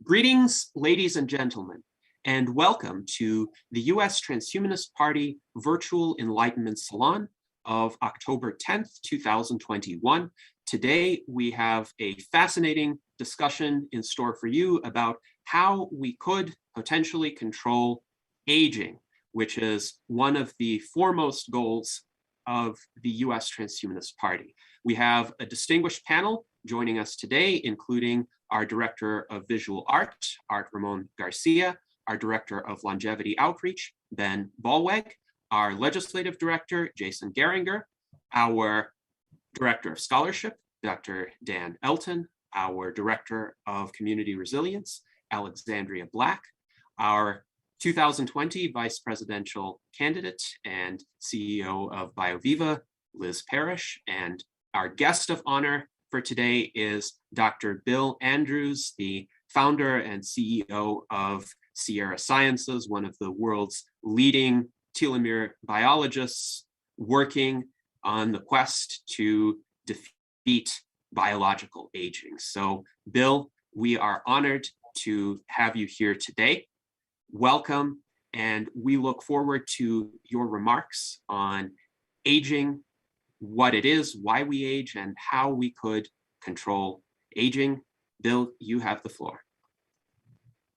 Greetings, ladies and gentlemen, and welcome to the EOS Transhumanist Party Virtual Enlightenment Salon of October 10th, 2021. Today, we have a fascinating discussion in store for you about how we could potentially control aging, which is one of the foremost goals of the EOS Transhumanist Party. We have a distinguished panel joining us today, including our Director of Visual Art, Art Ramon Garcia, our Director of Longevity Outreach, Ben Ballweg, our Legislative Director, Jason Geringer, our Director of Scholarship, Dr. Dan Elton, our Director of Community Resilience, Alexandria Black, our 2020 Vice Presidential Candidate and CEO of BioViva, Liz Parrish, and our guest of honor for today is Dr. Bill Andrews, the founder and CEO of Sierra Sciences, one of the world's leading telomere biologists working on the quest to defeat biological aging. So, Bill, we are honored to have you here today. Welcome, and we look forward to your remarks on aging, what it is, why we age, and how we could control aging. Bill, you have the floor.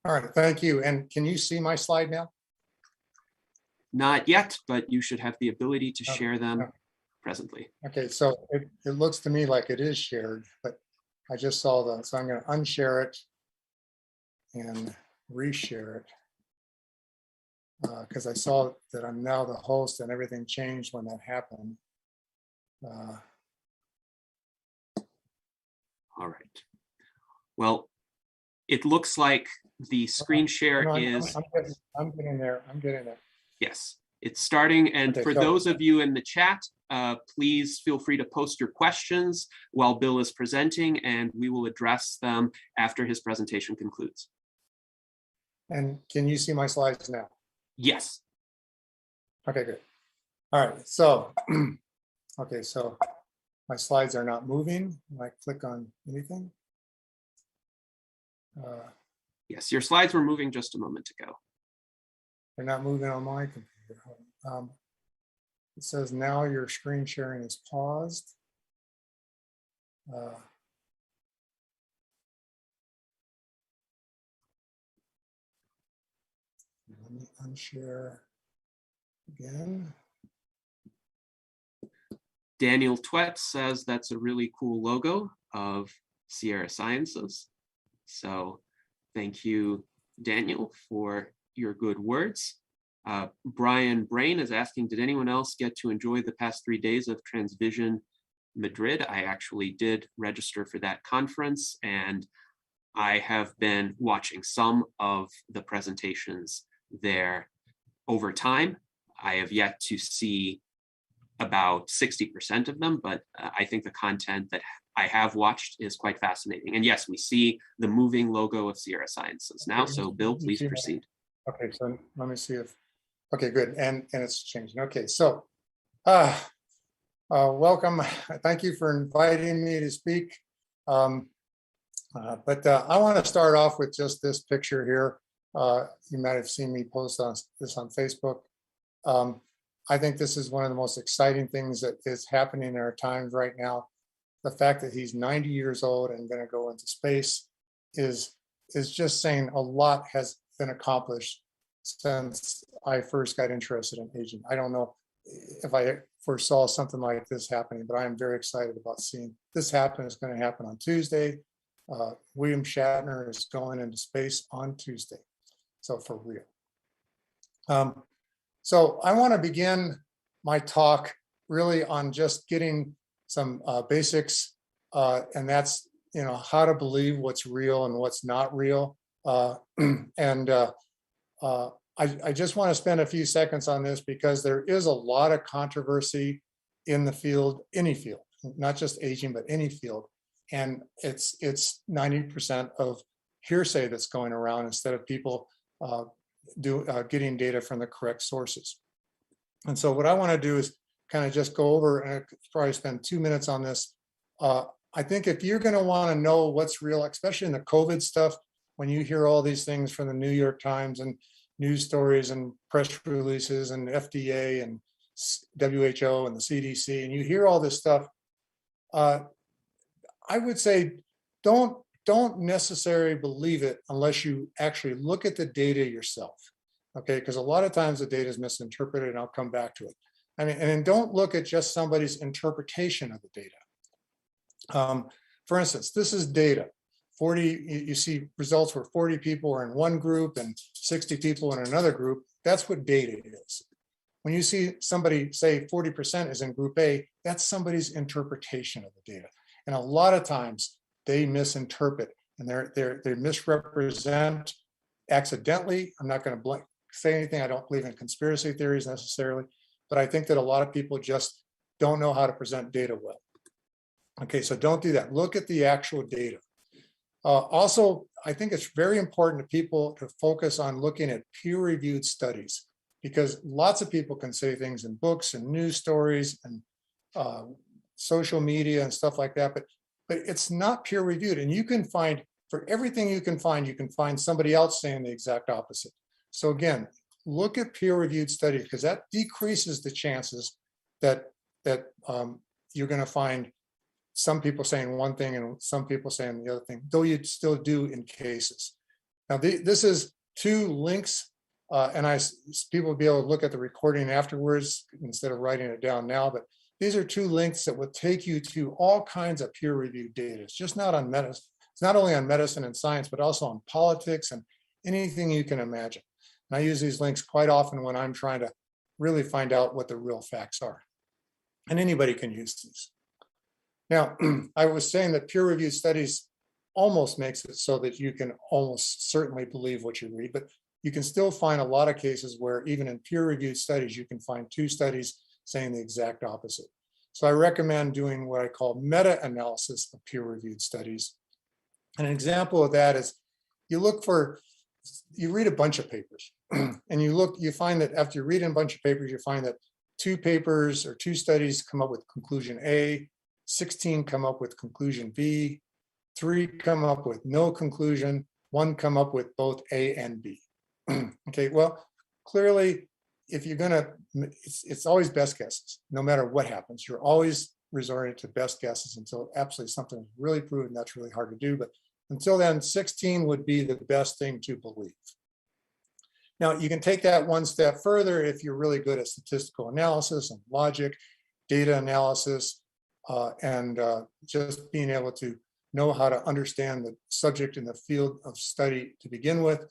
All right, thank you. And can you see my slide now? Not yet, but you should have the ability to share them presently. Okay, so it looks to me like it is shared, but I just saw that. So I'm going to unshare it and reshare it because I saw that I'm now the host and everything changed when that happened. All right. Well, it looks like the screen share is... I'm getting there. I'm getting there. Yes, it's starting. And for those of you in the chat, please feel free to post your questions while Bill is presenting, and we will address them after his presentation concludes. And can you see my slides now? Yes. Okay, good. All right, so, okay, so my slides are not moving when I click on anything. Yes, your slides were moving just a moment ago. They're not moving on my computer. It says now your screen sharing is paused. Let me unshare again. Daniel Twet says that's a really cool logo of Sierra Sciences. So thank you, Daniel, for your good words. Brian Brain is asking, did anyone else get to enjoy the past 3 days of Transvision Madrid? I actually did register for that conference, and I have been watching some of the presentations there over time. I have yet to see about 60% of them, but I think the content that I have watched is quite fascinating. And yes, we see the moving logo of Sierra Sciences now. So Bill, please proceed. Okay, so let me see if, okay, good. And it's changing. Okay, so welcome. Thank you for inviting me to speak. But I want to start off with just this picture here. You might have seen me post this on Facebook. I think this is one of the most exciting things that is happening in our times right now. The fact that he's 90 years old and going to go into space is just saying a lot has been accomplished since I first got interested in aging. I don't know if I foresaw something like this happening, but I am very excited about seeing this happen. It's going to happen on Tuesday. William Shatner is going into space on Tuesday. So for real. So I want to begin my talk really on just getting some basics, and that's, how to believe what's real and what's not real. I just want to spend a few seconds on this because there is a lot of controversy in the field, any field, not just aging, but any field. And it's 90% of hearsay that's going around instead of people getting data from the correct sources. And so what I want to do is kind of just go over, and I'll probably spend 2 minutes on this. I think if you're going to want to know what's real, especially in the COVID stuff, when you hear all these things from the New York Times and news stories and press releases and FDA and WHO and the CDC, and you hear all this stuff, I would say don't necessarily believe it unless you actually look at the data yourself, okay? Because a lot of times the data is misinterpreted, and I'll come back to it. I mean, and then don't look at just somebody's interpretation of the data. For instance, this is data. 40, you see results where 40 people are in one group and 60 people in another group. That's what data is. When you see somebody say 40% is in group A, that's somebody's interpretation of the data. And a lot of times they misinterpret and they misrepresent accidentally. I'm not going to say anything. I don't believe in conspiracy theories necessarily, but I think that a lot of people just don't know how to present data well. Okay, so don't do that. Look at the actual data. Also, I think it's very important to people to focus on looking at peer-reviewed studies, because lots of people can say things in books and news stories and social media and stuff like that, but it's not peer-reviewed. And you can find, for everything you can find somebody else saying the exact opposite. So again, look at peer-reviewed studies, because that decreases the chances that you're going to find some people saying one thing and some people saying the other thing, though you still do in cases. Now, this is 2 links, and people will be able to look at the recording afterwards instead of writing it down now, but these are 2 links that will take you to all kinds of peer-reviewed data. It's just not on medicine. It's not only on medicine and science, but also on politics and anything you can imagine. And I use these links quite often when I'm trying to really find out what the real facts are. And anybody can use these. Now, I was saying that peer-reviewed studies almost makes it so that you can almost certainly believe what you read, but you can still find a lot of cases where even in peer-reviewed studies, you can find 2 studies saying the exact opposite. So I recommend doing what I call meta-analysis of peer-reviewed studies. An example of that is you read a bunch of papers and you find that after you read a bunch of papers, you find that 2 papers or 2 studies come up with conclusion A, 16 come up with conclusion B, 3 come up with no conclusion, 1 come up with both A and B. Okay, well, clearly, if you're gonna, it's always best guesses, no matter what happens. You're always resorting to best guesses until absolutely something is really proven. That's really hard to do, but until then, 16 would be the best thing to believe. Now, you can take that one step further if you're really good at statistical analysis and logic, data analysis, and just being able to know how to understand the subject in the field of study to begin with.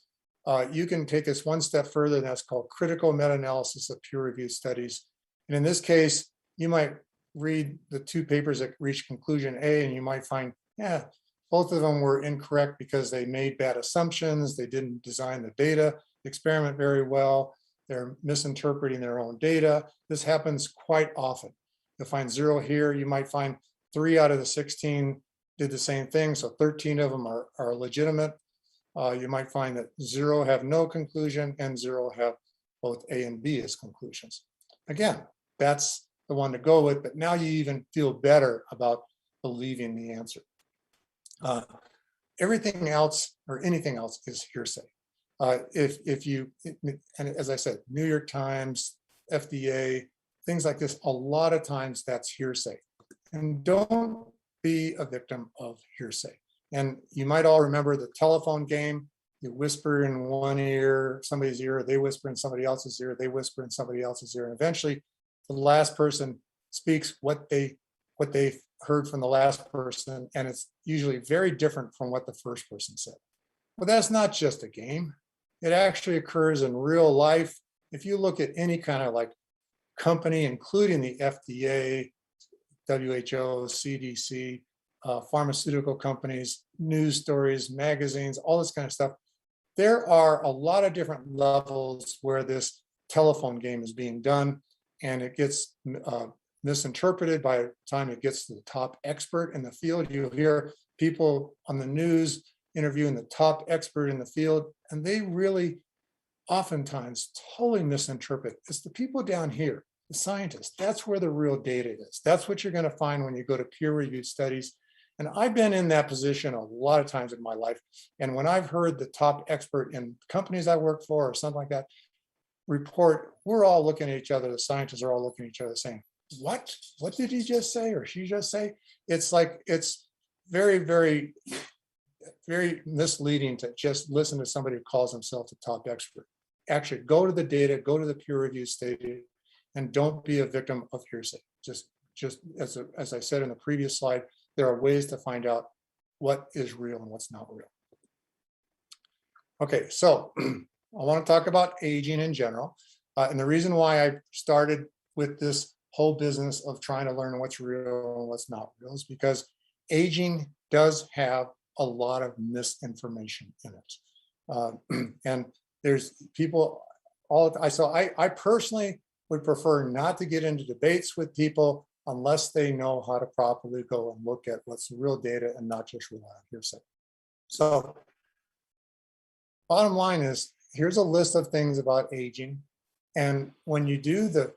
You can take this one step further, and that's called critical meta-analysis of peer-reviewed studies. And in this case, you might read the 2 papers that reach conclusion A, and you might find, yeah, both of them were incorrect because they made bad assumptions, they didn't design the data experiment very well, they're misinterpreting their own data. This happens quite often. You'll find 0 here. You might find 3 out of the 16 did the same thing, so 13 of them are legitimate. You might find that 0 have no conclusion and 0 have both A and B as conclusions. Again, that's the one to go with, but now you even feel better about believing the answer. Everything else or anything else is hearsay. If you, and as I said, New York Times, FDA, things like this, a lot of times that's hearsay. And don't be a victim of hearsay. And you might all remember the telephone game. You whisper in one ear, somebody's ear, they whisper in somebody else's ear, they whisper in somebody else's ear. And eventually the last person speaks what they heard from the last person. And it's usually very different from what the first person said. Well, that's not just a game. It actually occurs in real life. If you look at any kind of like company, including the FDA, WHO, CDC, pharmaceutical companies, news stories, magazines, all this kind of stuff, there are a lot of different levels where this telephone game is being done, and it gets misinterpreted by the time it gets to the top expert in the field. You'll hear people on the news interviewing the top expert in the field, and they really oftentimes totally misinterpret. It's the people down here, the scientists. That's where the real data is. That's what you're going to find when you go to peer-reviewed studies. And I've been in that position a lot of times in my life. And when I've heard the top expert in companies I work for or something like that report, we're all looking at each other. The scientists are all looking at each other saying, what did he just say or she just say? It's like, it's very, very, very misleading to just listen to somebody who calls himself the top expert. Actually, go to the data, go to the peer review study, and don't be a victim of hearsay. Just as I said in the previous slide, there are ways to find out what is real and what's not real. Okay, so I want to talk about aging in general. And the reason why I started with this whole business of trying to learn what's real and what's not real is because aging does have a lot of misinformation in it. And there's people I personally would prefer not to get into debates with people unless they know how to properly go and look at what's the real data and not just rely on hearsay. So bottom line is, here's a list of things about aging. And when you do the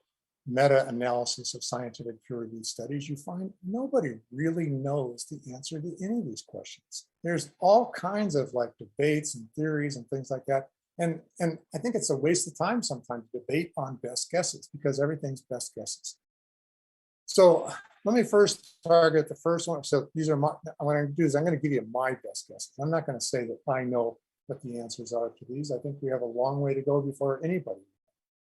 meta-analysis of scientific peer-reviewed studies, you find nobody really knows the answer to any of these questions. There's all kinds of like debates and theories and things like that. And I think it's a waste of time sometimes to debate on best guesses because everything's best guesses. So let me first target the first one. So these are my, what I'm going to do is I'm going to give you my best guesses. I'm not going to say that I know what the answers are to these. I think we have a long way to go before anybody.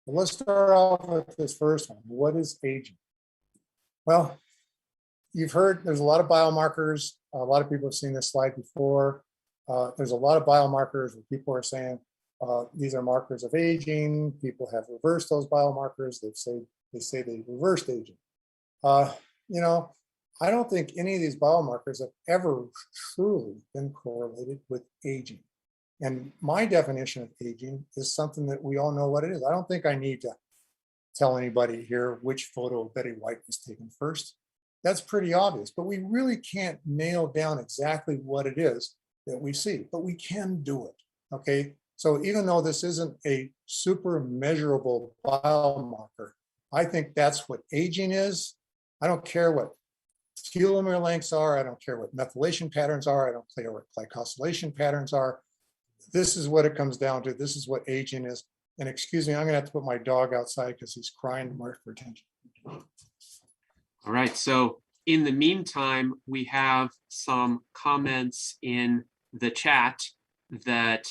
But let's start off with this first one. What is aging? Well, you've heard there's a lot of biomarkers. A lot of people have seen this slide before. There's a lot of biomarkers where people are saying these are markers of aging. People have reversed those biomarkers. They say they reversed aging. You know, I don't think any of these biomarkers have ever truly been correlated with aging. And my definition of aging is something that we all know what it is. I don't think I need to tell anybody here which photo of Betty White was taken first. That's pretty obvious, but we really can't nail down exactly what it is that we see, but we can do it, okay? So even though this isn't a super measurable biomarker, I think that's what aging is. I don't care what telomere lengths are. I don't care what methylation patterns are. I don't care what glycosylation patterns are. This is what it comes down to. This is what aging is. And excuse me, I'm gonna have to put my dog outside because he's crying for attention. All right, so in the meantime, we have some comments in the chat that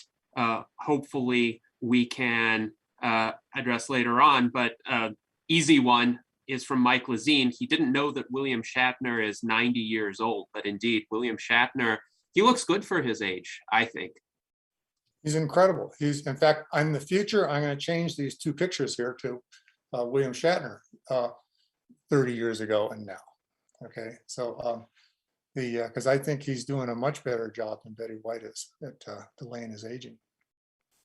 hopefully we can address later on, but easy one is from Mike Lazine. He didn't know that William Shatner is 90 years old, but indeed, William Shatner, he looks good for his age, I think. He's incredible. He's, in fact, in the future, I'm going to change these two pictures here to William Shatner 30 years ago and now. Okay, so because I think he's doing a much better job than Betty White is at delaying his aging.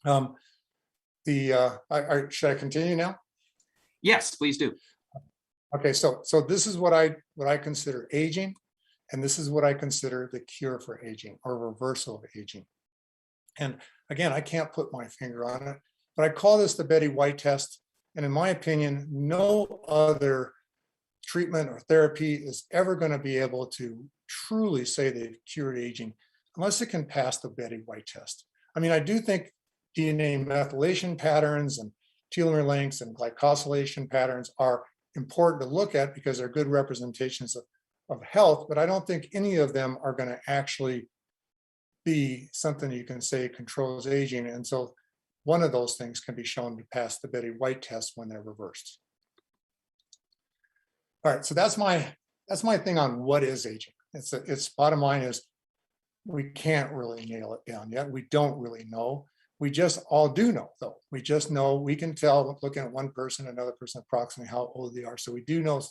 Should I continue now? Yes, please do. Okay, so this is what I consider aging, and this is what I consider the cure for aging or reversal of aging. And again, I can't put my finger on it, but I call this the Betty White test. And in my opinion, no other treatment or therapy is ever going to be able to truly say they've cured aging unless it can pass the Betty White test. I mean, I do think DNA methylation patterns and telomere lengths and glycosylation patterns are important to look at because they're good representations of health, but I don't think any of them are going to actually be something you can say controls aging. And so one of those things can be shown to pass the Betty White test when they're reversed. All right, so that's my thing on what is aging. It's bottom line is we can't really nail it down yet. We don't really know. We just all do know though. We just know, we can tell looking at one person, another person approximately how old they are. So we do know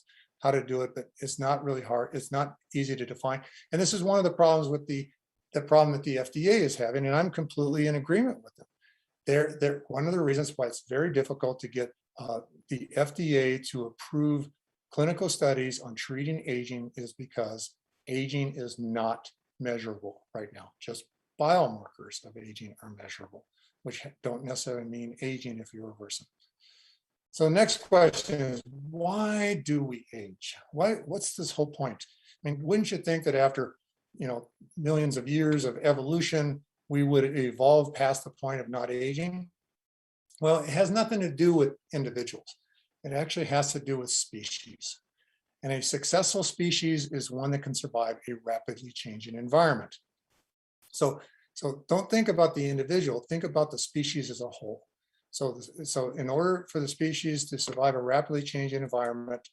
how to do it, but it's not really hard. It's not easy to define. And this is one of the problems with the problem that the FDA is having, and I'm completely in agreement with them. They're one of the reasons why it's very difficult to get the FDA to approve clinical studies on treating aging is because aging is not measurable right now. Just biomarkers of aging are measurable, which don't necessarily mean aging if you're reversing. So next question is, why do we age? What's this whole point? I mean, wouldn't you think that after millions of years of evolution, we would evolve past the point of not aging? Well, it has nothing to do with individuals. It actually has to do with species. And a successful species is one that can survive a rapidly changing environment. So don't think about the individual, think about the species as a whole. So in order for the species to survive a rapidly changing environment,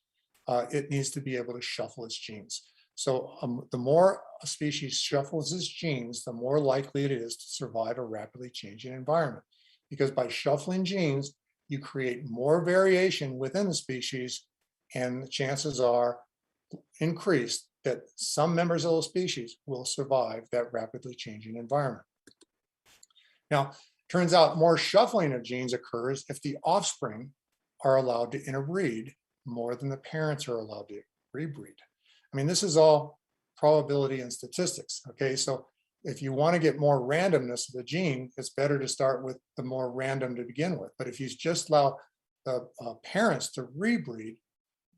it needs to be able to shuffle its genes. So the more a species shuffles its genes, the more likely it is to survive a rapidly changing environment. Because by shuffling genes, you create more variation within the species, and the chances are increased that some members of the species will survive that rapidly changing environment. Now, turns out more shuffling of genes occurs if the offspring are allowed to interbreed more than the parents are allowed to rebreed. I mean, this is all probability and statistics, okay? So if you want to get more randomness of the gene, it's better to start with the more random to begin with. But if you just allow the parents to rebreed,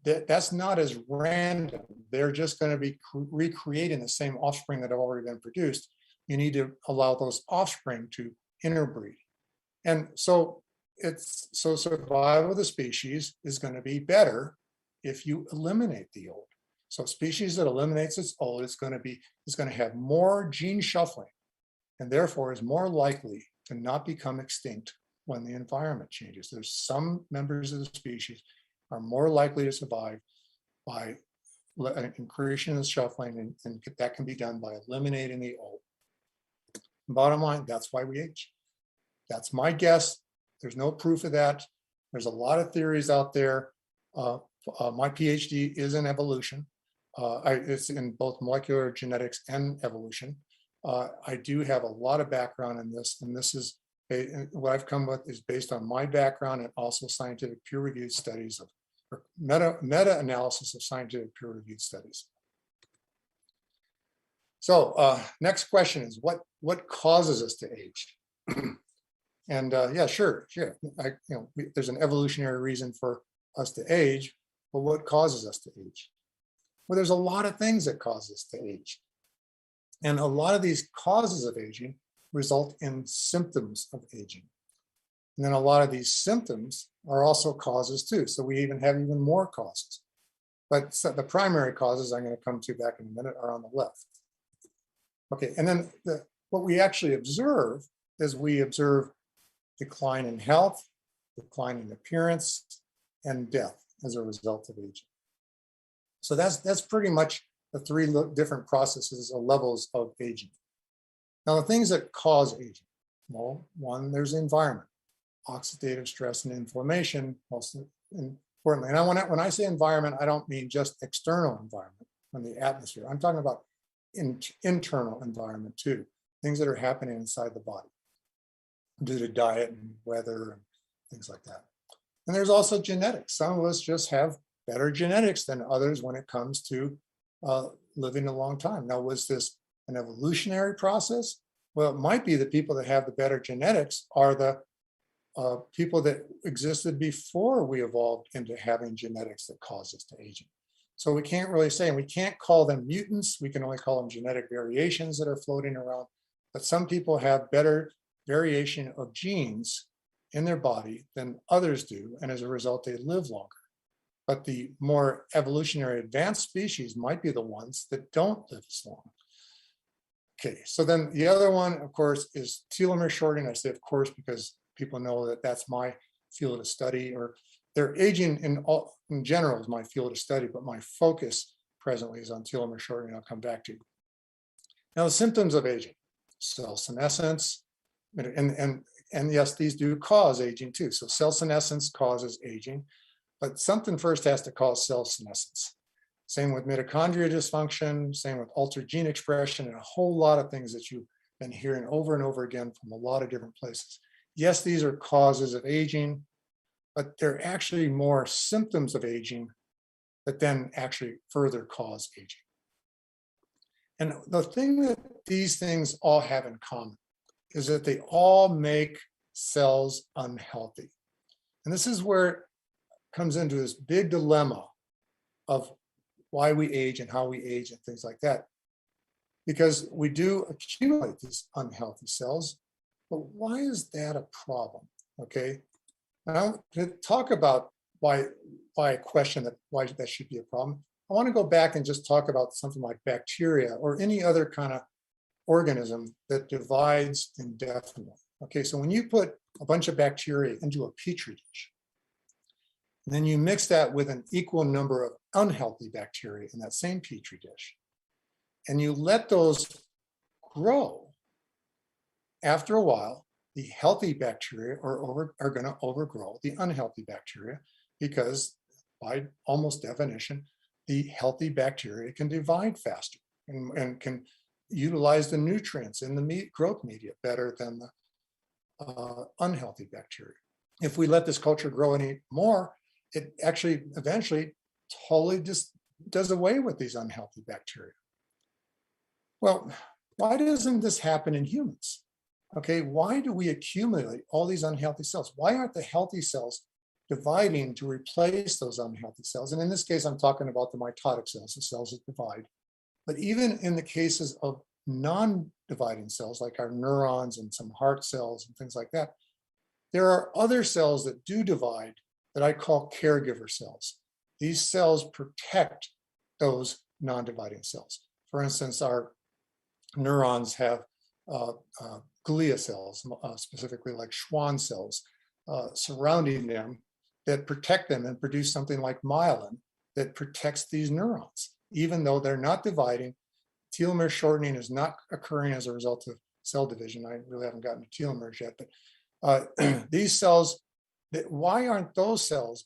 that's not as random. They're just going to be recreating the same offspring that have already been produced. You need to allow those offspring to interbreed. And so survival of the species is going to be better if you eliminate the old. So species that eliminates its old is going to have more gene shuffling, and therefore is more likely to not become extinct when the environment changes. There's some members of the species are more likely to survive by increasing the shuffling, and that can be done by eliminating the old. Bottom line, that's why we age. That's my guess. There's no proof of that. There's a lot of theories out there. My PhD is in evolution. It's in both molecular genetics and evolution. I do have a lot of background in this, and this is what I've come with is based on my background and also scientific peer-reviewed studies of meta-analysis of scientific peer-reviewed studies. So next question is what causes us to age? And yeah, sure. There's an evolutionary reason for us to age, but what causes us to age? Well, there's a lot of things that cause us to age. And a lot of these causes of aging result in symptoms of aging. And then a lot of these symptoms are also causes too. So we have even more causes. But the primary causes I'm going to come to back in a minute are on the left. Okay, and then what we actually observe is we observe decline in health, decline in appearance, and death as a result of aging. So that's pretty much the three different processes or levels of aging. Now, the things that cause aging, well, one, there's the environment, oxidative stress and inflammation, most importantly. And when I say environment, I don't mean just external environment from the atmosphere. I'm talking about internal environment too, things that are happening inside the body due to diet and weather and things like that. And there's also genetics. Some of us just have better genetics than others when it comes to living a long time. Now, was this an evolutionary process? Well, it might be the people that have the better genetics are the people that existed before we evolved into having genetics that cause us to aging. So we can't really say, and we can't call them mutants. We can only call them genetic variations that are floating around. But some people have better variation of genes in their body than others do. And as a result, they live longer. But the more evolutionary advanced species might be the ones that don't live as long. Okay, so then the other one, of course, is telomere shortening. I say, of course, because people know that that's my field of study, or their aging in general is my field of study, but my focus presently is on telomere shortening. I'll come back to. Now, the symptoms of aging: cell senescence, and yes, these do cause aging too. So cell senescence causes aging, but something first has to cause cell senescence. Same with mitochondria dysfunction, same with altered gene expression, and a whole lot of things that you've been hearing over and over again from a lot of different places. Yes, these are causes of aging, but they're actually more symptoms of aging that then actually further cause aging. And the thing that these things all have in common is that they all make cells unhealthy. And this is where it comes into this big dilemma of why we age and how we age and things like that. because we do accumulate these unhealthy cells. But why is that a problem? Okay, now to talk about why a question that why that should be a problem, I want to go back and just talk about something like bacteria or any other kind of organism that divides indefinitely. Okay, so when you put a bunch of bacteria into a petri dish, and then you mix that with an equal number of unhealthy bacteria in that same petri dish, and you let those grow, after a while, the healthy bacteria are going to overgrow the unhealthy bacteria, because by almost definition, the healthy bacteria can divide faster and can utilize the nutrients in the growth media better than the unhealthy bacteria. If we let this culture grow any more, it actually eventually totally just does away with these unhealthy bacteria. Well, why doesn't this happen in humans? Okay, why do we accumulate all these unhealthy cells? Why aren't the healthy cells dividing to replace those unhealthy cells? And in this case, I'm talking about the mitotic cells, the cells that divide. But even in the cases of non-dividing cells, like our neurons and some heart cells and things like that, there are other cells that do divide that I call caregiver cells. These cells protect those non-dividing cells. For instance, our neurons have glia cells, specifically like Schwann cells, surrounding them that protect them and produce something like myelin that protects these neurons. Even though they're not dividing, telomere shortening is not occurring as a result of cell division. I really haven't gotten to telomeres yet, but these cells, why aren't those cells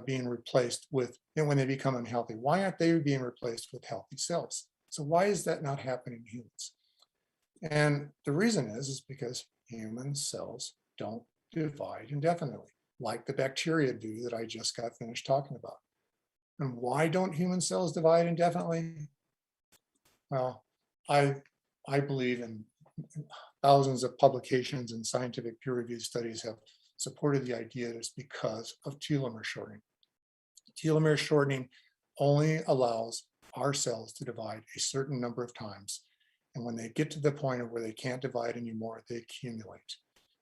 being replaced with, and when they become unhealthy, why aren't they being replaced with healthy cells? So why is that not happening in humans? And the reason is because human cells don't divide indefinitely, like the bacteria do that I just got finished talking about. And why don't human cells divide indefinitely? Well, I believe in thousands of publications and scientific peer-reviewed studies have supported the idea that it's because of telomere shortening. Telomere shortening only allows our cells to divide a certain number of times. And when they get to the point of where they can't divide anymore, they accumulate.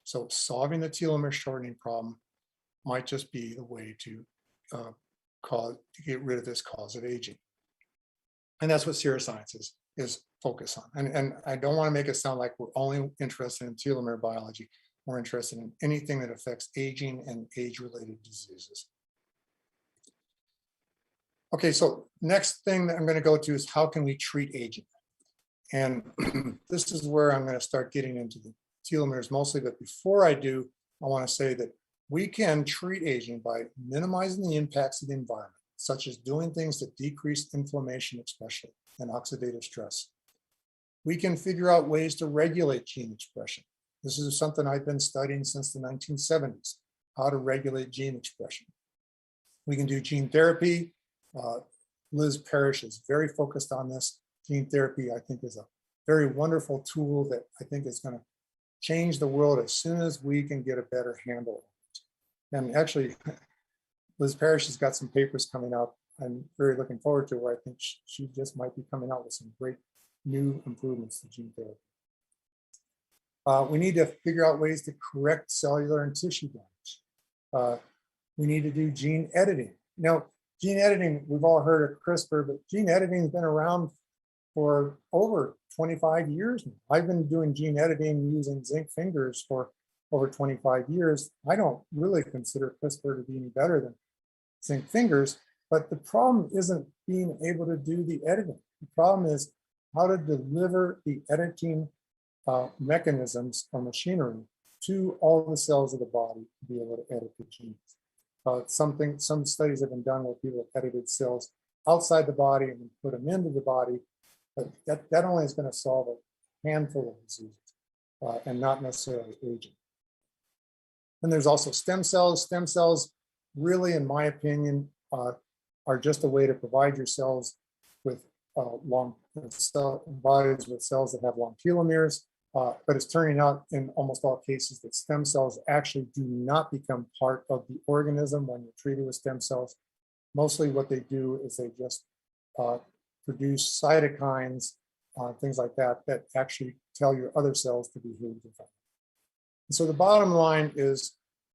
So solving the telomere shortening problem might just be the way to get rid of this cause of aging. And that's what Senescence is focused on. And I don't want to make it sound like we're only interested in telomere biology. We're interested in anything that affects aging and age-related diseases. Okay, so next thing that I'm going to go to is how can we treat aging? And this is where I'm going to start getting into the telomeres mostly. But before I do, I want to say that we can treat aging by minimizing the impacts of the environment, such as doing things that decrease inflammation, especially, and oxidative stress. We can figure out ways to regulate gene expression. This is something I've been studying since the 1970s, how to regulate gene expression. We can do gene therapy. Liz Parrish is very focused on this. Gene therapy, I think, is a very wonderful tool that I think is going to change the world as soon as we can get a better handle on it. And actually, Liz Parrish has got some papers coming out I'm very looking forward to, where I think she just might be coming out with some great new improvements to gene therapy. We need to figure out ways to correct cellular and tissue damage. We need to do gene editing. Now, gene editing, we've all heard of CRISPR, but gene editing has been around for over 25 years now. I've been doing gene editing using zinc fingers for over 25 years. I don't really consider CRISPR to be any better than zinc fingers, but the problem isn't being able to do the editing. The problem is how to deliver the editing mechanisms or machinery to all the cells of the body to be able to edit the genes. Some studies have been done where people have edited cells outside the body and put them into the body, but that only is going to solve a handful of diseases and not necessarily aging. And there's also stem cells. Stem cells really, in my opinion, are just a way to provide your cells with bodies with cells that have long telomeres. But it's turning out in almost all cases that stem cells actually do not become part of the organism when you're treated with stem cells. Mostly what they do is they just produce cytokines things like that, that actually tell your other cells to behave differently. And so the bottom line is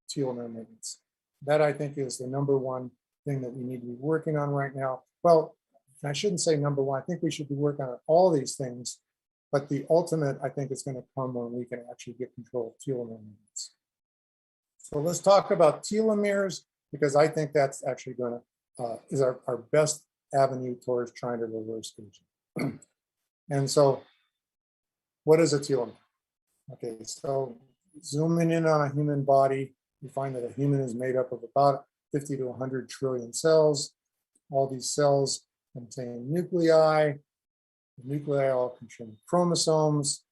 telomere maintenance. That, I think, is the number one thing that we need to be working on right now. Well, I shouldn't say number one. I think we should be working on all these things, but the ultimate, I think, is going to come when we can actually get control of telomere maintenance. So let's talk about telomeres, because I think that's actually going to is our best avenue towards trying to reverse aging. And so, what is a telomere? Okay, so zooming in on a human body, you find that a human is made up of about 50 to 100 trillion cells. All these cells contain nuclei. The nuclei all contain chromosomes.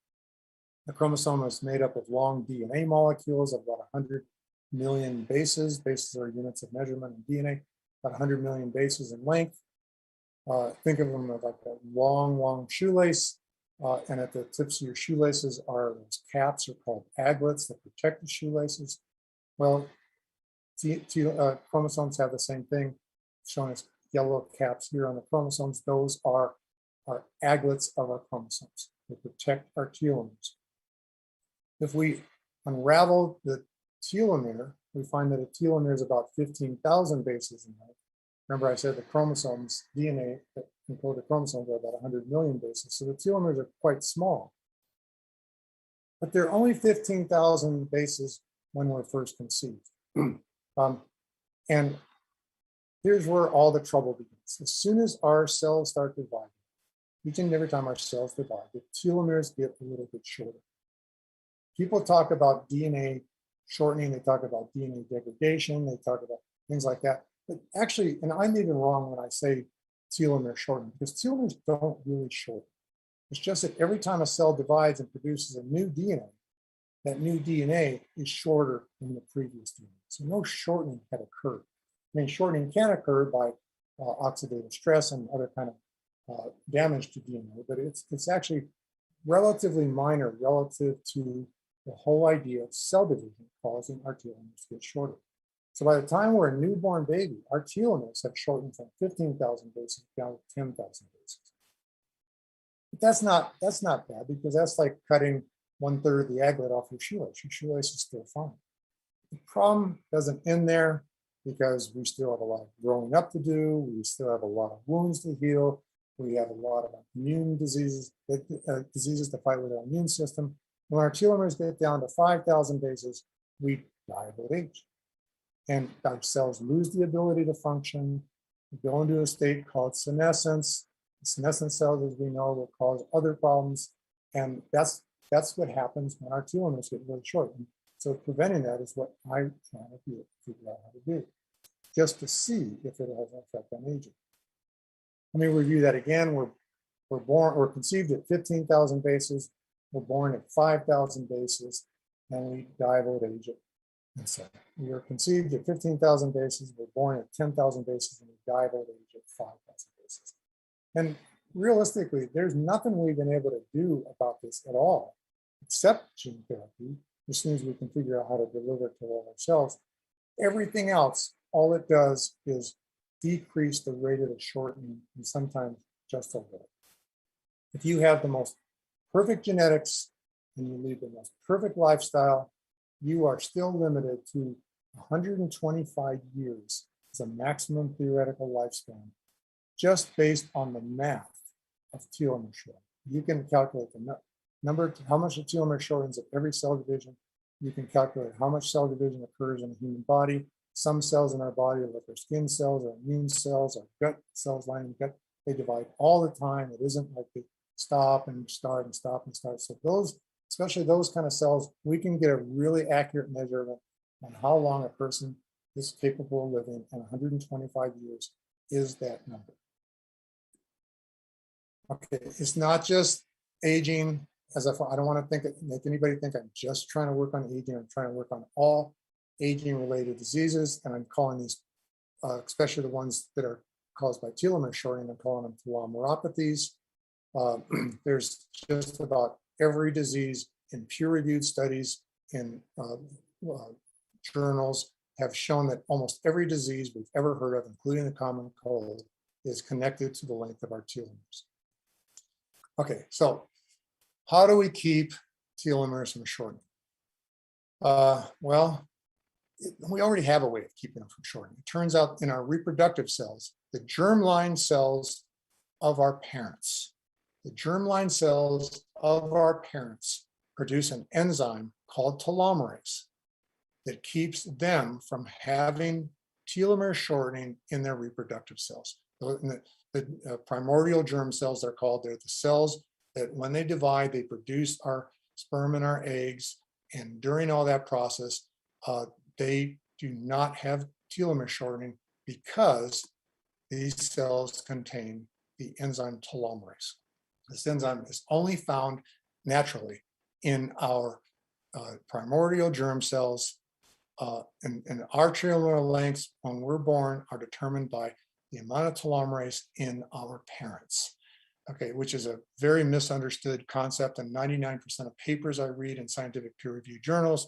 The chromosome is made up of long DNA molecules of about 100 million bases. Bases are units of measurement in DNA, about 100 million bases in length. Think of them as like a long shoelace. And at the tips of your shoelaces are those caps, are called aglets that protect the shoelaces. Well, chromosomes have the same thing, shown as yellow caps here on the chromosomes. Those are aglets of our chromosomes. They protect our telomeres. If we unravel the telomere, we find that a telomere is about 15,000 bases in length. Remember, I said the chromosomes, DNA that encode the chromosomes are about 100 million bases, so the telomeres are quite small. But they're only 15,000 bases when we're first conceived. And here's where all the trouble begins. As soon as our cells start dividing, each and every time our cells divide, the telomeres get a little bit shorter. People talk about DNA shortening, they talk about DNA degradation, they talk about things like that. But actually, and I'm even wrong when I say telomere shortening, because telomeres don't really shorten. It's just that every time a cell divides and produces a new DNA, that new DNA is shorter than the previous DNA. So no shortening had occurred. I mean, shortening can occur by oxidative stress and other kind of damage to DNA, but it's actually relatively minor relative to the whole idea of cell division causing our telomeres to get shorter. So by the time we're a newborn baby, our telomeres have shortened from 15,000 bases down to 10,000 bases. But that's not bad, because that's like cutting 1/3 of the aglet off your shoelace. Your shoelace is still fine. The problem doesn't end there, because we still have a lot of growing up to do. We still have a lot of wounds to heal. We have a lot of immune diseases to fight with our immune system. When our telomeres get down to 5,000 bases, we die of old age. And our cells lose the ability to function. We go into a state called senescence. The senescent cells, as we know, will cause other problems. And that's what happens when our telomeres get really short. And so preventing that is what I'm trying to do, figure out how to do, just to see if it has an effect on aging. Let me review that again. We're conceived at 15,000 bases. We're born at 5,000 bases, and we die of old age at 7. We are conceived at 15,000 bases. We're born at 10,000 bases, and we die of old age at 5,000 bases. And realistically, there's nothing we've been able to do about this at all, except gene therapy, as soon as we can figure out how to deliver it to all our cells. Everything else, all it does is decrease the rate of the shortening, and sometimes just a little. If you have the most perfect genetics and you lead the most perfect lifestyle, you are still limited to 125 years as a maximum theoretical lifespan, just based on the math of telomere shortening. You can calculate the number, how much the telomere shortens at every cell division. You can calculate how much cell division occurs in the human body. Some cells in our body, like our skin cells, our immune cells, our gut cells lining the gut, they divide all the time. It isn't like they stop and start and stop and start. So those, especially those kind of cells, we can get a really accurate measurement on how long a person is capable of living, and 125 years is that number. Okay, it's not just aging, as if I don't want to make anybody think I'm just trying to work on aging. I'm trying to work on all aging-related diseases, and I'm calling these, especially the ones that are caused by telomere shortening, I'm calling them telomeropathies. There's just about every disease in peer-reviewed studies in journals have shown that almost every disease we've ever heard of, including the common cold, is connected to the length of our telomeres. Okay, so how do we keep telomeres from shortening? Well, we already have a way of keeping them from shortening. It turns out in our reproductive cells, the germline cells of our parents, the germline cells of our parents produce an enzyme called telomerase that keeps them from having telomere shortening in their reproductive cells. The primordial germ cells, they're called, they're the cells that when they divide, they produce our sperm and our eggs. And during all that process, they do not have telomere shortening because these cells contain the enzyme telomerase. This enzyme is only found naturally in our primordial germ cells, and our telomere lengths when we're born are determined by the amount of telomerase in our parents. Okay, which is a very misunderstood concept, and 99% of papers I read in scientific peer-reviewed journals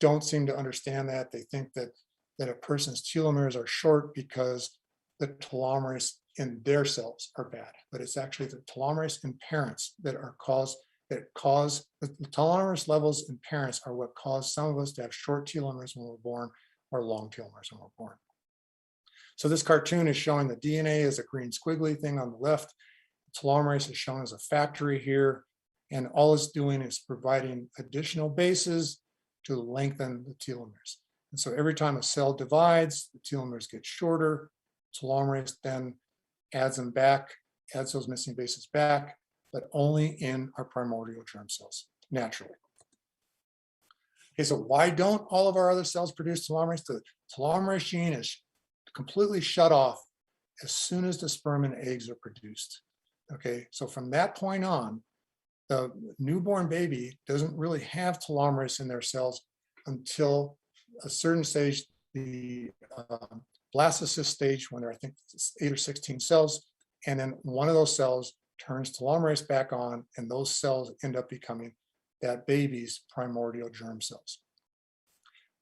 don't seem to understand that. They think that a person's telomeres are short because the telomerase in their cells are bad, but it's actually the telomerase in parents that cause the telomerase levels in parents are what cause some of us to have short telomeres when we're born or long telomeres when we're born. So this cartoon is showing the DNA as a green squiggly thing on the left. Telomerase is shown as a factory here, and all it's doing is providing additional bases to lengthen the telomeres. And so every time a cell divides, the telomeres get shorter. Telomerase then adds them back, adds those missing bases back, but only in our primordial germ cells, naturally. Okay, so why don't all of our other cells produce telomerase? The telomerase gene is completely shut off as soon as the sperm and eggs are produced. Okay, so from that point on, the newborn baby doesn't really have telomerase in their cells until a certain stage, the blastocyst stage, when there are, I think, 8 or 16 cells, and then one of those cells turns telomerase back on, and those cells end up becoming that baby's primordial germ cells.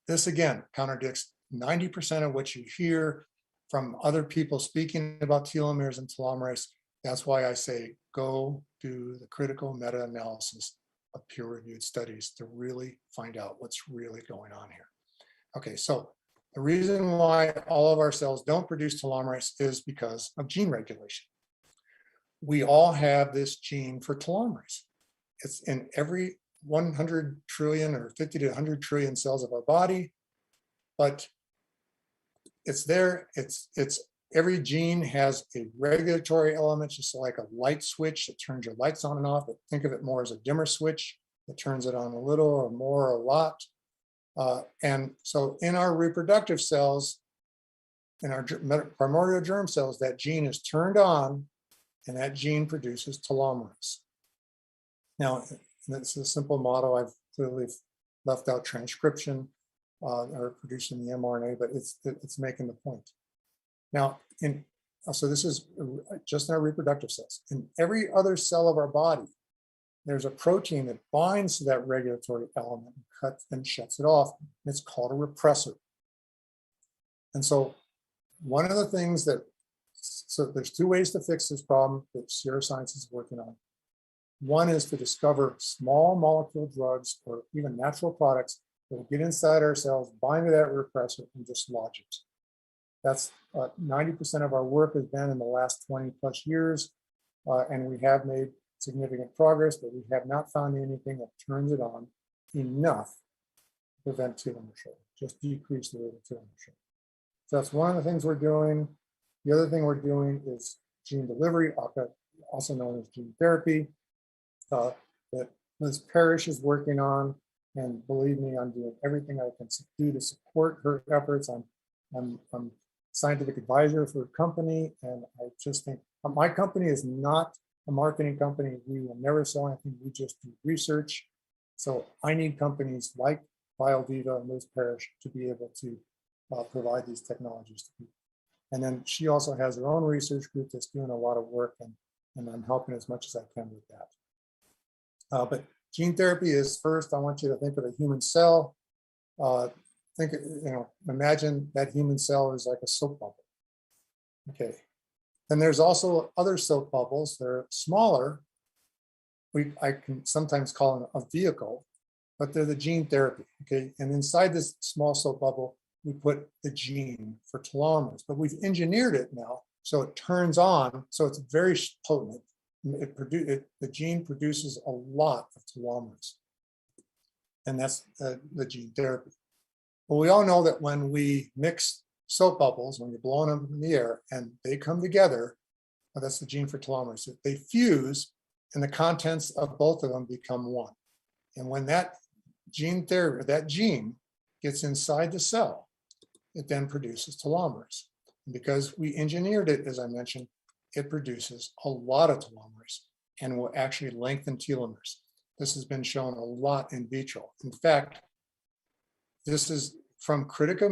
This again contradicts 90% of what you hear from other people speaking about telomeres and telomerase. That's why I say go do the critical meta-analysis of peer-reviewed studies to really find out what's really going on here. Okay, so the reason why all of our cells don't produce telomerase is because of gene regulation. We all have this gene for telomerase. It's in every 100 trillion or 50 to 100 trillion cells of our body, but it's there. Every gene has a regulatory element, just like a light switch that turns your lights on and off. But think of it more as a dimmer switch that turns it on a little or more or a lot. And so in our reproductive cells, in our primordial germ cells, that gene is turned on, and that gene produces telomerase. Now, it's a simple model. I've clearly left out transcription or producing the mRNA, but it's making the point. Now, so this is just in our reproductive cells. In every other cell of our body, there's a protein that binds to that regulatory element and cuts and shuts it off. And it's called a repressor. And so one of the things so there's two ways to fix this problem that Sierra Science is working on. One is to discover small molecule drugs or even natural products that will get inside our cells, bind to that repressor, and dislodge it. That's 90% of our work has been in the last 20 plus years, and we have made significant progress, but we have not found anything that turns it on enough to prevent telomere shortening, just decrease the rate of telomere shortening. So that's one of the things we're doing. The other thing we're doing is gene delivery, also known as gene therapy, that Liz Parrish is working on, and believe me, I'm doing everything I can do to support her efforts. I'm scientific advisor for a company, and I just think my company is not a marketing company. We will never sell anything. We just do research. So I need companies like BioViva and Liz Parrish to be able to provide these technologies to people. And then she also has her own research group that's doing a lot of work, and I'm helping as much as I can with that. But gene therapy is first. I want you to think of a human cell. Imagine that human cell is like a soap bubble. Okay. Then there's also other soap bubbles. They're smaller, I can sometimes call them a vehicle, but they're the gene therapy, okay? And inside this small soap bubble, we put the gene for telomerase, but we've engineered it now so it turns on, so it's very potent. The gene produces a lot of telomerase, and that's the gene therapy. Well, we all know that when we mix soap bubbles, when you're blowing them in the air and they come together, well, that's the gene for telomerase. They fuse, and the contents of both of them become one. And when that gene therapy, that gene gets inside the cell, it then produces telomerase. And because we engineered it, as I mentioned, it produces a lot of telomerase and will actually lengthen telomeres. This has been shown a lot in vitro. In fact, this is from critical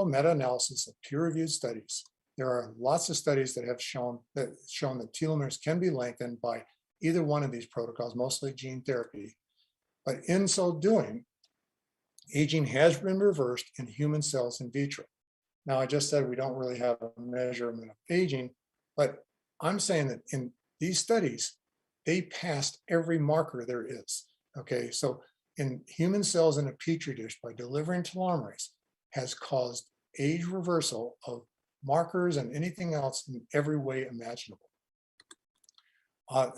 meta-analysis of peer-reviewed studies. There are lots of studies that have shown that telomeres can be lengthened by either one of these protocols, mostly gene therapy. But in so doing, aging has been reversed in human cells in vitro. Now, I just said we don't really have a measurement of aging, but I'm saying that in these studies, they passed every marker there is. Okay, so in human cells in a petri dish, by delivering telomerase, has caused age reversal of markers and anything else in every way imaginable.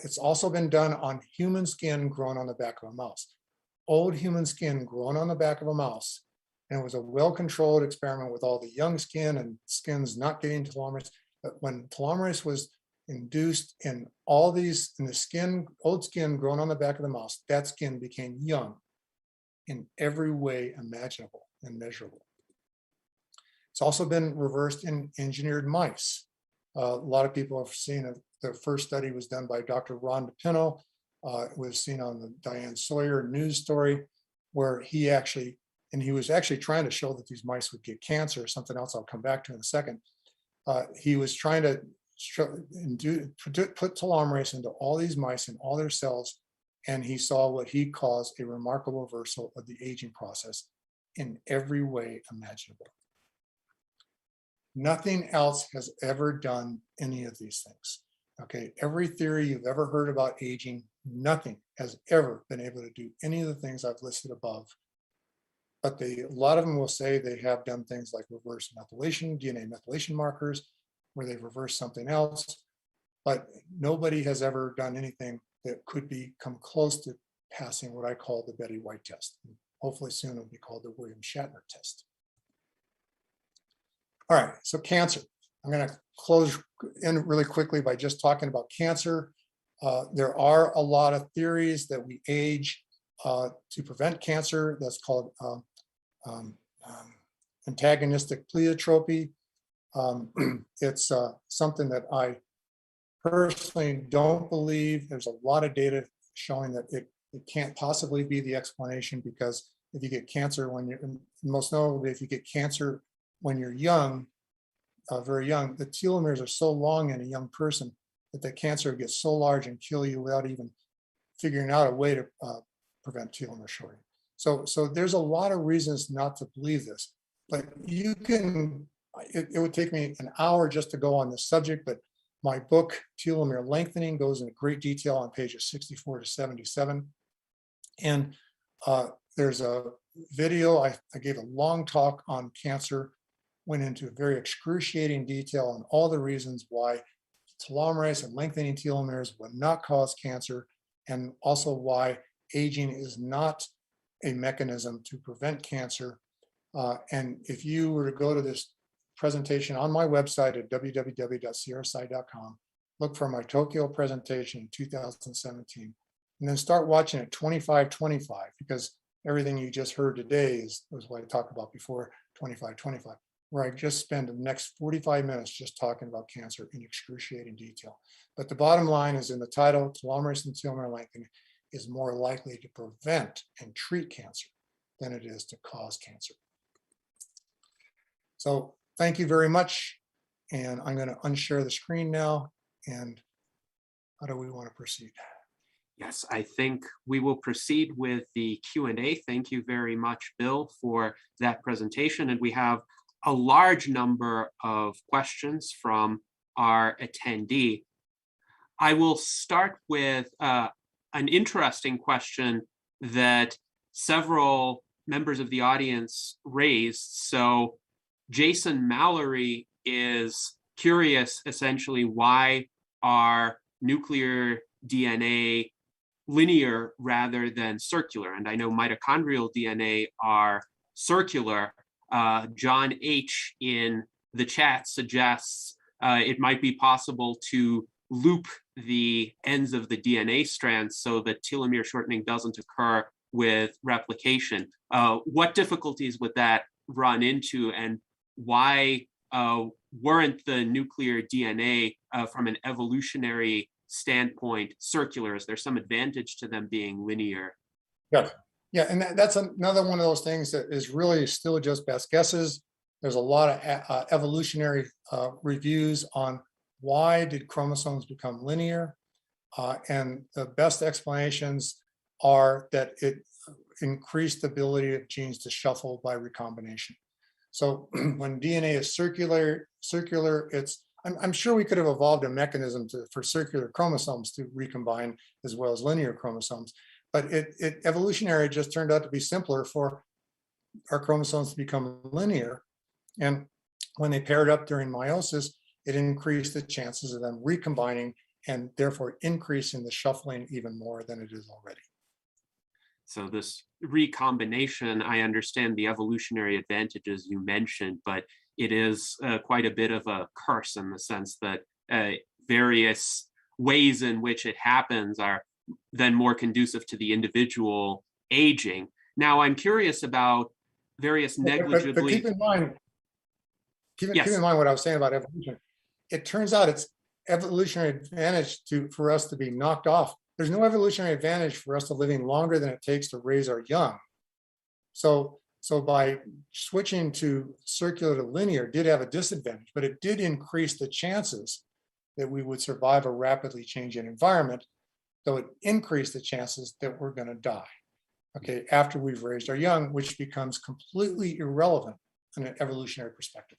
It's also been done on human skin grown on the back of a mouse. Old human skin grown on the back of a mouse. And it was a well-controlled experiment with all the young skin and skins not getting telomerase. But when telomerase was induced in all these, in the skin, old skin grown on the back of the mouse, that skin became young in every way imaginable and measurable. It's also been reversed in engineered mice. A lot of people have seen it. The first study was done by Dr. Ron DePinto. It was seen on the Diane Sawyer news story, where he was actually trying to show that these mice would get cancer or something else I'll come back to in a second. He was trying to put telomerase into all these mice and all their cells, and he saw what he calls a remarkable reversal of the aging process in every way imaginable. Nothing else has ever done any of these things. Okay, every theory you've ever heard about aging, nothing has ever been able to do any of the things I've listed above. But a lot of them will say they have done things like reverse methylation, DNA methylation markers, where they've reversed something else. But nobody has ever done anything that could come close to passing what I call the Betty White test. Hopefully soon it'll be called the William Shatner test. All right, so cancer. I'm going to close in really quickly by just talking about cancer. There are a lot of theories that we age to prevent cancer. That's called antagonistic pleiotropy. It's something that I personally don't believe. There's a lot of data showing that it can't possibly be the explanation, because if you get cancer when you're, most notably if you get cancer when you're young, very young, the telomeres are so long in a young person that the cancer gets so large and kill you without even figuring out a way to prevent telomere shorting. So there's a lot of reasons not to believe this, but you can, it would take me an hour just to go on this subject, but my book, Telomere Lengthening, goes into great detail on pages 64 to 77. And there's a video, I gave a long talk on cancer, went into very excruciating detail on all the reasons why telomerase and lengthening telomeres would not cause cancer, and also why aging is not a mechanism to prevent cancer. And if you were to go to this presentation on my website at www.crsi.com, look for my Tokyo presentation in 2017, and then start watching at 2525, because everything you just heard today was what I talked about before, 2525, where I just spend the next 45 minutes just talking about cancer in excruciating detail. But the bottom line is in the title, telomerase and telomere lengthening is more likely to prevent and treat cancer than it is to cause cancer. So thank you very much. And I'm going to unshare the screen now. And how do we want to proceed? Yes, I think we will proceed with the Q&A. Thank you very much, Bill, for that presentation. And we have a large number of questions from our attendee. I will start with an interesting question that several members of the audience raised. So Jason Mallory is curious, essentially, why are nuclear DNA linear rather than circular? And I know mitochondrial DNA are circular. John H. in the chat suggests it might be possible to loop the ends of the DNA strands so that telomere shortening doesn't occur with replication. What difficulties would that run into, and why weren't the nuclear DNA from an evolutionary standpoint circular? Is there some advantage to them being linear? Yeah, and that's another one of those things that is really still just best guesses. There's a lot of evolutionary reviews on why did chromosomes become linear, and the best explanations are that it increased the ability of genes to shuffle by recombination. So when DNA is circular, I'm sure we could have evolved a mechanism for circular chromosomes to recombine as well as linear chromosomes, but it evolutionary just turned out to be simpler for our chromosomes to become linear. And when they paired up during meiosis, it increased the chances of them recombining and therefore increasing the shuffling even more than it is already. So this recombination, I understand the evolutionary advantages you mentioned, but it is quite a bit of a curse in the sense that various ways in which it happens are then more conducive to the individual aging. Now, I'm curious about various negligibly... But keep in mind, keep in mind what I was saying about evolution. It turns out it's evolutionary advantage for us to be knocked off. There's no evolutionary advantage for us to living longer than it takes to raise our young. So by switching to circular to linear did have a disadvantage, but it did increase the chances that we would survive a rapidly changing environment, though it increased the chances that we're going to die, okay, after we've raised our young, which becomes completely irrelevant in an evolutionary perspective.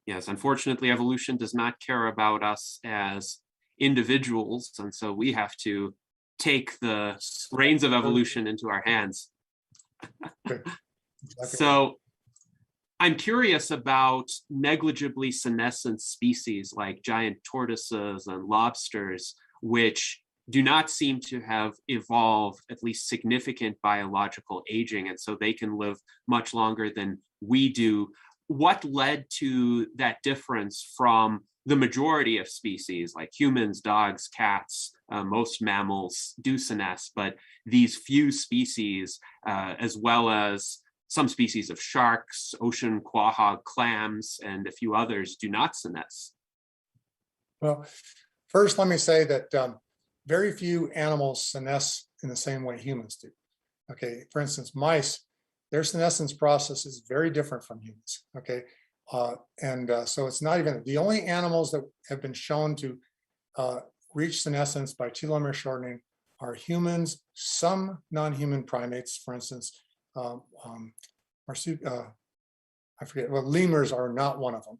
Yes, unfortunately, evolution does not care about us as individuals, and so we have to take the reins of evolution into our hands. So I'm curious about negligibly senescent species like giant tortoises and lobsters, which do not seem to have evolved at least significant biological aging, and so they can live much longer than we do. What led to that difference from the majority of species like humans, dogs, cats? Most mammals do senesce, but these few species, as well as some species of sharks, ocean quahog clams, and a few others, do not senesce. Well, first, let me say that very few animals senesce in the same way humans do. Okay, for instance, mice, their senescence process is very different from humans. Okay, so it's not even the only animals that have been shown to reach senescence by telomere shortening are humans, some non-human primates, for instance, I forget, well, lemurs are not one of them.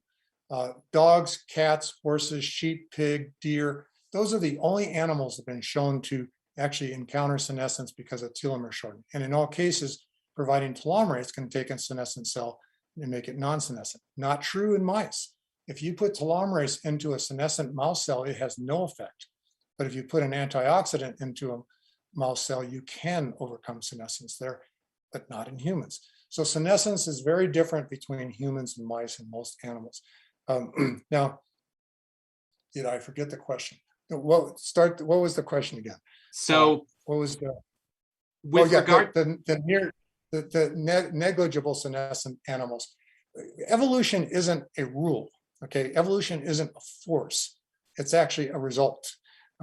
Dogs, cats, horses, sheep, pig, deer, those are the only animals that have been shown to actually encounter senescence because of telomere shortening. And in all cases, providing telomerase can take a senescent cell and make it non-senescent. Not true in mice. If you put telomerase into a senescent mouse cell, it has no effect. But if you put an antioxidant into a mouse cell, you can overcome senescence there, but not in humans. So senescence is very different between humans and mice and most animals. Now, did I forget the question? What was the question again? So what was the negligible senescent animals? Evolution isn't a rule. Okay, evolution isn't a force. It's actually a result.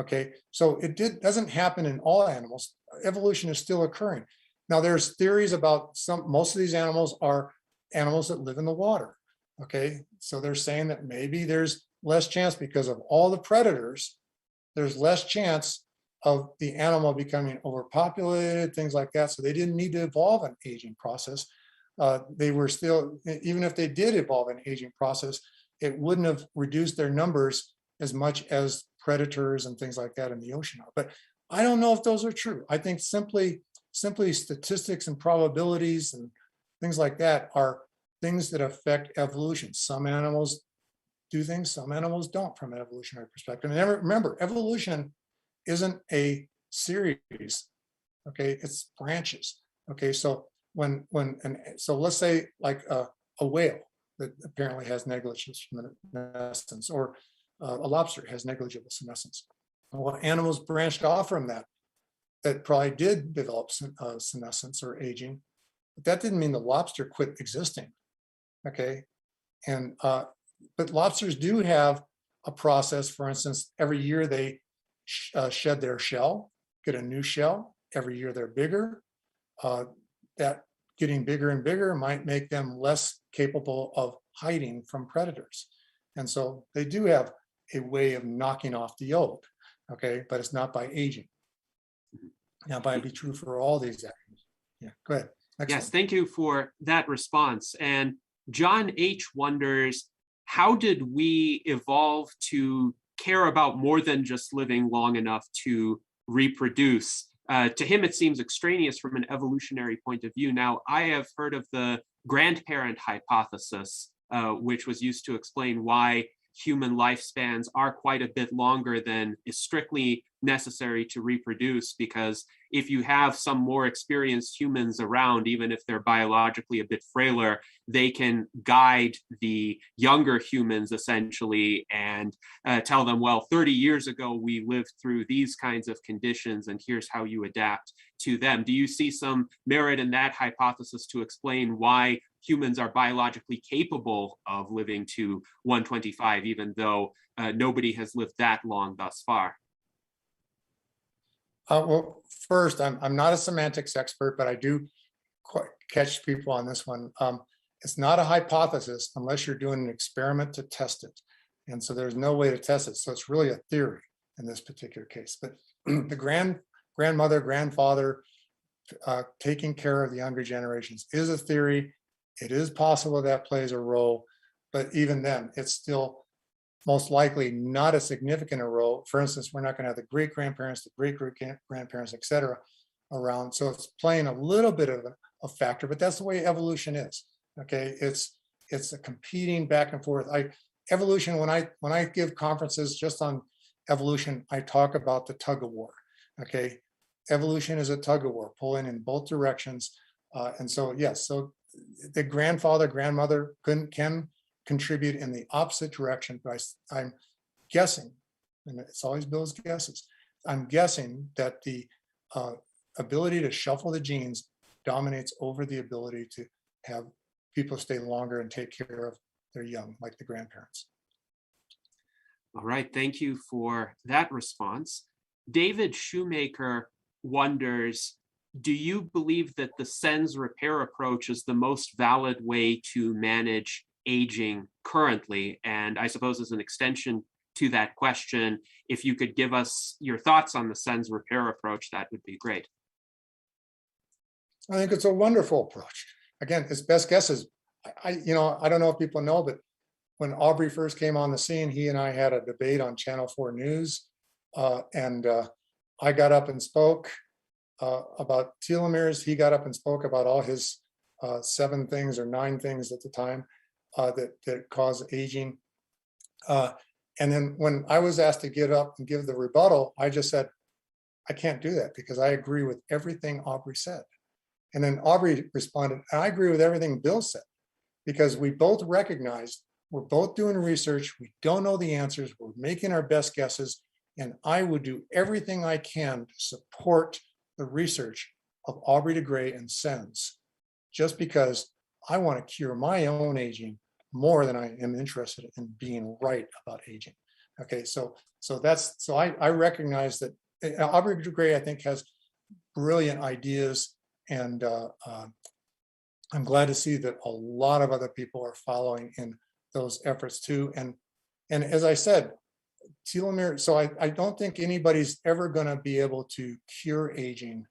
Okay, so doesn't happen in all animals. Evolution is still occurring. Now, there's theories about most of these animals are animals that live in the water. Okay, so they're saying that maybe there's less chance because of all the predators. There's less chance of the animal becoming overpopulated, things like that. So they didn't need to evolve an aging process. They were still, even if they did evolve an aging process, it wouldn't have reduced their numbers as much as predators and things like that in the ocean are. But I don't know if those are true. I think simply statistics and probabilities and things like that are things that affect evolution. Some animals do things, some animals don't from an evolutionary perspective. And remember, evolution isn't a series, okay? It's branches, okay? So so let's say like a whale that apparently has negligible senescence, or a lobster has negligible senescence. Well, animals branched off from that probably did develop senescence or aging, but that didn't mean the lobster quit existing, okay? And but lobsters do have a process. For instance, every year they shed their shell, get a new shell. Every year they're bigger. That getting bigger and bigger might make them less capable of hiding from predators. And so they do have a way of knocking off the old, okay? But it's not by aging. Now, might be true for all these animals. Yeah, go ahead. Yes, thank you for that response. And John H. wonders, how did we evolve to care about more than just living long enough to reproduce? To him, it seems extraneous from an evolutionary point of view. Now, I have heard of the grandparent hypothesis, which was used to explain why human lifespans are quite a bit longer than is strictly necessary to reproduce, because if you have some more experienced humans around, even if they're biologically a bit frailer, they can guide the younger humans essentially and tell them, well, 30 years ago, we lived through these kinds of conditions, and here's how you adapt to them. Do you see some merit in that hypothesis to explain why humans are biologically capable of living to 125, even though nobody has lived that long thus far? Well, first, I'm not a semantics expert, but I do catch people on this one. It's not a hypothesis unless you're doing an experiment to test it. And so there's no way to test it. So it's really a theory in this particular case. But the grandmother, grandfather, taking care of the younger generations is a theory. It is possible that plays a role, but even then, it's still most likely not a significant role. For instance, we're not going to have the great-grandparents, the great-great-grandparents, et cetera, around. So it's playing a little bit of a factor, but that's the way evolution is. Okay, it's a competing back and forth. Evolution, when I give conferences just on evolution, I talk about the tug of war. Okay, evolution is a tug of war, pulling in both directions. And so yes, so the grandfather, grandmother can contribute in the opposite direction, but I'm guessing, and it's always Bill's guesses, I'm guessing that the ability to shuffle the genes dominates over the ability to have people stay longer and take care of their young, like the grandparents. All right, thank you for that response. David Shoemaker wonders, do you believe that the SENS repair approach is the most valid way to manage aging currently? And I suppose as an extension to that question, if you could give us your thoughts on the SENS repair approach, that would be great. I think it's a wonderful approach. Again, it's best guesses. I don't know if people know, but when Aubrey first came on the scene, he and I had a debate on Channel 4 News, and I got up and spoke about telomeres. He got up and spoke about all his 7 things or 9 things at the time that cause aging. And then when I was asked to get up and give the rebuttal, I just said, I can't do that because I agree with everything Aubrey said. And then Aubrey responded, I agree with everything Bill said, because we both recognized we're both doing research. We don't know the answers. We're making our best guesses. And I would do everything I can to support the research of Aubrey de Grey and SENS, just because I want to cure my own aging more than I am interested in being right about aging. Okay, so I recognize that Aubrey de Grey, I think, has brilliant ideas, and I'm glad to see that a lot of other people are following in those efforts too. And as I said, telomere. So I don't think anybody's ever going to be able to cure aging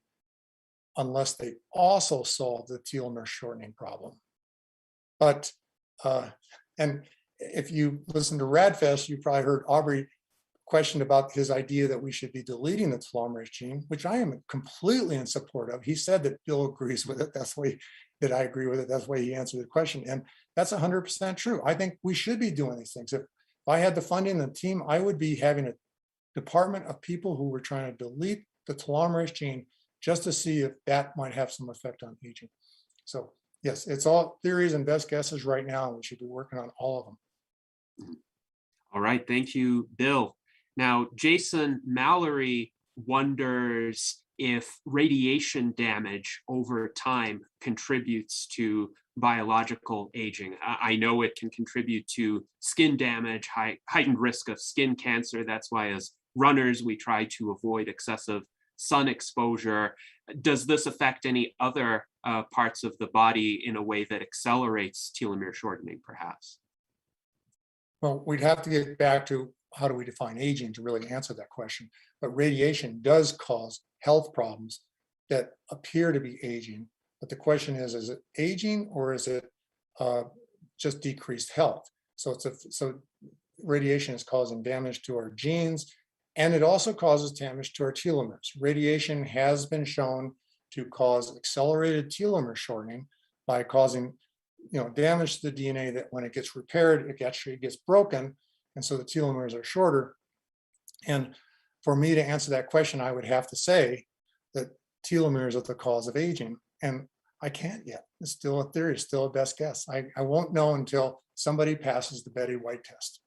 unless they also solve the telomere shortening problem. But and if you listen to Radfest, you probably heard Aubrey questioned about his idea that we should be deleting the telomerase gene, which I am completely in support of. He said that Bill agrees with it. That's why that I agree with it. That's why he answered the question. And that's 100% true. I think we should be doing these things. If I had the funding and the team, I would be having a department of people who were trying to delete the telomerase gene just to see if that might have some effect on aging. So yes, it's all theories and best guesses right now, and we should be working on all of them. All right, thank you, Bill. Now, Jason Mallory wonders if radiation damage over time contributes to biological aging. I know it can contribute to skin damage, heightened risk of skin cancer. That's why as runners, we try to avoid excessive sun exposure. Does this affect any other parts of the body in a way that accelerates telomere shortening, perhaps? Well, we'd have to get back to how do we define aging to really answer that question. But radiation does cause health problems that appear to be aging. But the question is it aging or is it just decreased health? So so radiation is causing damage to our genes, and it also causes damage to our telomeres. Radiation has been shown to cause accelerated telomere shortening by causing damage to the DNA that when it gets repaired, it actually gets broken. And so the telomeres are shorter. And for me to answer that question, I would have to say that telomeres are the cause of aging. And I can't yet. It's still a theory, still a best guess. I won't know until somebody passes the Betty White test.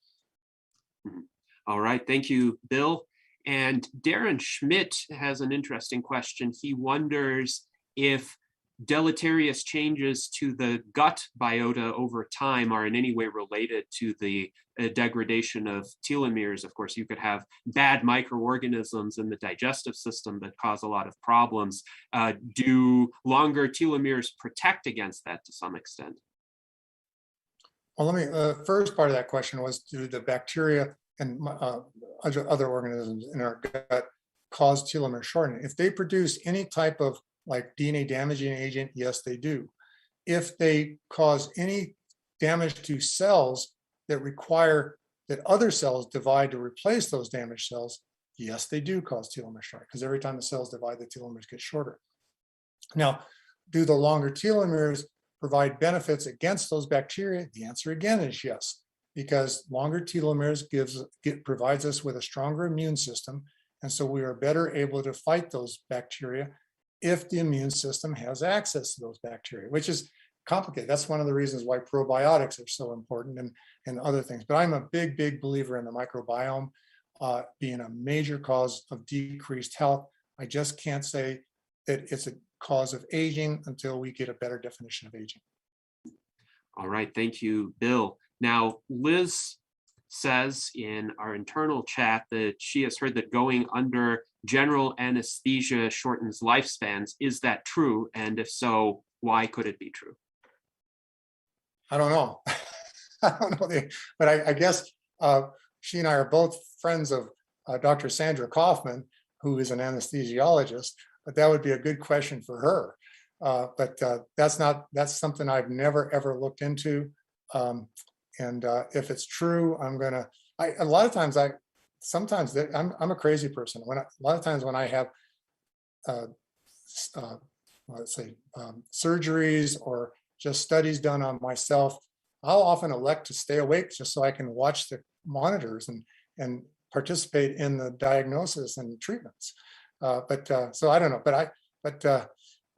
All right, thank you, Bill. And Darren Schmidt has an interesting question. He wonders if deleterious changes to the gut biota over time are in any way related to the degradation of telomeres. Of course, you could have bad microorganisms in the digestive system that cause a lot of problems. Do longer telomeres protect against that to some extent? Well, let me, first part of that question was, do the bacteria and other organisms in our gut cause telomere shortening? If they produce any type of like DNA damaging agent, yes, they do. If they cause any damage to cells that require that other cells divide to replace those damaged cells, yes, they do cause telomere shortening, because every time the cells divide, the telomeres get shorter. Now, do the longer telomeres provide benefits against those bacteria? The answer again is yes, because longer telomeres provides us with a stronger immune system, and so we are better able to fight those bacteria if the immune system has access to those bacteria, which is complicated. That's one of the reasons why probiotics are so important and other things. But I'm a big, big believer in the microbiome being a major cause of decreased health. I just can't say that it's a cause of aging until we get a better definition of aging. All right, thank you, Bill. Now, Liz says in our internal chat that she has heard that going under general anesthesia shortens lifespans. Is that true? And if so, why could it be true? I don't know. I don't know. But I guess she and I are both friends of Dr. Sandra Kaufman, who is an anesthesiologist, but that would be a good question for her. But that's something I've never, ever looked into. And if it's true, a lot of times I'm a crazy person. A lot of times when I have, let's say, surgeries or just studies done on myself, I'll often elect to stay awake just so I can watch the monitors and participate in the diagnosis and treatments. So I don't know, but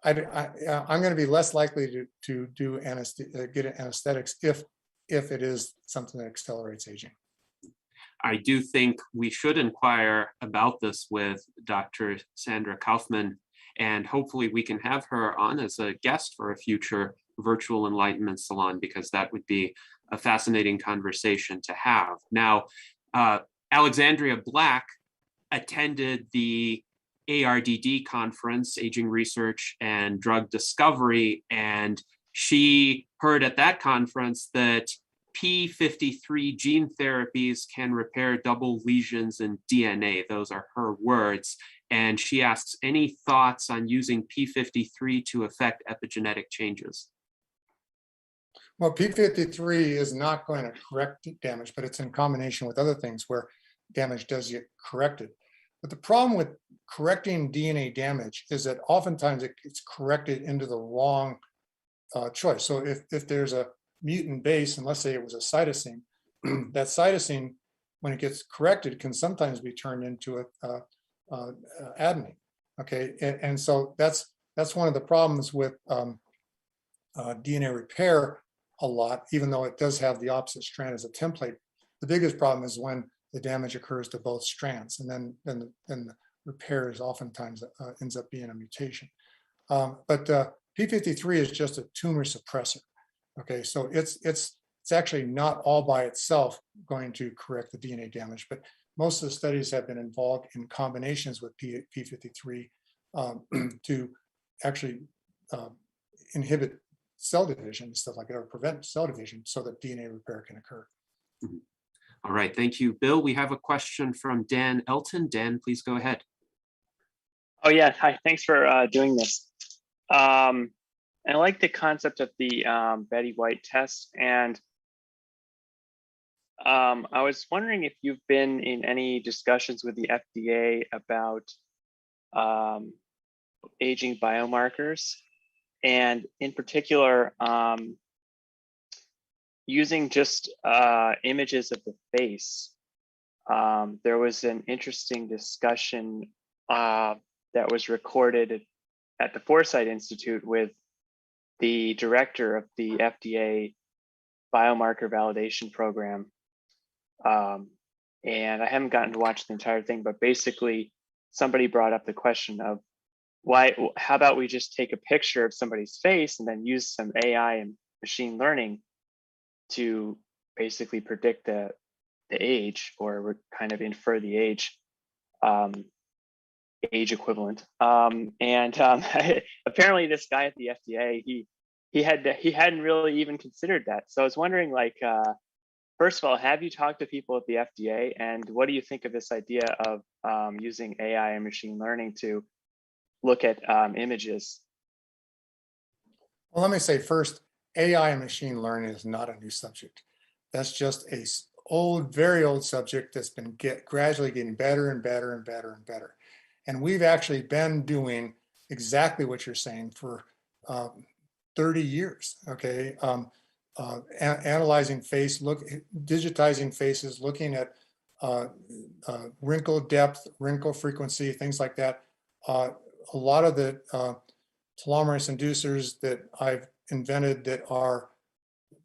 I'm going to be less likely to do get anesthetics if it is something that accelerates aging. I do think we should inquire about this with Dr. Sandra Kaufman, and hopefully we can have her on as a guest for a future virtual Enlightenment Salon, because that would be a fascinating conversation to have. Now, Alexandria Black attended the ARDD conference, Aging Research and Drug Discovery, and she heard at that conference that P53 gene therapies can repair double lesions in DNA. Those are her words. And she asks, any thoughts on using P53 to affect epigenetic changes? Well, P53 is not going to correct damage, but it's in combination with other things where damage does get corrected. But the problem with correcting DNA damage is that oftentimes it's corrected into the wrong choice. So if there's a mutant base, and let's say it was a cytosine, that cytosine, when it gets corrected, can sometimes be turned into a adenine. Okay, and so that's one of the problems with DNA repair a lot, even though it does have the opposite strand as a template. The biggest problem is when the damage occurs to both strands, and then the repair is oftentimes ends up being a mutation. But P53 is just a tumor suppressor. Okay, so it's actually not all by itself going to correct the DNA damage, but most of the studies have been involved in combinations with P53 to actually inhibit cell division and stuff like that, or prevent cell division so that DNA repair can occur. Mhm. All right, thank you, Bill. We have a question from Dan Elton. Dan, please go ahead. Oh yeah, hi, thanks for doing this. I like the concept of the Betty White test, and I was wondering if you've been in any discussions with the FDA about aging biomarkers, and in particular, using just images of the face. There was an interesting discussion that was recorded at the Foresight Institute with the director of the FDA biomarker validation program. And I haven't gotten to watch the entire thing, but basically somebody brought up the question of how about we just take a picture of somebody's face and then use some AI and machine learning to basically predict the age, or kind of infer the age equivalent. Apparently this guy at the FDA, he hadn't really even considered that. So I was wondering, like, first of all, have you talked to people at the FDA, and what do you think of this idea of using AI and machine learning to look at images? Well, let me say first, AI and machine learning is not a new subject. That's just a very old subject that's been gradually getting better and better and better and better. And we've actually been doing exactly what you're saying for 30 years, okay? Analyzing face, digitizing faces, looking at wrinkle depth, wrinkle frequency, things like that. A lot of the telomerase inducers that I've invented that are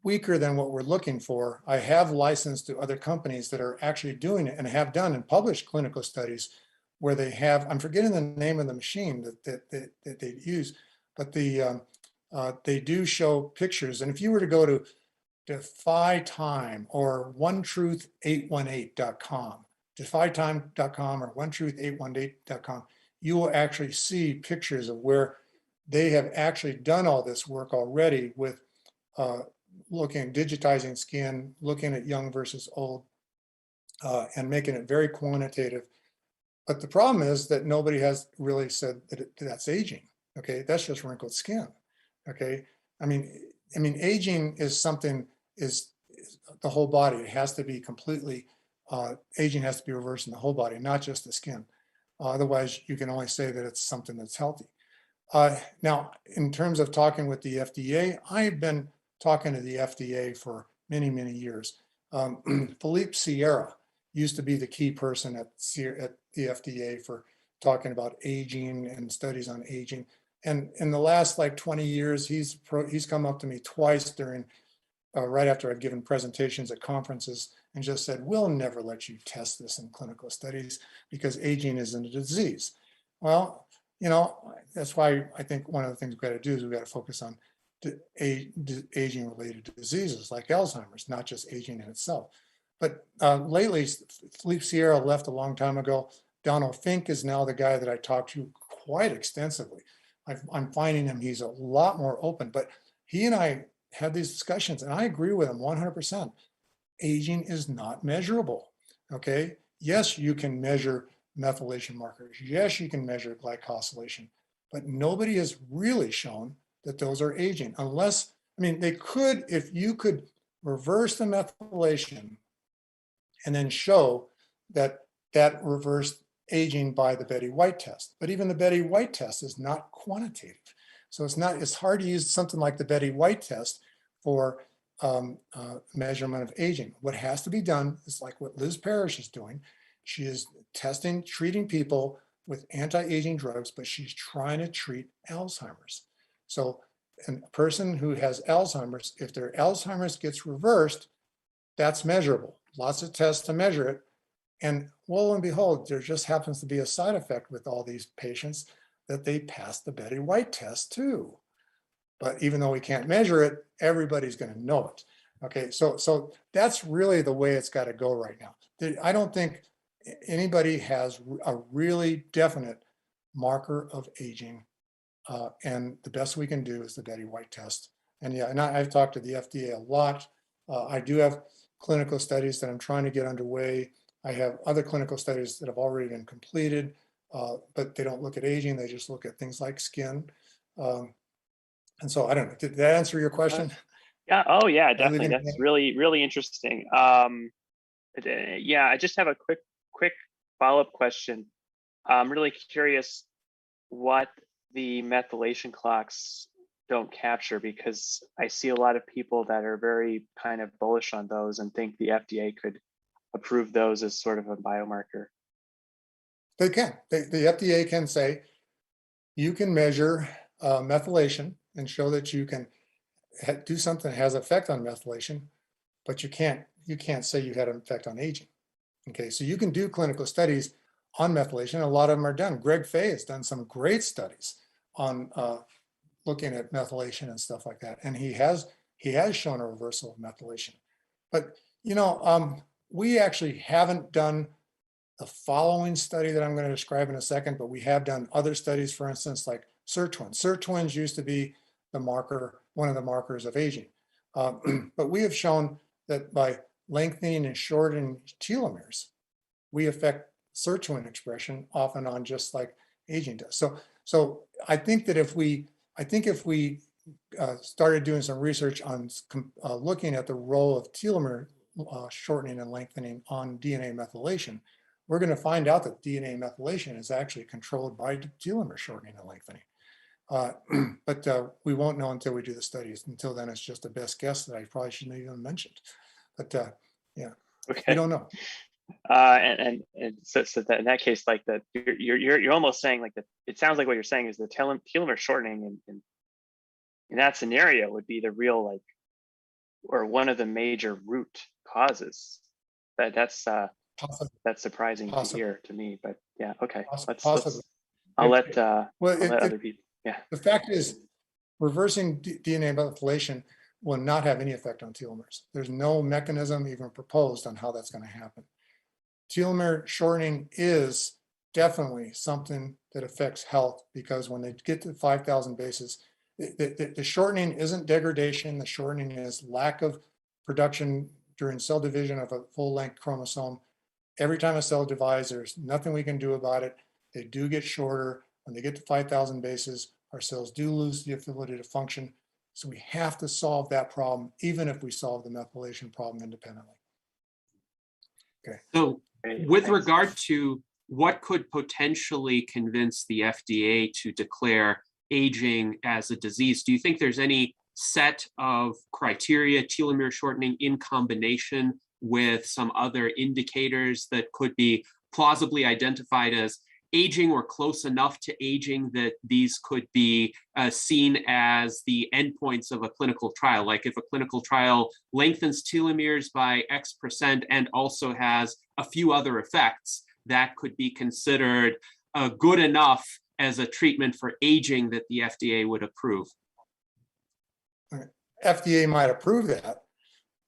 weaker than what we're looking for, I have licensed to other companies that are actually doing it and have done and published clinical studies where they have, I'm forgetting the name of the machine that they use, but they do show pictures. And if you were to go to DefyTime or onetruth818.com, defytime.com or onetruth818.com, you will actually see pictures of where they have actually done all this work already with digitizing skin, looking at young versus old, and making it very quantitative. But the problem is that nobody has really said that that's aging. Okay, that's just wrinkled skin. Okay, I mean, aging is something, is the whole body. It has to be completely, aging has to be reversed in the whole body, not just the skin. Otherwise, you can only say that it's something that's healthy. Now, in terms of talking with the FDA, I've been talking to the FDA for many, many years. Philippe Sierra used to be the key person at the FDA for talking about aging and studies on aging. And in the last like 20 years, he's come up to me twice during, right after I've given presentations at conferences, and just said, we'll never let you test this in clinical studies because aging isn't a disease. Well, you know, that's why I think one of the things we've got to do is we've got to focus on aging-related diseases like Alzheimer's, not just aging in itself. But lately, Philippe Sierra left a long time ago. Donald Fink is now the guy that I talk to quite extensively. I'm finding him, he's a lot more open, but he and I had these discussions, and I agree with him 100%. Aging is not measurable, okay? Yes, you can measure methylation markers. Yes, you can measure glycosylation, but nobody has really shown that those are aging unless, I mean, they could, if you could reverse the methylation and then show that reversed aging by the Betty White test. But even the Betty White test is not quantitative. So it's hard to use something like the Betty White test for measurement of aging. What has to be done is like what Liz Parrish is doing. She is treating people with anti-aging drugs, but she's trying to treat Alzheimer's. So a person who has Alzheimer's, if their Alzheimer's gets reversed, that's measurable. Lots of tests to measure it. And lo and behold, there just happens to be a side effect with all these patients that they pass the Betty White test too. But even though we can't measure it, everybody's going to know it. Okay, so that's really the way it's got to go right now. I don't think anybody has a really definite marker of aging. And the best we can do is the Betty White test. And yeah, and I've talked to the FDA a lot. I do have clinical studies that I'm trying to get underway. I have other clinical studies that have already been completed, but they don't look at aging. They just look at things like skin. And so I don't know, did that answer your question? Yeah, oh yeah, definitely. That's really, really interesting. Yeah, I just have a quick follow-up question. I'm really curious what the methylation clocks don't capture, because I see a lot of people that are very kind of bullish on those and think the FDA could approve those as sort of a biomarker. They can. The FDA can say you can measure methylation and show that you can do something that has effect on methylation, but you can't say you had an effect on aging. Okay, so you can do clinical studies on methylation. A lot of them are done. Greg Fay has done some great studies on looking at methylation and stuff like that, and he has shown a reversal of methylation. But you know, we actually haven't done the following study that I'm going to describe in a second, but we have done other studies, for instance, like sirtuins. Sirtuins used to be the marker, one of the markers of aging. But we have shown that by lengthening and shortening telomeres, we affect sirtuin expression often on just like aging does. So I think that if we started doing some research on looking at the role of telomere shortening and lengthening on DNA methylation, we're going to find out that DNA methylation is actually controlled by telomere shortening and lengthening. But we won't know until we do the studies. Until then, it's just a best guess that I probably shouldn't have even mentioned. But yeah, okay. We don't know. And so that in that case, like that, you're almost saying like that. It sounds like what you're saying is the telomere shortening in that scenario would be the real like, or one of the major root causes. That's surprising to hear to me. But yeah, okay. I'll let other people. Yeah. The fact is, reversing DNA methylation will not have any effect on telomeres. There's no mechanism even proposed on how that's going to happen. Telomere shortening is definitely something that affects health, because when they get to 5,000 bases, the shortening isn't degradation. The shortening is lack of production during cell division of a full-length chromosome. Every time a cell divides, there's nothing we can do about it. They do get shorter. When they get to 5,000 bases, our cells do lose the ability to function. So we have to solve that problem, even if we solve the methylation problem independently. Okay. So with regard to what could potentially convince the FDA to declare aging as a disease, do you think there's any set of criteria, telomere shortening in combination with some other indicators that could be plausibly identified as aging or close enough to aging that these could be seen as the endpoints of a clinical trial? Like if a clinical trial lengthens telomeres by X% and also has a few other effects, that could be considered good enough as a treatment for aging that the FDA would approve. FDA might approve that,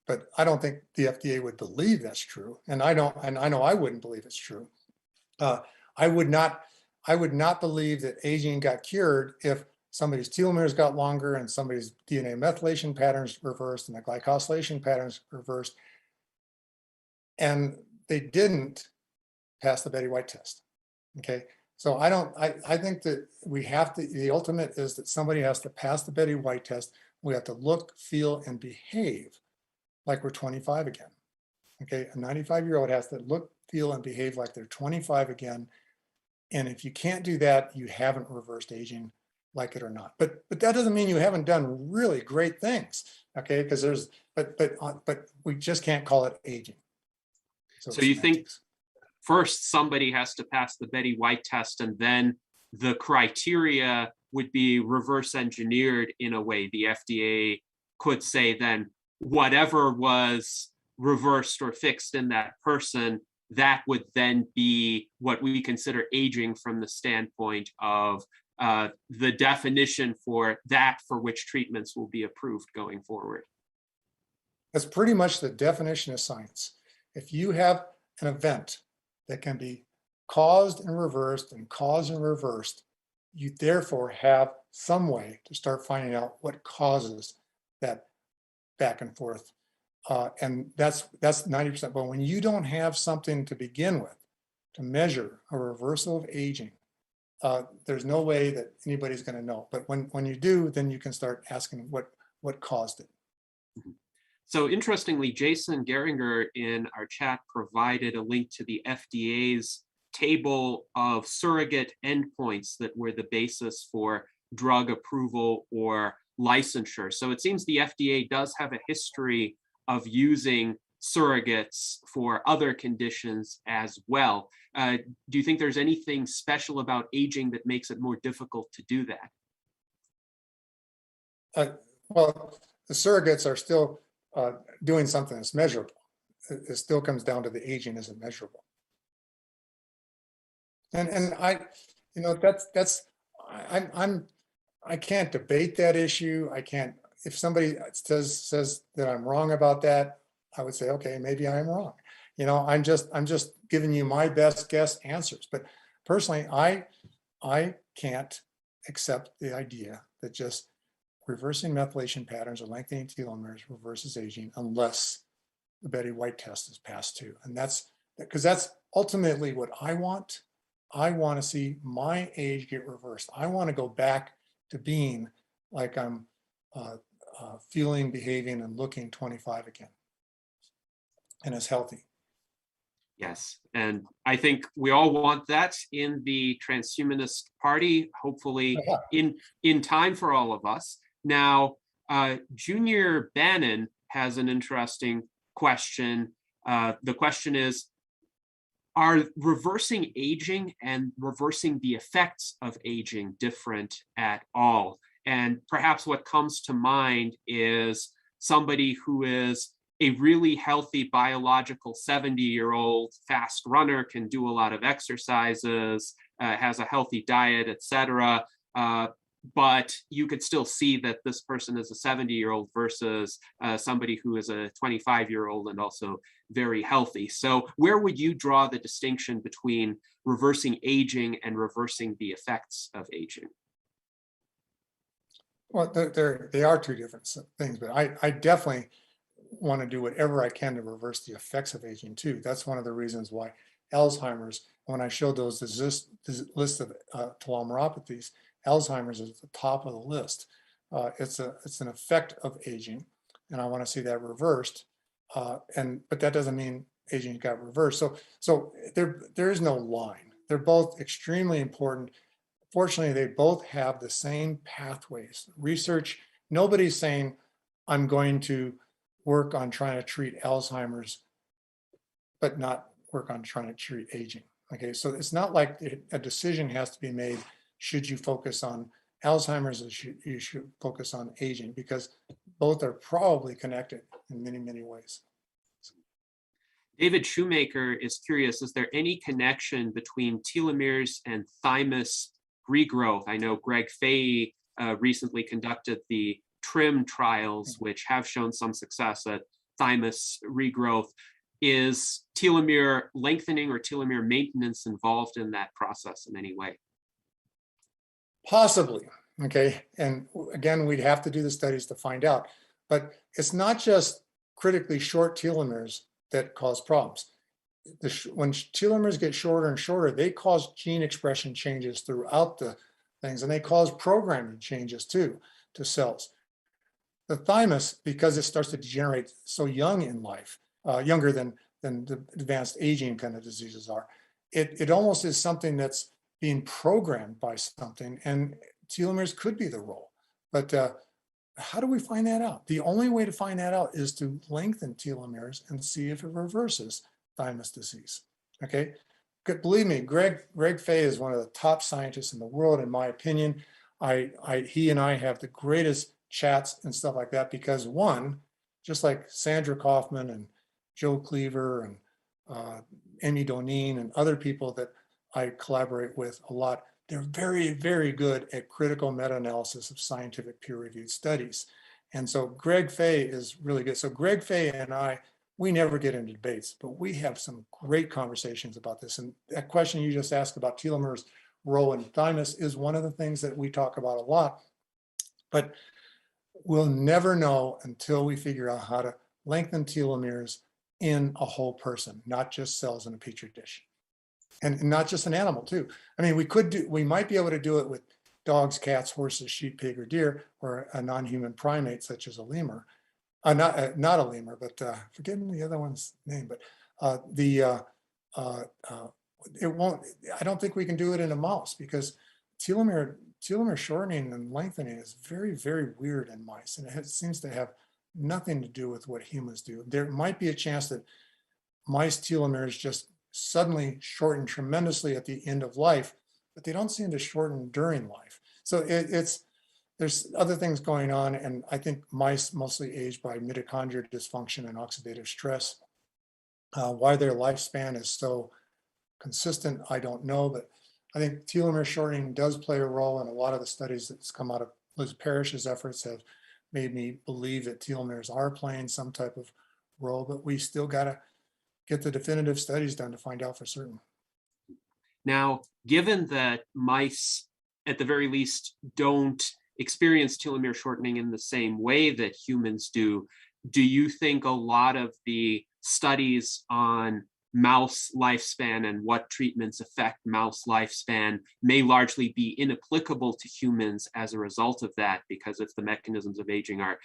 but I don't think the FDA would believe that's true. And I know I wouldn't believe it's true. I would not believe that aging got cured if somebody's telomeres got longer and somebody's DNA methylation patterns reversed and the glycosylation patterns reversed, and they didn't pass the Betty White test. Okay, so I think that we have to, the ultimate is that somebody has to pass the Betty White test. We have to look, feel, and behave like we're 25 again. Okay, a 95-year-old has to look, feel and behave like they're 25 again. And if you can't do that, you haven't reversed aging, like it or not. But that doesn't mean you haven't done really great things, okay? Because but we just can't call it aging. So you think first somebody has to pass the Betty White test, and then the criteria would be reverse engineered in a way. The FDA could say then whatever was reversed or fixed in that person, that would then be what we consider aging from the standpoint of the definition for that for which treatments will be approved going forward. That's pretty much the definition of science. If you have an event that can be caused and reversed and caused and reversed, you therefore have some way to start finding out what causes that back and forth. And that's 90%. But when you don't have something to begin with to measure a reversal of aging, there's no way that anybody's going to know. But when you do, then you can start asking what caused it. So interestingly, Jason Geringer in our chat provided a link to the FDA's table of surrogate endpoints that were the basis for drug approval or licensure. So it seems the FDA does have a history of using surrogates for other conditions as well. Do you think there's anything special about aging that makes it more difficult to do that? Well, the surrogates are still doing something that's measurable. It still comes down to the aging isn't measurable. And I can't debate that issue. I can't. If somebody says that I'm wrong about that, I would say, okay, maybe I am wrong. I'm just giving you my best guess answers. But personally, I can't accept the idea that just reversing methylation patterns or lengthening telomeres reverses aging unless the Betty White test is passed too. And that's because that's ultimately what I want. I want to see my age get reversed. I want to go back to being like I'm feeling, behaving, and looking 25 again, and as healthy. Yes, and I think we all want that in the Transhumanist Party, hopefully in time for all of us. Now, Junior Bannon has an interesting question. The question is, are reversing aging and reversing the effects of aging different at all? And perhaps what comes to mind is somebody who is a really healthy biological 70-year-old fast runner, can do a lot of exercises, has a healthy diet, etc. But you could still see that this person is a 70-year-old versus somebody who is a 25-year-old and also very healthy. So where would you draw the distinction between reversing aging and reversing the effects of aging? Well, they are two different things, but I definitely want to do whatever I can to reverse the effects of aging too. That's one of the reasons why Alzheimer's, when I showed those this list of telomeropathies, Alzheimer's is at the top of the list. It's an effect of aging, and I want to see that reversed. But that doesn't mean aging got reversed. So there is no line. They're both extremely important. Fortunately, they both have the same pathways. Research, nobody's saying, I'm going to work on trying to treat Alzheimer's, but not work on trying to treat aging. Okay, so it's not like a decision has to be made. Should you focus on Alzheimer's or you should focus on aging? Because both are probably connected in many, many ways. David Shoemaker is curious, is there any connection between telomeres and thymus regrowth? I know Greg Fahey recently conducted the TRIM trials, which have shown some success at thymus regrowth. Is telomere lengthening or telomere maintenance involved in that process in any way? Possibly, okay. And again, we'd have to do the studies to find out. But it's not just critically short telomeres that cause problems. When telomeres get shorter and shorter, they cause gene expression changes throughout the things, and they cause programming changes too to cells. The thymus, because it starts to degenerate so young in life, younger than than the advanced aging kind of diseases are. It almost is something that's being programmed by something, and telomeres could be the role. But how do we find that out? The only way to find that out is to lengthen telomeres and see if it reverses thymus disease. Okay, believe me, Greg Fay is one of the top scientists in the world, in my opinion. He and I have the greatest chats and stuff like that because, one, just like Sandra Kaufman and Joe Cleaver and Emmy Doneen and other people that I collaborate with a lot, they're very, very good at critical meta-analysis of scientific peer-reviewed studies. And so Greg Fay is really good. So Greg Fay and I, we never get into debates, but we have some great conversations about this. And that question you just asked about telomeres' role in thymus is one of the things that we talk about a lot. But we'll never know until we figure out how to lengthen telomeres in a whole person, not just cells in a petri dish. And not just an animal too. I mean, we might be able to do it with dogs, cats, horses, sheep, pig, or deer, or a non-human primate such as a lemur. Not a lemur, but forget the other one's name. But it won't. I don't think we can do it in a mouse because telomere shortening and lengthening is very, very weird in mice, and it seems to have nothing to do with what humans do. There might be a chance that mice telomeres just suddenly shorten tremendously at the end of life, but they don't seem to shorten during life. So there's other things going on, and I think mice mostly age by mitochondrial dysfunction and oxidative stress. Why their lifespan is so consistent, I don't know, but I think telomere shortening does play a role, and a lot of the studies that's come out of Liz Parrish's efforts have made me believe that telomeres are playing some type of role, but we still got to get the definitive studies done to find out for certain. Now, given that mice, at the very least, don't experience telomere shortening in the same way that humans do you think a lot of the studies on mouse lifespan and what treatments affect mouse lifespan may largely be inapplicable to humans as a result of that? Because if the mechanisms of aging are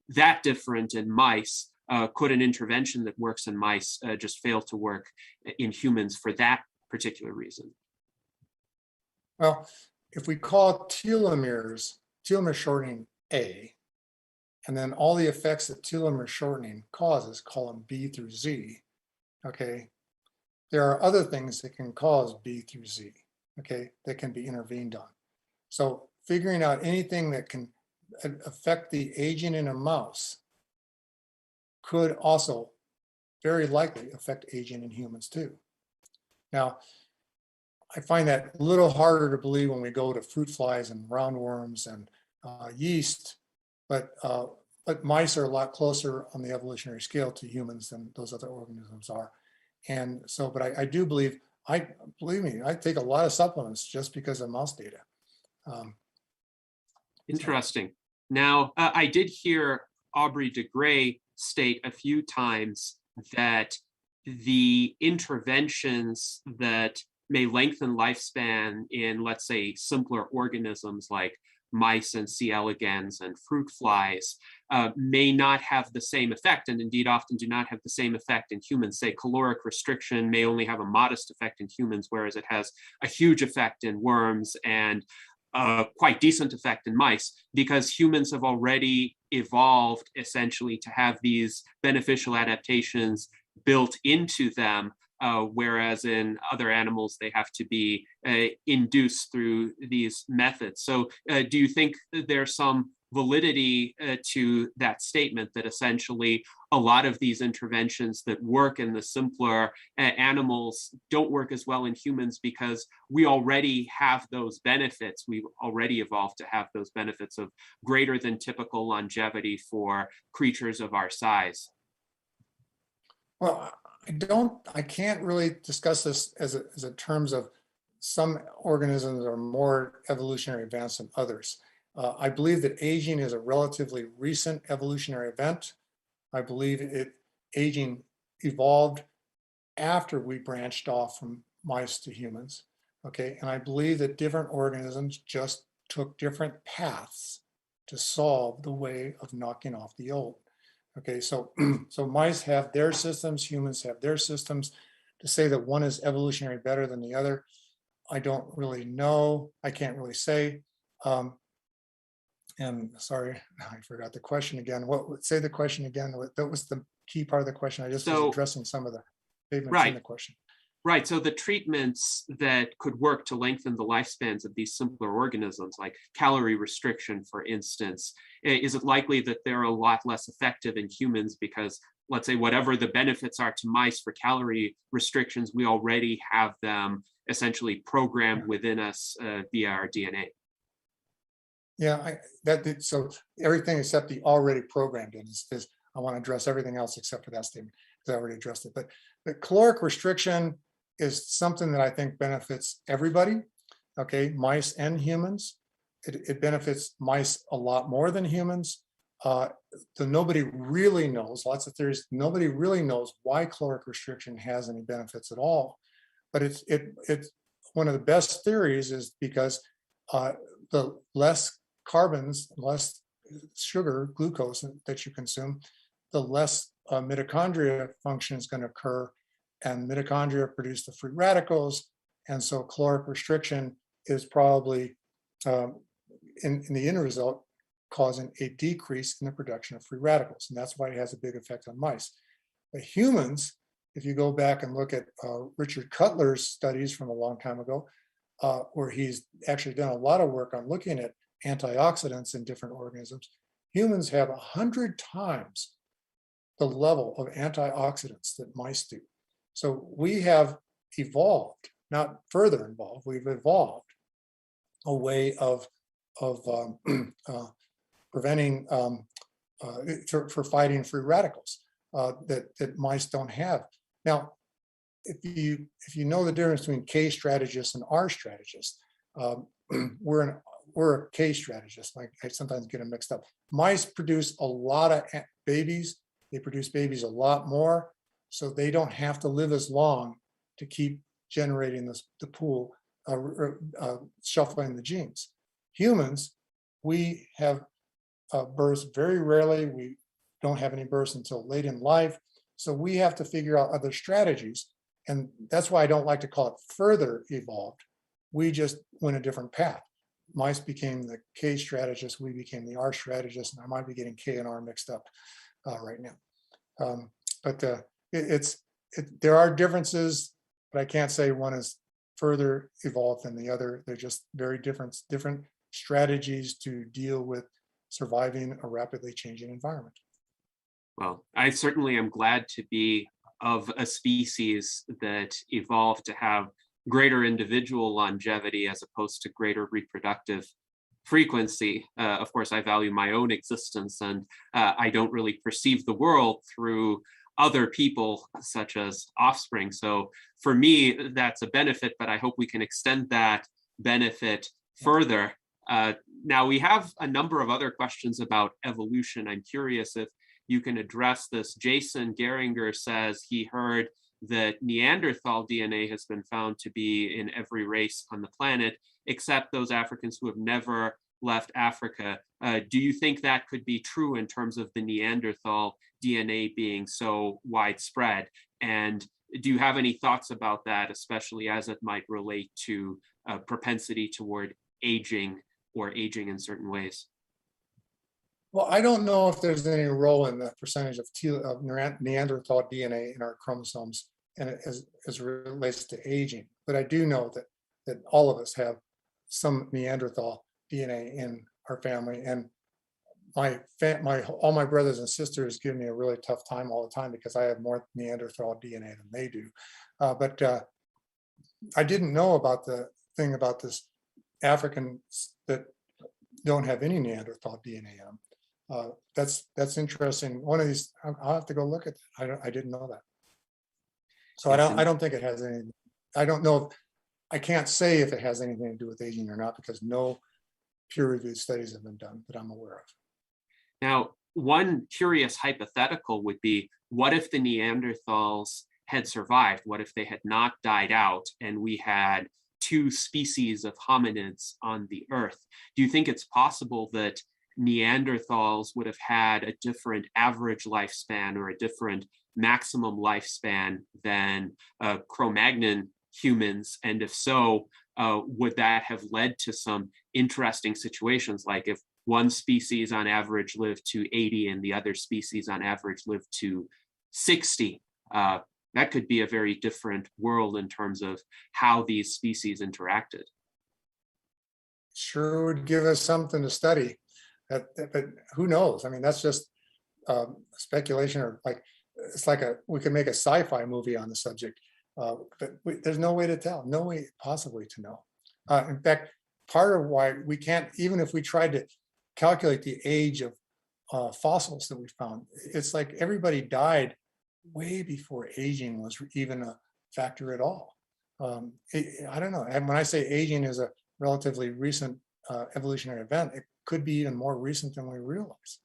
that different in mice, could an intervention that works in mice just fail to work in humans for that particular reason? Well, if we call telomere shortening A, and then all the effects that telomere shortening causes, call them B through Z, okay? There are other things that can cause B through Z, okay, that can be intervened on. So figuring out anything that can affect the aging in a mouse could also very likely affect aging in humans too. Now, I find that a little harder to believe when we go to fruit flies and roundworms and yeast, but mice are a lot closer on the evolutionary scale to humans than those other organisms are. And so, but I do believe, believe me, I take a lot of supplements just because of mouse data. Interesting. Now, I did hear Aubrey de Grey state a few times that the interventions that may lengthen lifespan in, let's say, simpler organisms like mice and C. elegans and fruit flies may not have the same effect, and indeed often do not have the same effect in humans. Say caloric restriction may only have a modest effect in humans, whereas it has a huge effect in worms and quite decent effect in mice, because humans have already evolved essentially to have these beneficial adaptations built into them, whereas in other animals they have to be induced through these methods. So do you think there's some validity to that statement, that essentially a lot of these interventions that work in the simpler animals don't work as well in humans because we already have those benefits? We've already evolved to have those benefits of greater than typical longevity for creatures of our size. Well, I can't really discuss this as a terms of some organisms are more evolutionary advanced than others. I believe that aging is a relatively recent evolutionary event. I believe aging evolved after we branched off from mice to humans, okay? And I believe that different organisms just took different paths to solve the way of knocking off the old. Okay, so so mice have their systems, humans have their systems. To say that one is evolutionary better than the other, I don't really know. I can't really say. And sorry, I forgot the question again. Say the question again? That was the key part of the question. I just was addressing some of the statements in the question. Right. So the treatments that could work to lengthen the lifespans of these simpler organisms, like calorie restriction, for instance, is it likely that they're a lot less effective in humans because, let's say, whatever the benefits are to mice for calorie restrictions, we already have them essentially programmed within us via our DNA? Yeah, so everything except the already programmed in is I want to address everything else except for that statement because I already addressed it. But the caloric restriction is something that I think benefits everybody, okay, mice and humans. It benefits mice a lot more than humans. Nobody really knows, lots of theories, nobody really knows why caloric restriction has any benefits at all. But it's one of the best theories is because the less carbons, less sugar, glucose that you consume, the less mitochondria function is going to occur, and mitochondria produce the free radicals. And so caloric restriction is probably, in the end result, causing a decrease in the production of free radicals. And that's why it has a big effect on mice. But humans, if you go back and look at Richard Cutler's studies from a long time ago, where he's actually done a lot of work on looking at antioxidants in different organisms, humans have 100 times the level of antioxidants that mice do. So we have evolved, not further involved, we've evolved a way of preventing, for fighting free radicals that mice don't have. Now, if you know the difference between K strategists and R strategists, we're a K strategist. Like I sometimes get them mixed up. Mice produce a lot of babies. They produce babies a lot more, so they don't have to live as long to keep generating the pool, shuffling the genes. Humans, we have births very rarely. We don't have any births until late in life. So we have to figure out other strategies. And that's why I don't like to call it further evolved. We just went a different path. Mice became the K strategist, we became the R strategist, and I might be getting K and R mixed up right now. But there are differences, but I can't say one is further evolved than the other. They're just very different strategies to deal with surviving a rapidly changing environment. Well, I certainly am glad to be of a species that evolved to have greater individual longevity as opposed to greater reproductive frequency. Of course, I value my own existence, and I don't really perceive the world through other people, such as offspring. So for me, that's a benefit, but I hope we can extend that benefit further. Now, we have a number of other questions about evolution. I'm curious if you can address this. Jason Geringer says he heard that Neanderthal DNA has been found to be in every race on the planet, except those Africans who have never left Africa. Do you think that could be true in terms of the Neanderthal DNA being so widespread? And do you have any thoughts about that, especially as it might relate to propensity toward aging or aging in certain ways? Well, I don't know if there's any role in the percentage of Neanderthal DNA in our chromosomes and as it relates to aging, but I do know that all of us have some Neanderthal DNA in our family, and all my brothers and sisters give me a really tough time all the time because I have more Neanderthal DNA than they do. But I didn't know about the thing about this Africans that don't have any Neanderthal DNA in them. That's interesting. One of these, I'll have to go look at that. I didn't know that. So I don't think it has anything. I don't know if, I can't say if it has anything to do with aging or not because no peer-reviewed studies have been done that I'm aware of. Now, one curious hypothetical would be, what if the Neanderthals had survived? What if they had not died out and we had two species of hominids on the earth? Do you think it's possible that Neanderthals would have had a different average lifespan or a different maximum lifespan than Cro-Magnon humans? And if so, would that have led to some interesting situations, like if one species on average lived to 80 and the other species on average lived to 60? That could be a very different world in terms of how these species interacted. Sure would give us something to study. But who knows? I mean, that's just speculation, or like, it's like we could make a sci-fi movie on the subject. But there's no way to tell, no way possibly to know. In fact, part of why we can't, even if we tried to calculate the age of fossils that we found, it's like everybody died way before aging was even a factor at all. I don't know. And when I say aging is a relatively recent evolutionary event, it could be even more recent than we realize.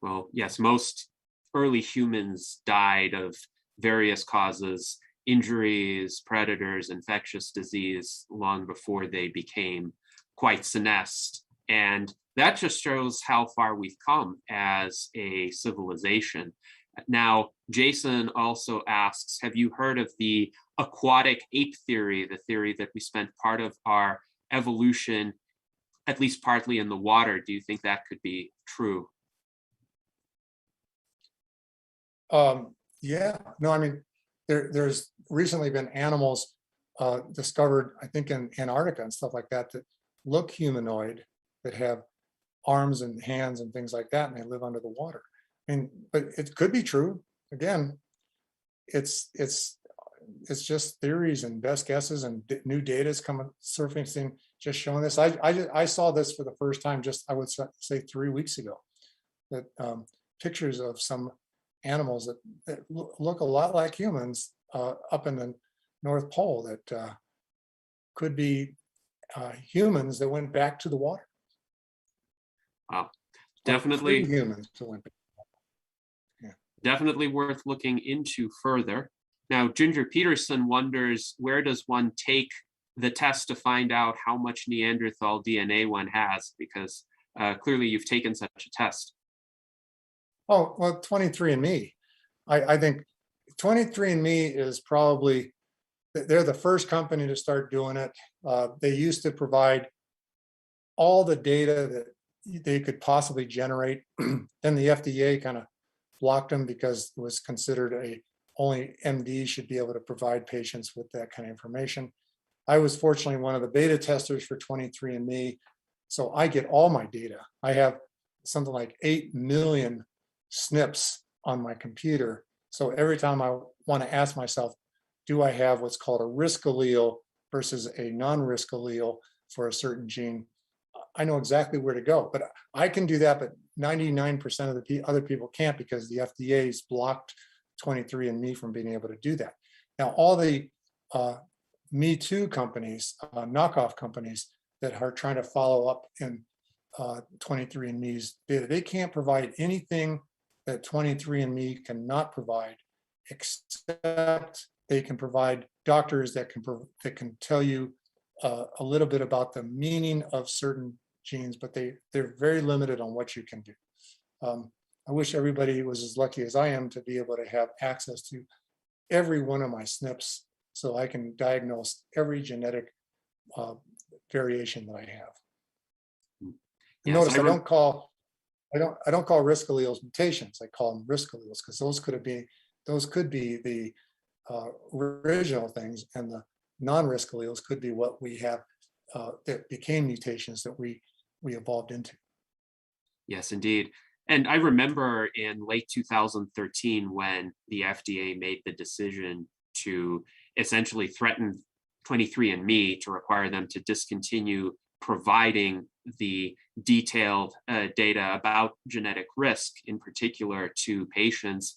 Well, yes, most early humans died of various causes, injuries, predators, infectious disease, long before they became quite senesced. And that just shows how far we've come as a civilization. Now, Jason also asks, have you heard of the aquatic ape theory, the theory that we spent part of our evolution, at least partly, in the water? Do you think that could be true? Yeah, no, I mean, there's recently been animals discovered, I think in Antarctica and stuff like that, that look humanoid, that have arms and hands and things like that, and they live under the water. I mean, but it could be true. Again, it's just theories and best guesses, and new data is coming surfacing, just showing this. I saw this for the first time just, I would say 3 weeks ago, that pictures of some animals that look a lot like humans up in the North Pole, that could be humans that went back to the water. Wow, definitely humans that went back. Yeah. Definitely worth looking into further. Now, Ginger Peterson wonders, where does one take the test to find out how much Neanderthal DNA one has? Because clearly you've taken such a test. Oh, well, 23andMe. I think 23andMe is probably, they're the first company to start doing it. They used to provide all the data that they could possibly generate. Then the FDA kind of blocked them because it was considered only MD should be able to provide patients with that kind of information. I was fortunately one of the beta testers for 23andMe, so I get all my data. I have something like 8 million SNPs on my computer. So every time I want to ask myself, do I have what's called a risk allele versus a non-risk allele for a certain gene, I know exactly where to go. But I can do that, but 99% of the other people can't, because the FDA's blocked 23andMe from being able to do that. Now, all the Me Too companies, knockoff companies that are trying to follow up in 23andMe's data, they can't provide anything that 23andMe cannot provide, except they can provide doctors that can tell you a little bit about the meaning of certain genes, but they're very limited on what you can do. I wish everybody was as lucky as I am to be able to have access to every one of my SNPs, so I can diagnose every genetic variation that I have. Yes, notice I don't call risk alleles mutations. I call them risk alleles, because those could be the original things, and the non-risk alleles could be what we have that became mutations that we evolved into. Yes, indeed. And I remember in late 2013 when the FDA made the decision to essentially threaten 23andMe to require them to discontinue providing the detailed data about genetic risk, in particular to patients.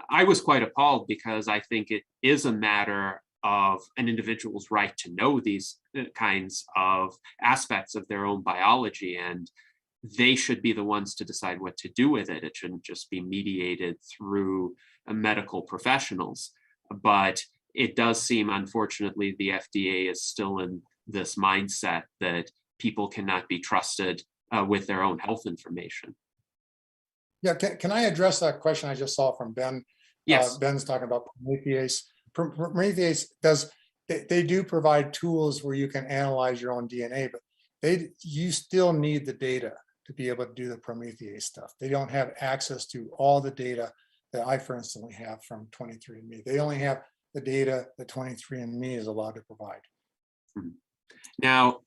I was quite appalled, because I think it is a matter of an individual's right to know these kinds of aspects of their own biology, and they should be the ones to decide what to do with it. It shouldn't just be mediated through medical professionals. But it does seem, unfortunately, the FDA is still in this mindset that people cannot be trusted with their own health information. Yeah, can I address that question I just saw from Ben? Yes. Ben's talking about Promethease. Promethease they do provide tools where you can analyze your own DNA, but you still need the data to be able to do the Promethease stuff. They don't have access to all the data that I, for instance, have from 23andMe. They only have the data that 23andMe is allowed to provide. Now,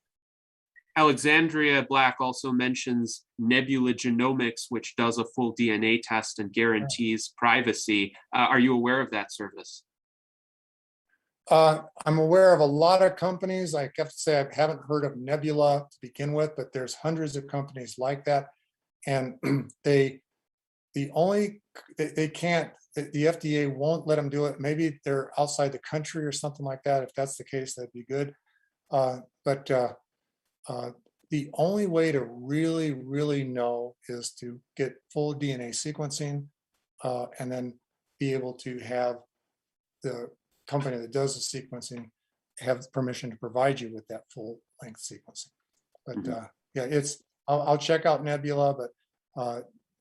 Alexandria Black also mentions Nebula Genomics, which does a full DNA test and guarantees privacy. Are you aware of that service? I'm aware of a lot of companies. I have to say I haven't heard of Nebula to begin with, but there's hundreds of companies like that. And the FDA won't let them do it. Maybe they're outside the country or something like that. If that's the case, that'd be good. But the only way to really know is to get full DNA sequencing and then be able to have the company that does the sequencing have permission to provide you with that full length sequencing. But yeah, I'll check out Nebula, but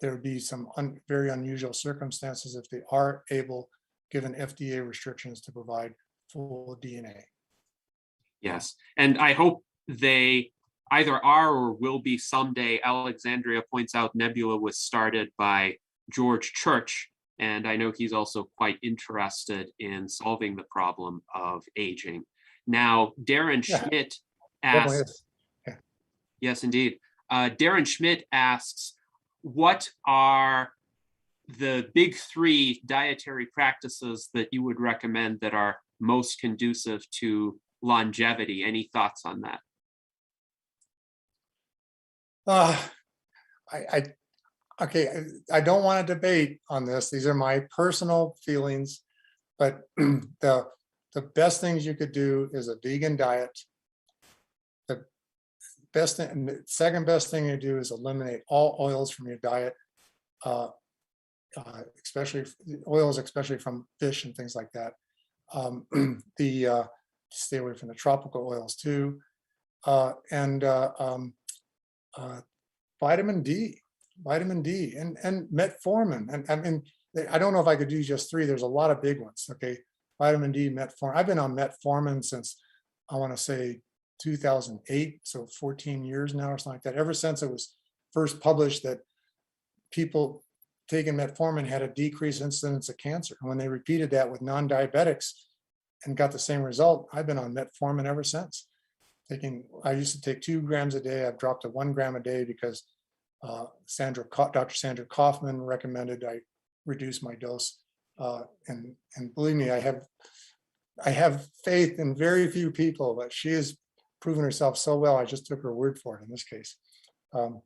there would be some very unusual circumstances if they are able, given FDA restrictions, to provide full DNA. Yes, and I hope they either are or will be someday. Alexandria points out Nebula was started by George Church, and I know he's also quite interested in solving the problem of aging. Now, Darren Schmidt asks, yes, indeed. Darren Schmidt asks, what are the big three dietary practices that you would recommend that are most conducive to longevity? Any thoughts on that? Okay, I don't want to debate on this. These are my personal feelings, but the best things you could do is a vegan diet. The best thing, and the second best thing you do is eliminate all oils from your diet, especially oils, especially from fish and things like that. Stay away from the tropical oils too, and vitamin D, and metformin. And I mean, I don't know if I could do just three. There's a lot of big ones. Okay, vitamin D, metformin. I've been on metformin since I want to say 2008, so 14 years now or something like that. Ever since it was first published that people taking metformin had a decreased incidence of cancer. And when they repeated that with non-diabetics and got the same result, I've been on metformin ever since. I used to take 2 grams a day. I've dropped to 1 gram a day because Dr. Sandra Kaufman recommended I reduce my dose. And believe me, I have faith in very few people, but she has proven herself so well. I just took her word for it in this case. And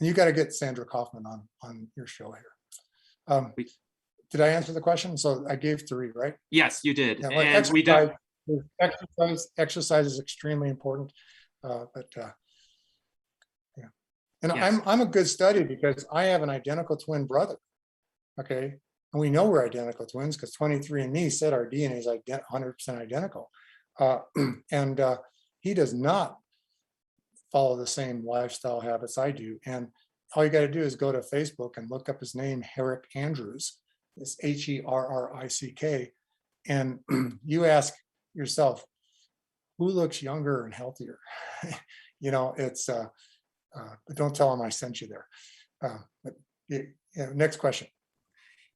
you got to get Sandra Kaufman on your show here. Did I answer the question? So I gave 3, right? Yes, you did. Yeah, well, exercise is extremely important. Yeah. And yes. I'm a good study because I have an identical twin brother. Okay. And we know we're identical twins because 23andMe said our DNA is 100% identical. And he does not follow the same lifestyle habits I do. And all you got to do is go to Facebook and look up his name, Herrick Andrews. It's Herrick. And you ask yourself, who looks younger and healthier? You know, it's, but don't tell him I sent you there. But yeah, next question.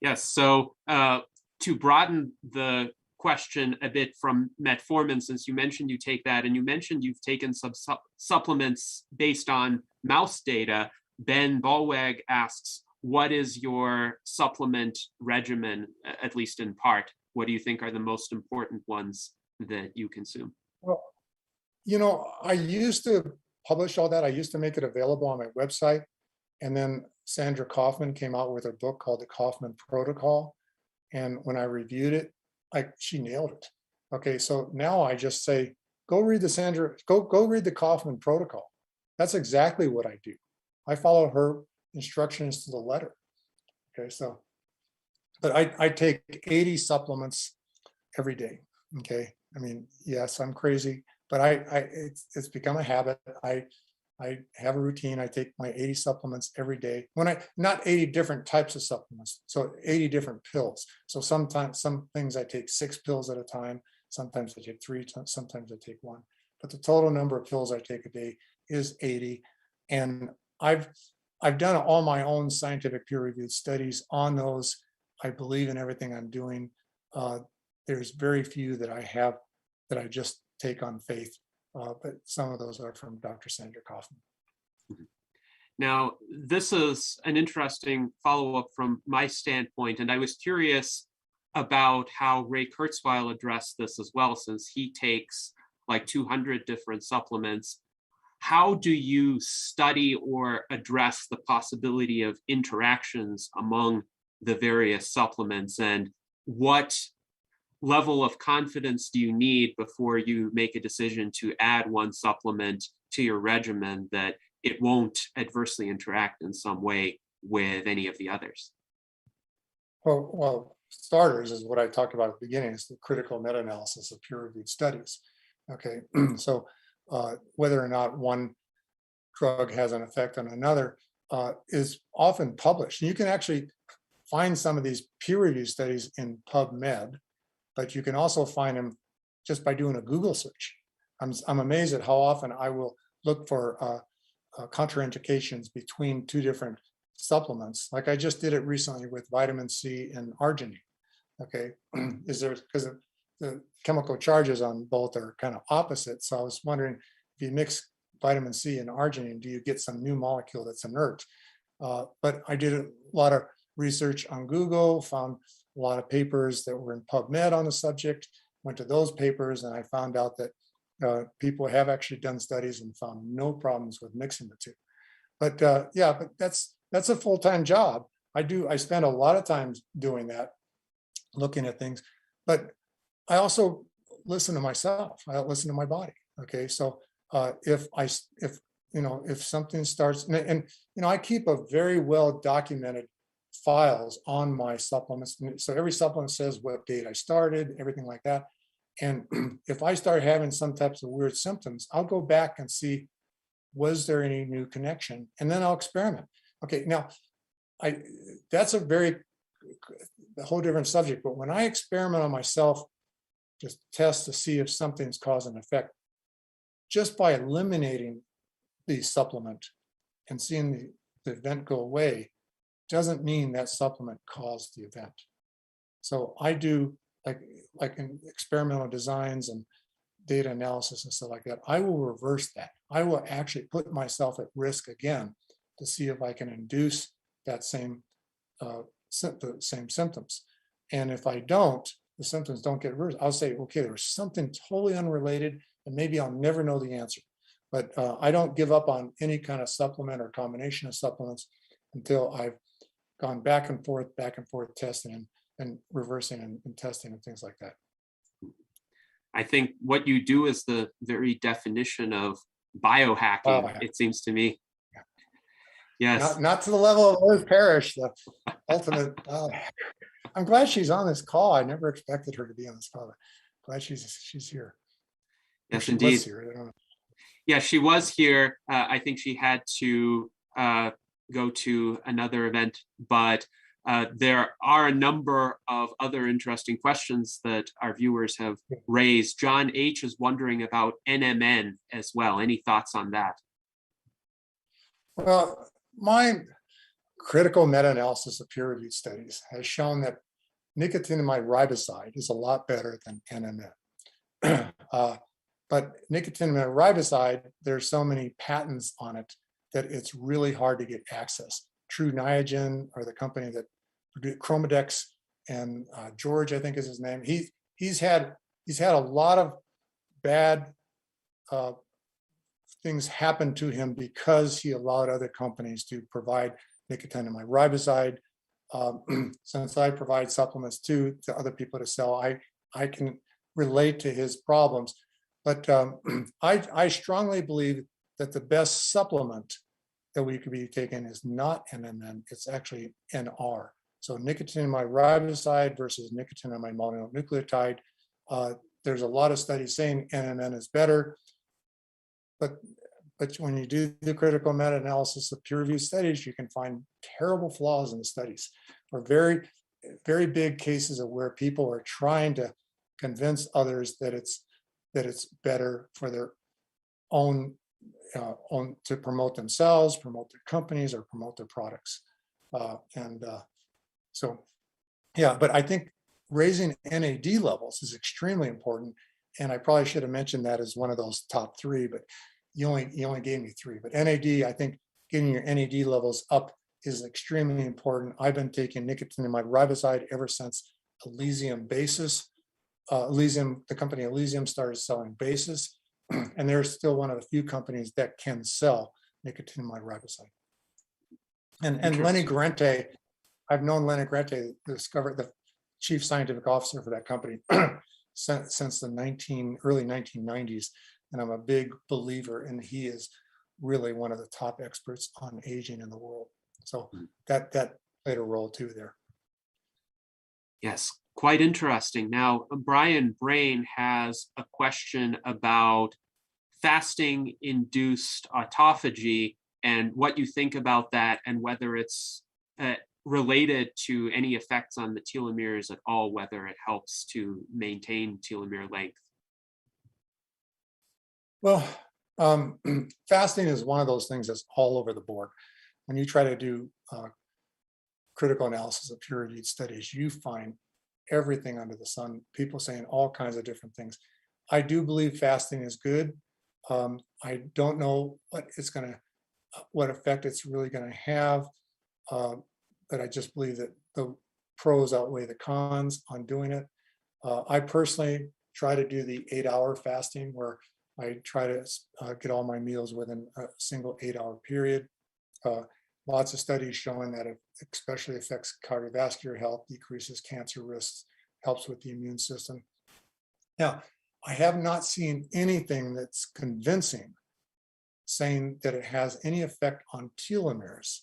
Yes, so to broaden the question a bit from metformin, since you mentioned you take that, and you mentioned you've taken some supplements based on mouse data, Ben Balweg asks, what is your supplement regimen, at least in part? What do you think are the most important ones that you consume? Well, you know, I used to publish all that. I used to make it available on my website. And then Sandra Kaufman came out with a book called The Kaufman Protocol. And when I reviewed it, she nailed it. Okay, so now I just say, go read the Kaufman Protocol. That's exactly what I do. I follow her instructions to the letter. Okay, so, but I take 80 supplements every day. Okay, I mean, yes, I'm crazy, but it's become a habit. I have a routine. I take my 80 supplements every day. Not 80 different types of supplements, so 80 different pills. So sometimes some things I take 6 pills at a time. Sometimes I take 3, sometimes I take 1. But the total number of pills I take a day is 80. And I've done all my own scientific peer-reviewed studies on those. I believe in everything I'm doing. There's very few that I have that I just take on faith. But some of those are from Dr. Sandra Kaufman. Now, this is an interesting follow-up from my standpoint, and I was curious about how Ray Kurzweil addressed this as well, since he takes like 200 different supplements. How do you study or address the possibility of interactions among the various supplements, and what level of confidence do you need before you make a decision to add one supplement to your regimen that it won't adversely interact in some way with any of the others? Well, starters is what I talked about at the beginning, is the critical meta-analysis of peer-reviewed studies. Okay, so whether or not one drug has an effect on another is often published. And you can actually find some of these peer-reviewed studies in PubMed, but you can also find them just by doing a Google search. I'm amazed at how often I will look for contraindications between 2 different supplements. Like I just did it recently with vitamin C and arginine. Okay, is there, because the chemical charges on both are kind of opposite. So I was wondering, if you mix vitamin C and arginine, do you get some new molecule that's inert? But I did a lot of research on Google, found a lot of papers that were in PubMed on the subject, went to those papers, and I found out that people have actually done studies and found no problems with mixing the 2. But yeah, but that's a full-time job. I spend a lot of time doing that, looking at things, but I also listen to myself. I listen to my body. Okay, so if something starts, and I keep a very well documented files on my supplements. So every supplement says what date I started, everything like that. And if I start having some types of weird symptoms, I'll go back and see, was there any new connection? And then I'll experiment. Okay, now that's a whole different subject. But when I experiment on myself, just test to see if something's cause and effect, just by eliminating the supplement and seeing the event go away, doesn't mean that supplement caused the event. So I do, like in experimental designs and data analysis and stuff like that, I will reverse that. I will actually put myself at risk again to see if I can induce that the same symptoms. And if I don't, the symptoms don't get reversed, I'll say, okay, there was something totally unrelated, and maybe I'll never know the answer. But I don't give up on any kind of supplement or combination of supplements until I've gone back and forth testing and reversing and testing and things like that. I think what you do is the very definition of biohacking, it seems to me. Yeah. Yes. Not to the level of Liz Parrish, the ultimate. I'm glad she's on this call. I never expected her to be on this call. Glad she's here. Yes, she indeed. Was here. I don't know. Yeah, she was here. I think she had to go to another event, but there are a number of other interesting questions that our viewers have raised. John H. is wondering about NMN as well. Any thoughts on that? Well, my critical meta-analysis of peer-reviewed studies has shown that nicotinamide riboside is a lot better than NMN. But nicotinamide riboside, there's so many patents on it that it's really hard to get access. True Niagen, or the company that produced Chromadex, and George, I think is his name. He's had a lot of bad things happen to him because he allowed other companies to provide nicotinamide riboside. Since I provide supplements to other people to sell, I can relate to his problems. But I strongly believe that the best supplement that we could be taking is not NMN, it's actually NR. So nicotinamide riboside versus nicotinamide mononucleotide. There's a lot of studies saying NMN is better, but but when you do the critical meta-analysis of peer-reviewed studies, you can find terrible flaws in the studies, or very, very big cases of where people are trying to convince others that it's better for their own to promote themselves, promote their companies, or promote their products. So, yeah, but I think raising NAD levels is extremely important. And I probably should have mentioned that as one of those top three, but you only gave me three. But NAD, I think getting your NAD levels up is extremely important. I've been taking nicotinamide riboside ever since Elysium Basis. The company Elysium started selling Basis, and they're still one of the few companies that can sell nicotinamide riboside. And Lenny Guarente, I've known Lenny Guarente, the chief scientific officer for that company, since the early 1990s, and I'm a big believer, and he is really one of the top experts on aging in the world. So that played a role too there. Yes, quite interesting. Now, Brian Brain has a question about fasting-induced autophagy and what you think about that, and whether it's related to any effects on the telomeres at all, whether it helps to maintain telomere length. Well, fasting is one of those things that's all over the board. When you try to do critical analysis of peer-reviewed studies, you find everything under the sun, people saying all kinds of different things. I do believe fasting is good. I don't know what effect it's really going to have, but I just believe that the pros outweigh the cons on doing it. I personally try to do the 8-hour fasting, where I try to get all my meals within a single 8-hour period. Lots of studies showing that it especially affects cardiovascular health, decreases cancer risks, helps with the immune system. Now, I have not seen anything that's convincing saying that it has any effect on telomeres,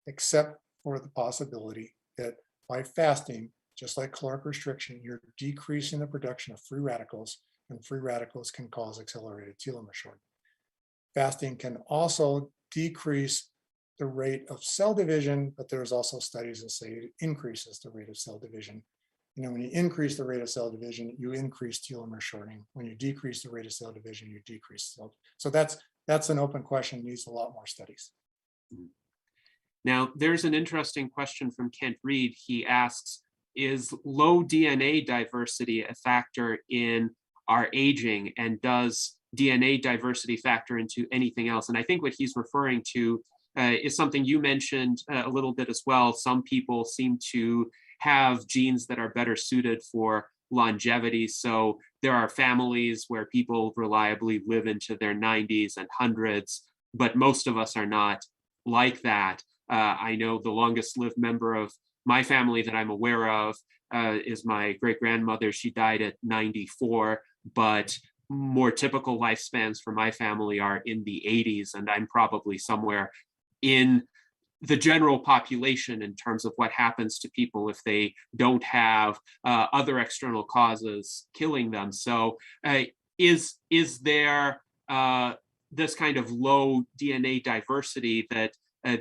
except for the possibility that by fasting, just like caloric restriction, you're decreasing the production of free radicals, and free radicals can cause accelerated telomere shortening. Fasting can also decrease the rate of cell division, but there's also studies that say it increases the rate of cell division. You know, when you increase the rate of cell division, you increase telomere shortening. When you decrease the rate of cell division, you decrease cell. So that's an open question, needs a lot more studies. Now, there's an interesting question from Kent Reed. He asks, is low DNA diversity a factor in our aging, and does DNA diversity factor into anything else? And I think what he's referring to is something you mentioned a little bit as well. Some people seem to have genes that are better suited for longevity. So there are families where people reliably live into their 90s and hundreds, but most of us are not like that. I know the longest lived member of my family that I'm aware of is my great-grandmother. She died at 94, but more typical lifespans for my family are in the 80s, and I'm probably somewhere in the general population in terms of what happens to people if they don't have other external causes killing them. So is there this kind of low DNA diversity that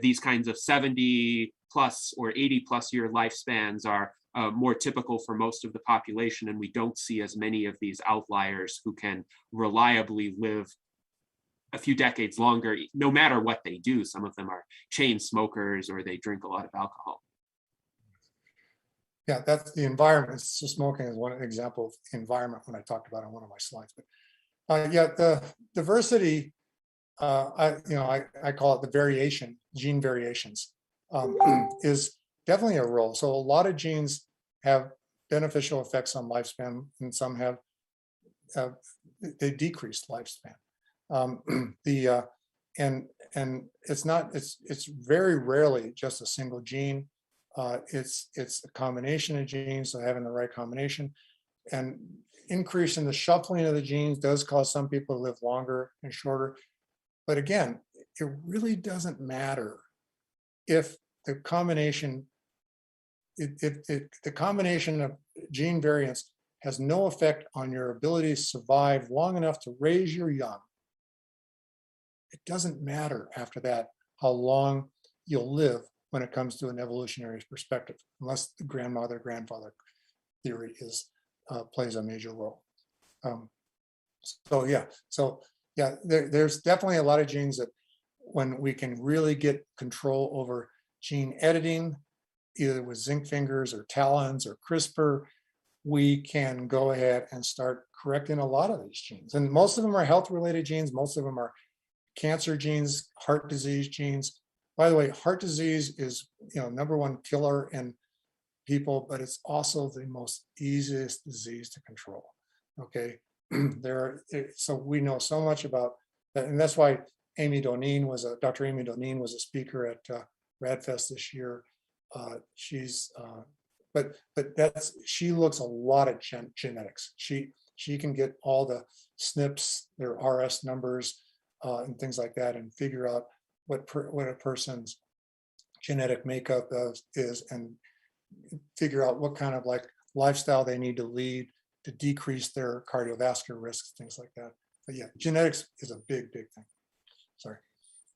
these kinds of 70 plus or 80 plus year lifespans are more typical for most of the population, and we don't see as many of these outliers who can reliably live a few decades longer, no matter what they do? Some of them are chain smokers or they drink a lot of alcohol. Yeah, that's the environment. So smoking is one example of environment when I talked about on one of my slides. But yeah, the diversity, I call it the variation, gene variations, is definitely a role. So a lot of genes have beneficial effects on lifespan, and some have they decrease lifespan. And it's very rarely just a single gene. It's a combination of genes, so having the right combination, and increasing the shuffling of the genes does cause some people to live longer and shorter. But again, it really doesn't matter if the combination of gene variants has no effect on your ability to survive long enough to raise your young. it doesn't matter after that how long you'll live when it comes to an evolutionary perspective, unless the grandfather theory plays a major role. So yeah, there's definitely a lot of genes that when we can really get control over gene editing, either with zinc fingers or talons or CRISPR, we can go ahead and start correcting a lot of these genes. And most of them are health-related genes. Most of them are cancer genes, heart disease genes. By the way, heart disease is, #1 killer in people, but it's also the most easiest disease to control. Okay, so we know so much about that, and that's why Dr. Amy Doneen was a speaker at RadFest this year. She looks a lot at genetics. She can get all the SNPs, their RS numbers, and things like that, and figure out what a person's genetic makeup is, and figure out what kind of lifestyle they need to lead to decrease their cardiovascular risks, things like that. But yeah, genetics is a big thing. Sorry.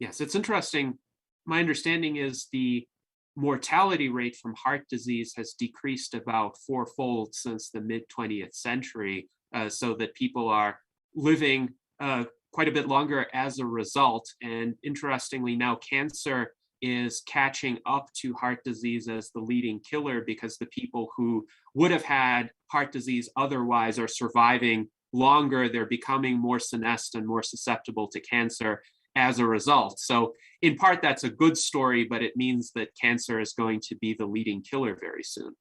Yes, it's interesting. My understanding is the mortality rate from heart disease has decreased about 4-fold since the mid-20th century, so that people are living quite a bit longer as a result. And interestingly, now cancer is catching up to heart disease as the leading killer, because the people who would have had heart disease otherwise are surviving longer. They're becoming more senescent and more susceptible to cancer as a result. So in part, that's a good story, but it means that cancer is going to be the leading killer very soon.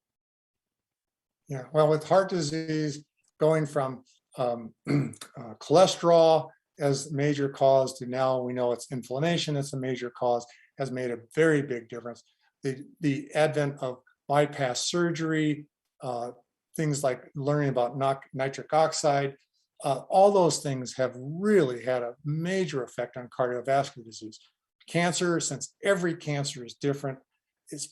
Yeah, well, with heart disease going from cholesterol as major cause to now we know it's inflammation as a major cause, has made a very big difference. The advent of bypass surgery, things like learning about nitric oxide, all those things have really had a major effect on cardiovascular disease. Cancer, since every cancer is different, it's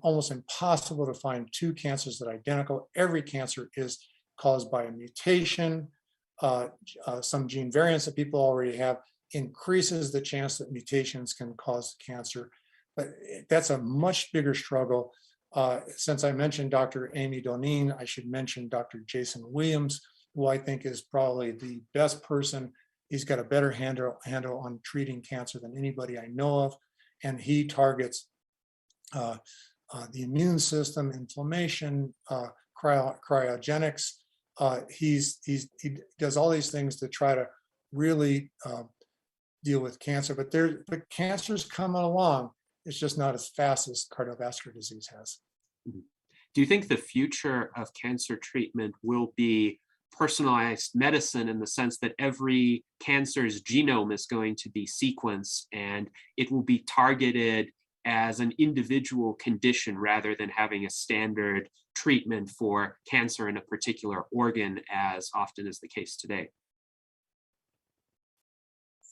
almost impossible to find two cancers that are identical. Every cancer is caused by a mutation. Some gene variants that people already have increases the chance that mutations can cause cancer. But that's a much bigger struggle. Since I mentioned Dr. Amy Doneen, I should mention Dr. Jason Williams, who I think is probably the best person. He's got a better handle on treating cancer than anybody I know of. And he targets the immune system, inflammation, cryogenics. He does all these things to try to really deal with cancer, but cancer's coming along. It's just not as fast as cardiovascular disease has. Do you think the future of cancer treatment will be personalized medicine, in the sense that every cancer's genome is going to be sequenced and it will be targeted as an individual condition rather than having a standard treatment for cancer in a particular organ, as often is the case today?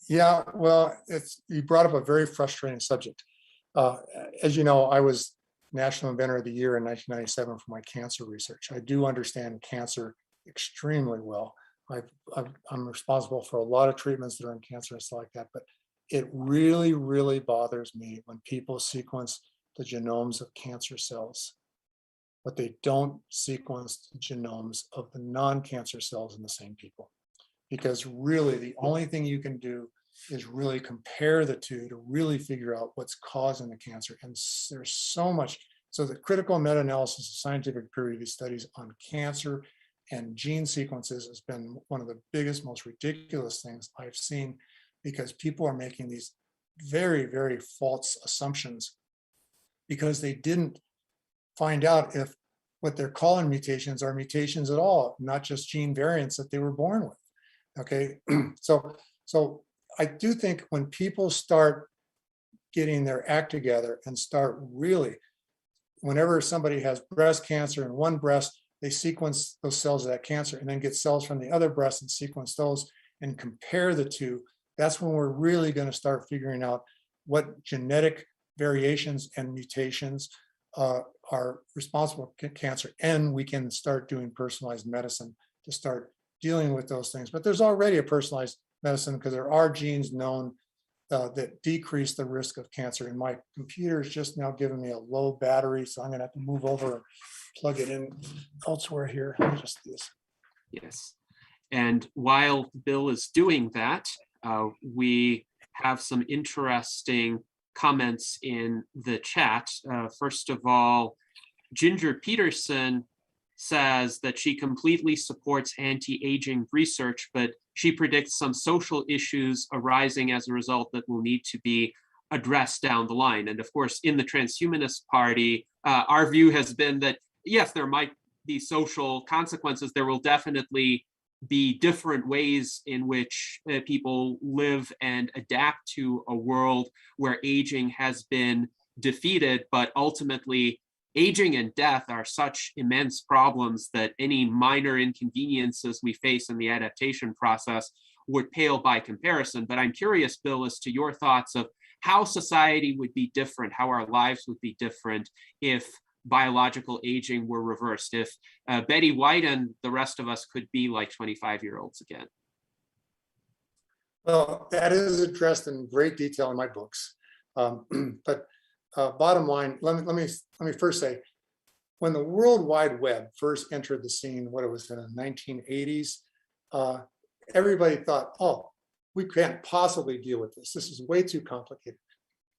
Yeah, well, you brought up a very frustrating subject. As you know, I was National Inventor of the Year in 1997 for my cancer research. I do understand cancer extremely well. I'm responsible for a lot of treatments that are in cancer and stuff like that, but it really, really bothers me when people sequence the genomes of cancer cells, but they don't sequence the genomes of the non-cancer cells in the same people. Because really, the only thing you can do is really compare the two to really figure out what's causing the cancer. And there's so much. So the critical meta-analysis of scientific peer-reviewed studies on cancer and gene sequences has been one of the biggest, most ridiculous things I've seen, because people are making these very, very false assumptions because they didn't find out if what they're calling mutations are mutations at all, not just gene variants that they were born with. Okay, so I do think when people start getting their act together and start really, whenever somebody has breast cancer in one breast, they sequence those cells of that cancer and then get cells from the other breast and sequence those and compare the two. That's when we're really going to start figuring out what genetic variations and mutations are responsible for cancer. And we can start doing personalized medicine to start dealing with those things. But there's already a personalized medicine because there are genes known that decrease the risk of cancer. And my computer is just now giving me a low battery, so I'm going to have to move over and plug it in elsewhere here. Let me just do this. Yes. And while Bill is doing that, we have some interesting comments in the chat. First of all, Ginger Peterson says that she completely supports anti-aging research, but she predicts some social issues arising as a result that will need to be addressed down the line. And of course, in the Transhumanist Party, our view has been that, yes, there might be social consequences. There will definitely be different ways in which people live and adapt to a world where aging has been defeated, but ultimately aging and death are such immense problems that any minor inconveniences we face in the adaptation process would pale by comparison. But I'm curious, Bill, as to your thoughts of how society would be different, how our lives would be different if biological aging were reversed, if Betty White and the rest of us could be like 25-year-olds again. Well, that is addressed in great detail in my books. But bottom line, let me first say, when the World Wide Web first entered the scene, what it was in the 1980s, everybody thought, oh, we can't possibly deal with this. This is way too complicated.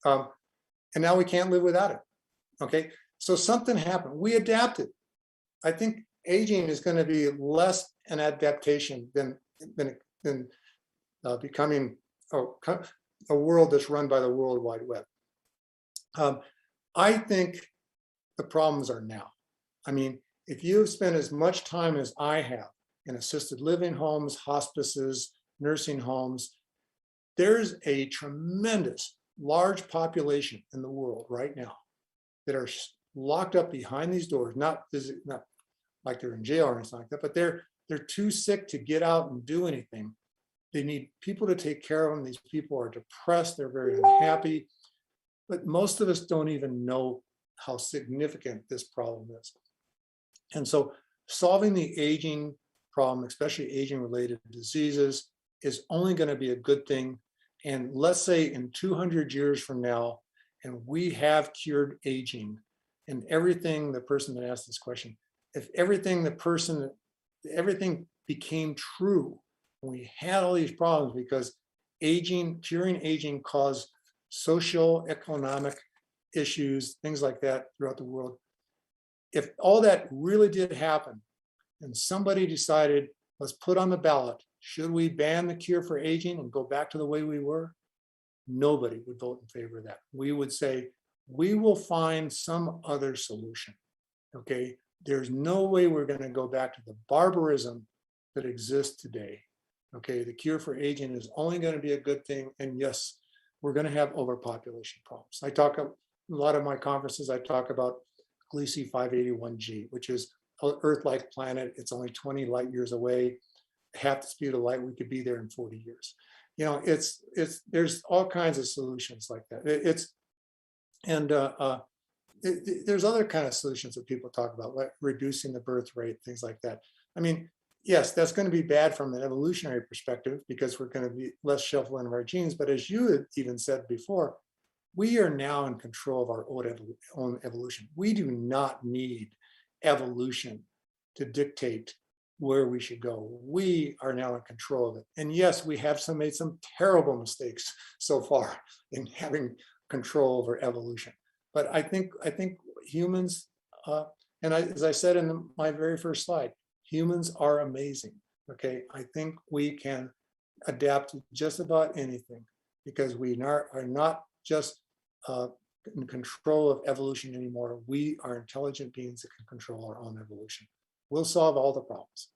And now we can't live without it. Okay, so something happened. We adapted. I think aging is going to be less an adaptation than becoming a world that's run by the World Wide Web. I think the problems are now. I mean, if you've spent as much time as I have in assisted living homes, hospices, nursing homes, there's a tremendous large population in the world right now that are locked up behind these doors, not like they're in jail or anything like that, but they're too sick to get out and do anything. They need people to take care of them. These people are depressed, they're very unhappy. But most of us don't even know how significant this problem is. And so solving the aging problem, especially aging-related diseases, is only going to be a good thing. And let's say in 200 years from now, and we have cured aging, and everything, the person that asked this question, if everything became true, and we had all these problems because curing aging caused social, economic issues, things like that throughout the world. If all that really did happen and somebody decided, let's put on the ballot, should we ban the cure for aging and go back to the way we were? Nobody would vote in favor of that. We would say, we will find some other solution, okay? There's no way we're gonna go back to the barbarism that exists today, okay? The cure for aging is only gonna be a good thing, and yes, we're going to have overpopulation problems. I talk a lot of my conferences, I talk about Gliese 581G, which is an Earth-like planet. It's only 20 light years away, half the speed of light. We could be there in 40 years. You know, there's all kinds of solutions like that. There's other kind of solutions that people talk about, like reducing the birth rate, things like that. I mean, yes, that's going to be bad from an evolutionary perspective because we're going to be less shuffling of our genes. But as you had even said before, we are now in control of our own evolution. We do not need evolution to dictate where we should go. We are now in control of it. And yes, we have made some terrible mistakes so far in having control over evolution. But I think humans, as I said in my very first slide, humans are amazing, okay? I think we can adapt to just about anything because we are not just in control of evolution anymore. We are intelligent beings that can control our own evolution. We'll solve all the problems.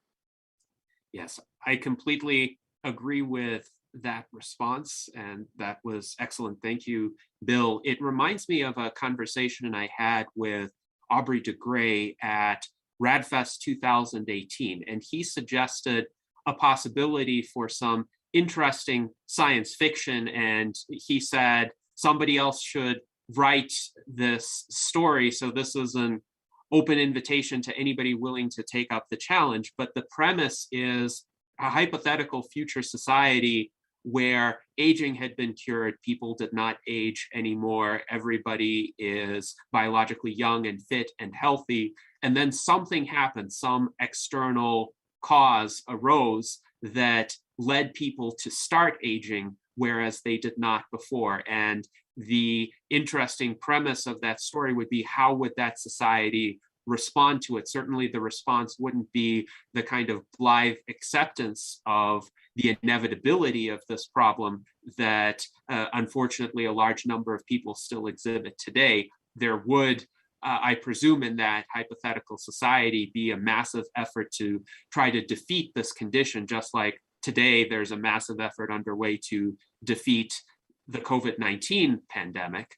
Yes, I completely agree with that response, and that was excellent. Thank you, Bill. It reminds me of a conversation I had with Aubrey de Grey at RADFest 2018, and he suggested a possibility for some interesting science fiction, and he said somebody else should write this story. So this is an open invitation to anybody willing to take up the challenge. But the premise is a hypothetical future society where aging had been cured, people did not age anymore, everybody is biologically young and fit and healthy, and then something happened, some external cause arose that led people to start aging, whereas they did not before. And the interesting premise of that story would be, how would that society respond to it? Certainly the response wouldn't be the kind of blithe acceptance of the inevitability of this problem that unfortunately a large number of people still exhibit today. There would, I presume, in that hypothetical society be a massive effort to try to defeat this condition, just like today there's a massive effort underway to defeat the COVID-19 pandemic,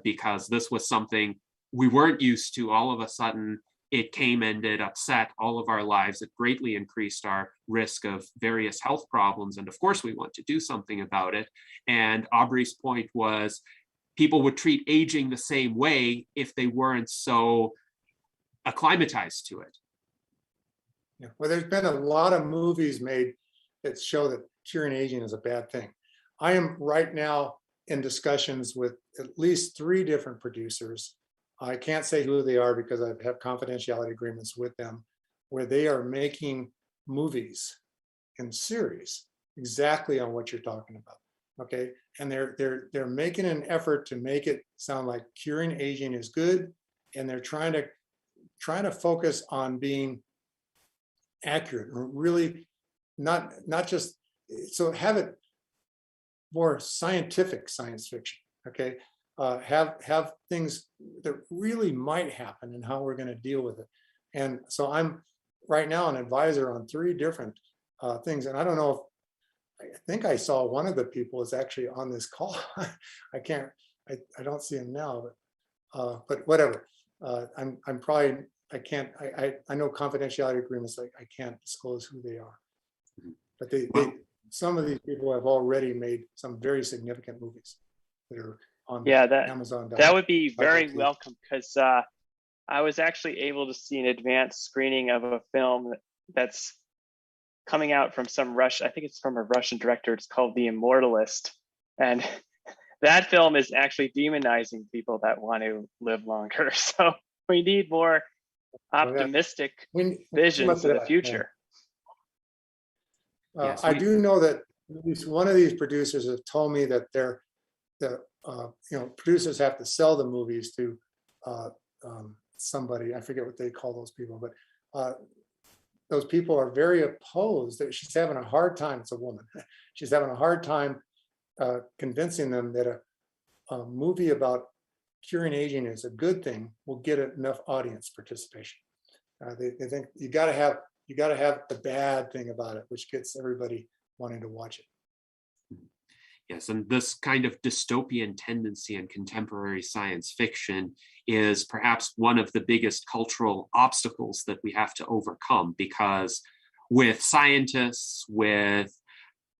because this was something we weren't used to. All of a sudden, it came and it upset all of our lives. It greatly increased our risk of various health problems. And of course, we want to do something about it. And Aubrey's point was, people would treat aging the same way if they weren't so acclimatized to it. Yeah. Well, there's been a lot of movies made that show that curing aging is a bad thing. I am right now in discussions with at least 3 different producers. I can't say who they are because I have confidentiality agreements with them, where they are making movies in series exactly on what you're talking about. Okay, and they're making an effort to make it sound like curing aging is good, and they're trying to focus on being accurate, really not just so have it more scientific science fiction. Okay, have things that really might happen and how we're going to deal with it. And so I'm right now an advisor on 3 different things, and I don't know if, I think I saw one of the people is actually on this call. I don't see him now, but whatever. I'm probably, I know confidentiality agreements, I can't disclose who they are. But some of these people have already made some very significant movies that are on Amazon. That would be very welcome, because I was actually able to see an advanced screening of a film that's coming out from I think it's from a Russian director. It's called The Immortalist. And that film is actually demonizing people that want to live longer. So we need more optimistic visions of the future. Yes, I do know that at least one of these producers have told me that producers have to sell the movies to somebody. I forget what they call those people, but those people are very opposed. That she's having a hard time. It's a woman. She's having a hard time convincing them that a movie about curing aging is a good thing will get enough audience participation. They think you got to have the bad thing about it, which gets everybody wanting to watch it. Yes, and this kind of dystopian tendency in contemporary science fiction is perhaps one of the biggest cultural obstacles that we have to overcome, because with scientists, with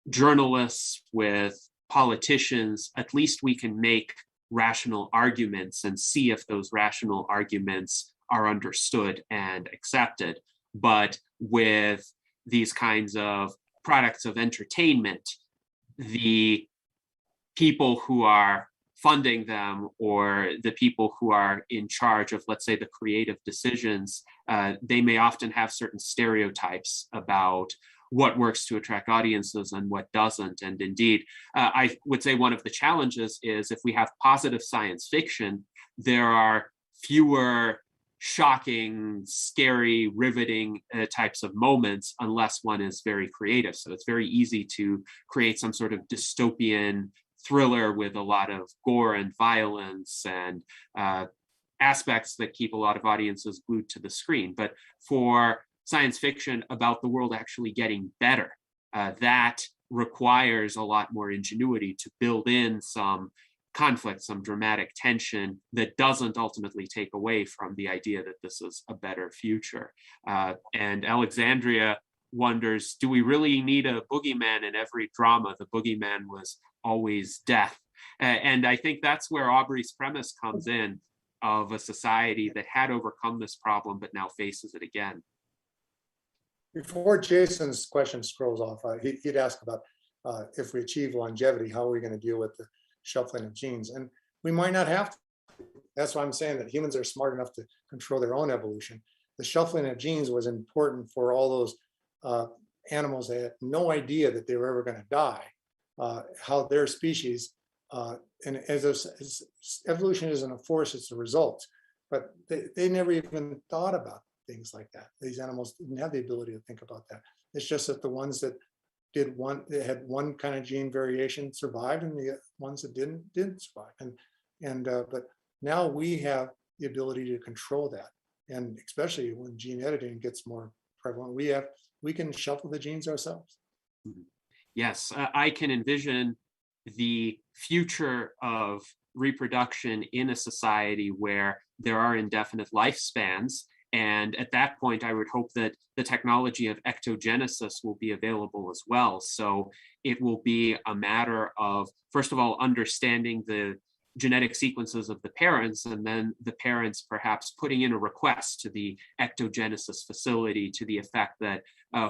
journalists, with politicians, at least we can make rational arguments and see if those rational arguments are understood and accepted. But with these kinds of products of entertainment, the people who are funding them, or the people who are in charge of, let's say, the creative decisions, they may often have certain stereotypes about what works to attract audiences and what doesn't. And indeed, I would say one of the challenges is, if we have positive science fiction, there are fewer shocking, scary, riveting types of moments unless one is very creative. So it's very easy to create some sort of dystopian thriller with a lot of gore and violence and aspects that keep a lot of audiences glued to the screen. But for science fiction about the world actually getting better, that requires a lot more ingenuity to build in some conflict, some dramatic tension that doesn't ultimately take away from the idea that this is a better future. And Alexandria wonders, do we really need a boogeyman in every drama? The boogeyman was always death. And I think that's where Aubrey's premise comes in, of a society that had overcome this problem but now faces it again. Before Jason's question scrolls off, he'd ask about if we achieve longevity, how are we going to deal with the shuffling of genes? And we might not have to. That's why I'm saying that humans are smart enough to control their own evolution. The shuffling of genes was important for all those animals that had no idea that they were ever going to die, how their species, and as evolution isn't a force, it's a result. But they never even thought about things like that. These animals didn't have the ability to think about that. It's just that the ones that they had one kind of gene variation survived, and the ones that didn't survive. But now we have the ability to control that, and especially when gene editing gets more prevalent, we can shuffle the genes ourselves. Yes, I can envision the future of reproduction in a society where there are indefinite lifespans. And at that point, I would hope that the technology of ectogenesis will be available as well. So it will be a matter of, first of all, understanding the genetic sequences of the parents, and then the parents perhaps putting in a request to the ectogenesis facility to the effect that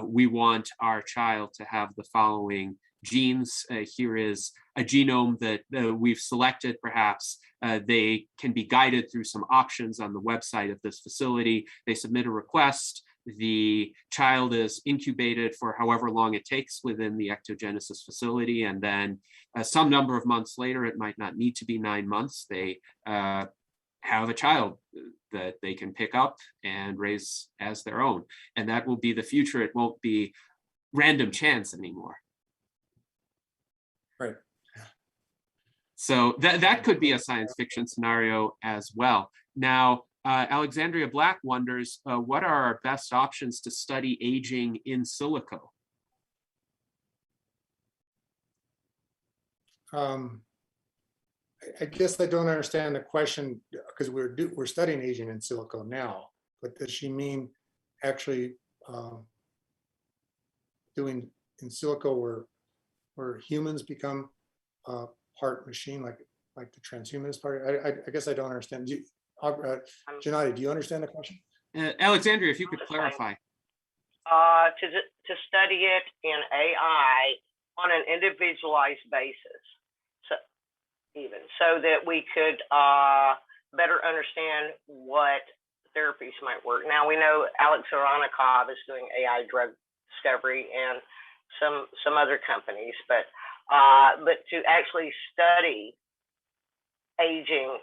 we want our child to have the following genes. Here is a genome that we've selected. Perhaps they can be guided through some options on the website of this facility. They submit a request. The child is incubated for however long it takes within the ectogenesis facility, and then some number of months later, it might not need to be 9 months, they have a child that they can pick up and raise as their own. And that will be the future. It won't be random chance anymore. Right. So that could be a science fiction scenario as well. Now, Alexandria Black wonders, what are our best options to study aging in silico? I guess I don't understand the question, because we're studying aging in silico now, but does she mean actually doing in silico where humans become part machine, like the Transhumanist Party? I guess I don't understand. Gennady, do you understand the question? Alexandria, if you could clarify. To study it in AI on an individualized basis, so that we could better understand what therapies might work. Now we know Alex Zoronikov is doing AI drug discovery and some other companies, but to actually study aging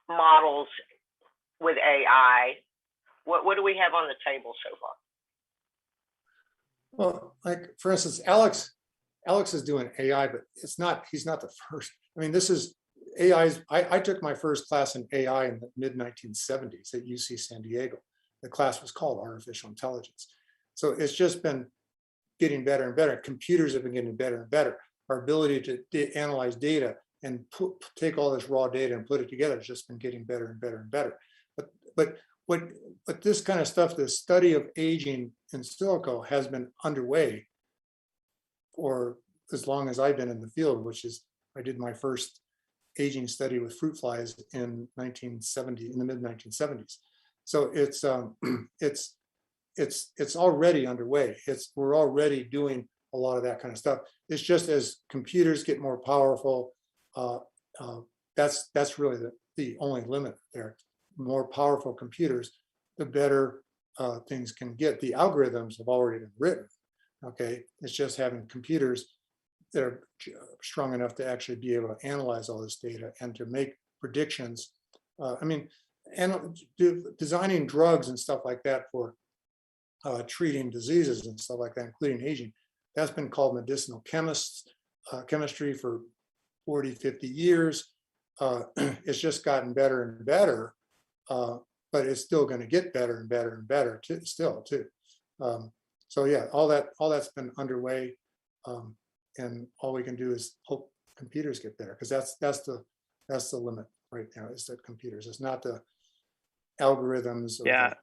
models with AI, what do we have on the table so far? Well, like for instance, Alex is doing AI, but he's not the first. I mean, this is AI's. I took my first class in AI in the mid-1970s at UC San Diego. The class was called Artificial Intelligence. So it's just been getting better and better. Computers have been getting better and better. Our ability to analyze data and take all this raw data and put it together has just been getting better and better and better. But this kind of stuff, the study of aging in silico, has been underway for as long as I've been in the field, which is I did my first aging study with fruit flies in the mid-1970s. So it's already underway. We're already doing a lot of that kind of stuff. It's just as computers get more powerful, that's really the only limit there. More powerful computers, the better things can get. The algorithms have already been written. Okay, it's just having computers that are strong enough to actually be able to analyze all this data and to make predictions. Designing drugs and stuff like that for treating diseases and stuff like that, including aging, that's been called medicinal chemistry for 40, 50 years. It's just gotten better and better, but it's still going to get better and better and better too. So yeah, all that's been underway, and all we can do is hope computers get better, because that's the limit right now, is the computers. It's not the algorithms. Yeah,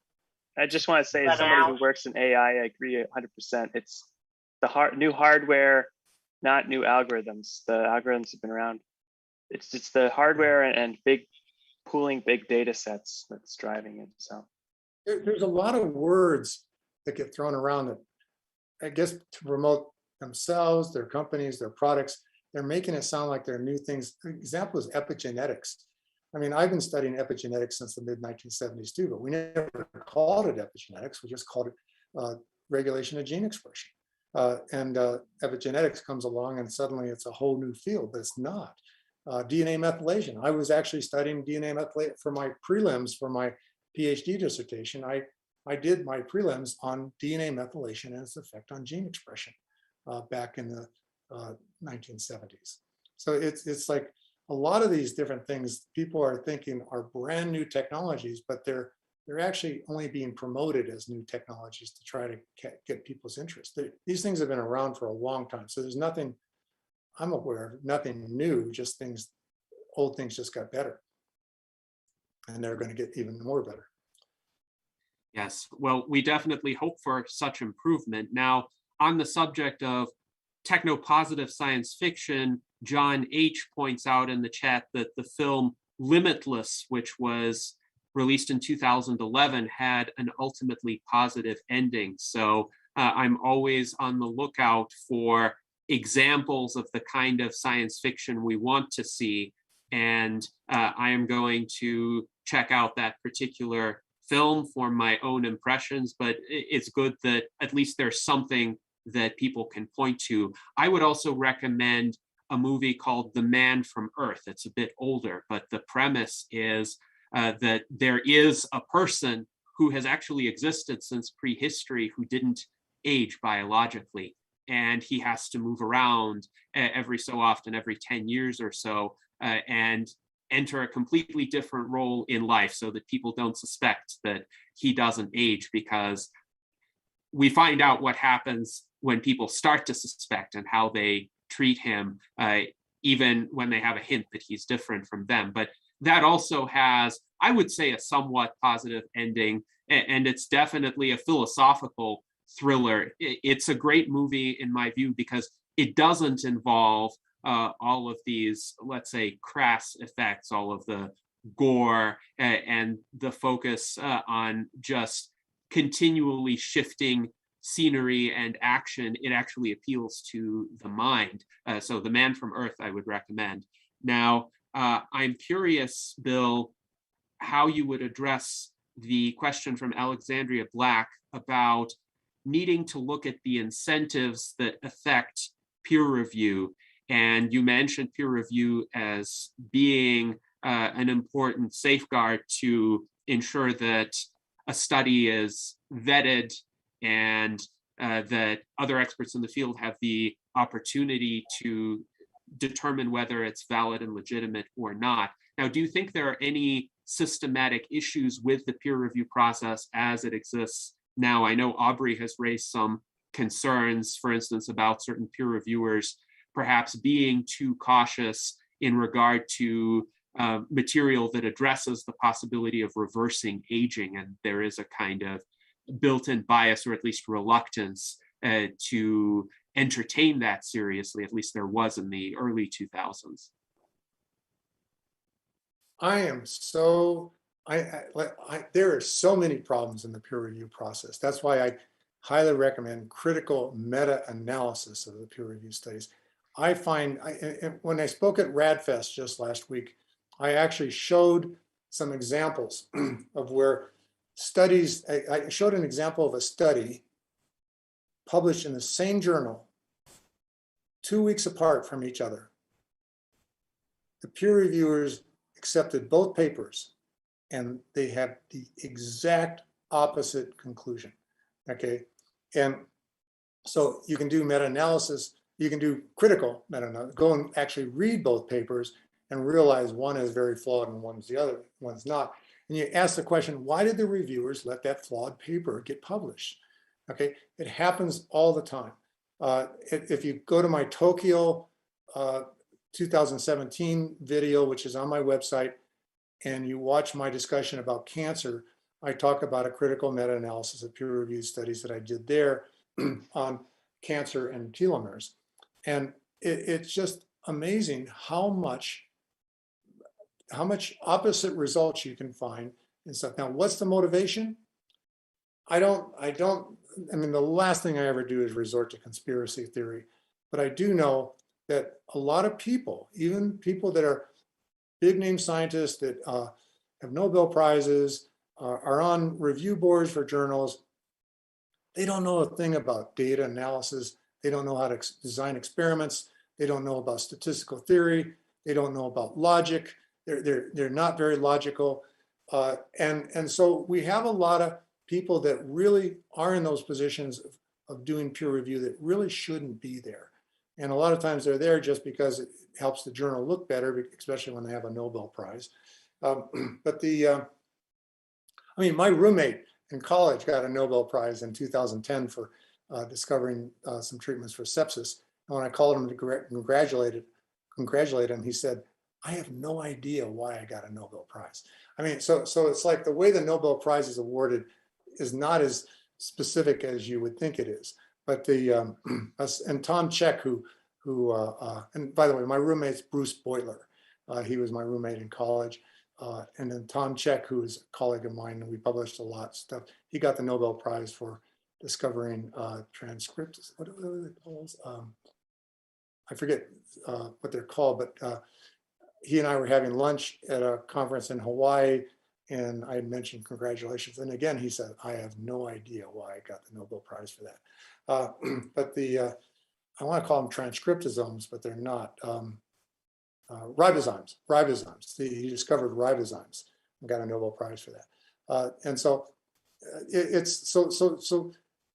I just want to say, as somebody who works in AI, I agree 100%. It's the new hardware, not new algorithms. The algorithms have been around. It's the hardware and pooling big data sets that's driving it. So there's a lot of words that get thrown around that, I guess, to promote themselves, their companies, their products. They're making it sound like they're new things. An example is epigenetics. I mean, I've been studying epigenetics since the mid-1970s too, but we never called it epigenetics. We just called it regulation of gene expression. Epigenetics comes along and suddenly it's a whole new field, but it's not. DNA methylation. I was actually studying DNA methylation for my prelims for my Ph.D. dissertation. I did my prelims on DNA methylation and its effect on gene expression back in the 1970s. So it's like a lot of these different things people are thinking are brand new technologies, but they're actually only being promoted as new technologies to try to get people's interest. These things have been around for a long time. So there's nothing I'm aware of, nothing new, just things, old things just got better. And they're going to get even more better. Yes, well, we definitely hope for such improvement. Now, on the subject of technopositive science fiction, John H. points out in the chat that the film Limitless, which was released in 2011, had an ultimately positive ending. So I'm always on the lookout for examples of the kind of science fiction we want to see. And I am going to check out that particular film for my own impressions, but it's good that at least there's something that people can point to. I would also recommend a movie called The Man from Earth. It's a bit older, but the premise is that there is a person who has actually existed since prehistory who didn't age biologically. And he has to move around every so often, every 10 years or so, and enter a completely different role in life so that people don't suspect that he doesn't age, because we find out what happens when people start to suspect and how they treat him, even when they have a hint that he's different from them. But that also has, I would say, a somewhat positive ending, and it's definitely a philosophical thriller. It's a great movie in my view because it doesn't involve all of these, let's say, crass effects, all of the gore and the focus on just continually shifting scenery and action. It actually appeals to the mind. So The Man from Earth, I would recommend. Now, I'm curious, Bill, how you would address the question from Alexandria Black about needing to look at the incentives that affect peer review. And you mentioned peer review as being an important safeguard to ensure that a study is vetted and that other experts in the field have the opportunity to determine whether it's valid and legitimate or not. Now, do you think there are any systematic issues with the peer review process as it exists now? I know Aubrey has raised some concerns, for instance, about certain peer reviewers perhaps being too cautious in regard to material that addresses the possibility of reversing aging. And there is a kind of built-in bias, or at least reluctance, to entertain that seriously. At least there was in the early 2000s. There are so many problems in the peer review process. That's why I highly recommend critical meta-analysis of the peer review studies. I find, when I spoke at RADFest just last week, I actually showed some examples of where studies, I showed an example of a study published in the same journal, 2 weeks apart from each other. The peer reviewers accepted both papers and they have the exact opposite conclusion, okay? And so you can do meta-analysis, you can do critical meta-analysis, go and actually read both papers and realize one is very flawed and one's not. And you ask the question, why did the reviewers let that flawed paper get published? Okay, it happens all the time. If you go to my Tokyo 2017 video, which is on my website, and you watch my discussion about cancer, I talk about a critical meta-analysis of peer-reviewed studies that I did there on cancer and telomeres. And it's just amazing how much opposite results you can find and stuff. Now, what's the motivation? I don't I mean, the last thing I ever do is resort to conspiracy theory, but I do know that a lot of people, even people that are big name scientists that have Nobel Prizes, are on review boards for journals, they don't know a thing about data analysis. They don't know how to design experiments. They don't know about statistical theory. They don't know about logic. They're not very logical. And so we have a lot of people that really are in those positions of doing peer review that really shouldn't be there. And a lot of times they're there just because it helps the journal look better, especially when they have a Nobel Prize. I mean, my roommate in college got a Nobel Prize in 2010 for discovering some treatments for sepsis. And when I called him to congratulate him, he said, "I have no idea why I got a Nobel Prize." I mean, so it's like the way the Nobel Prize is awarded is not as specific as you would think it is. But and Tom Check, and by the way, my roommate's Bruce Beutler. He was my roommate in college. And then Tom Check, who is a colleague of mine, and we published a lot of stuff. He got the Nobel Prize for discovering transcripts. What are they called? I forget what they're called, but he and I were having lunch at a conference in Hawaii, and I had mentioned congratulations. And again, he said, "I have no idea why I got the Nobel Prize for that." But I want to call them transcriptosomes, but they're not. Ribozymes. He discovered ribozymes and got a Nobel Prize for that. And so it's so,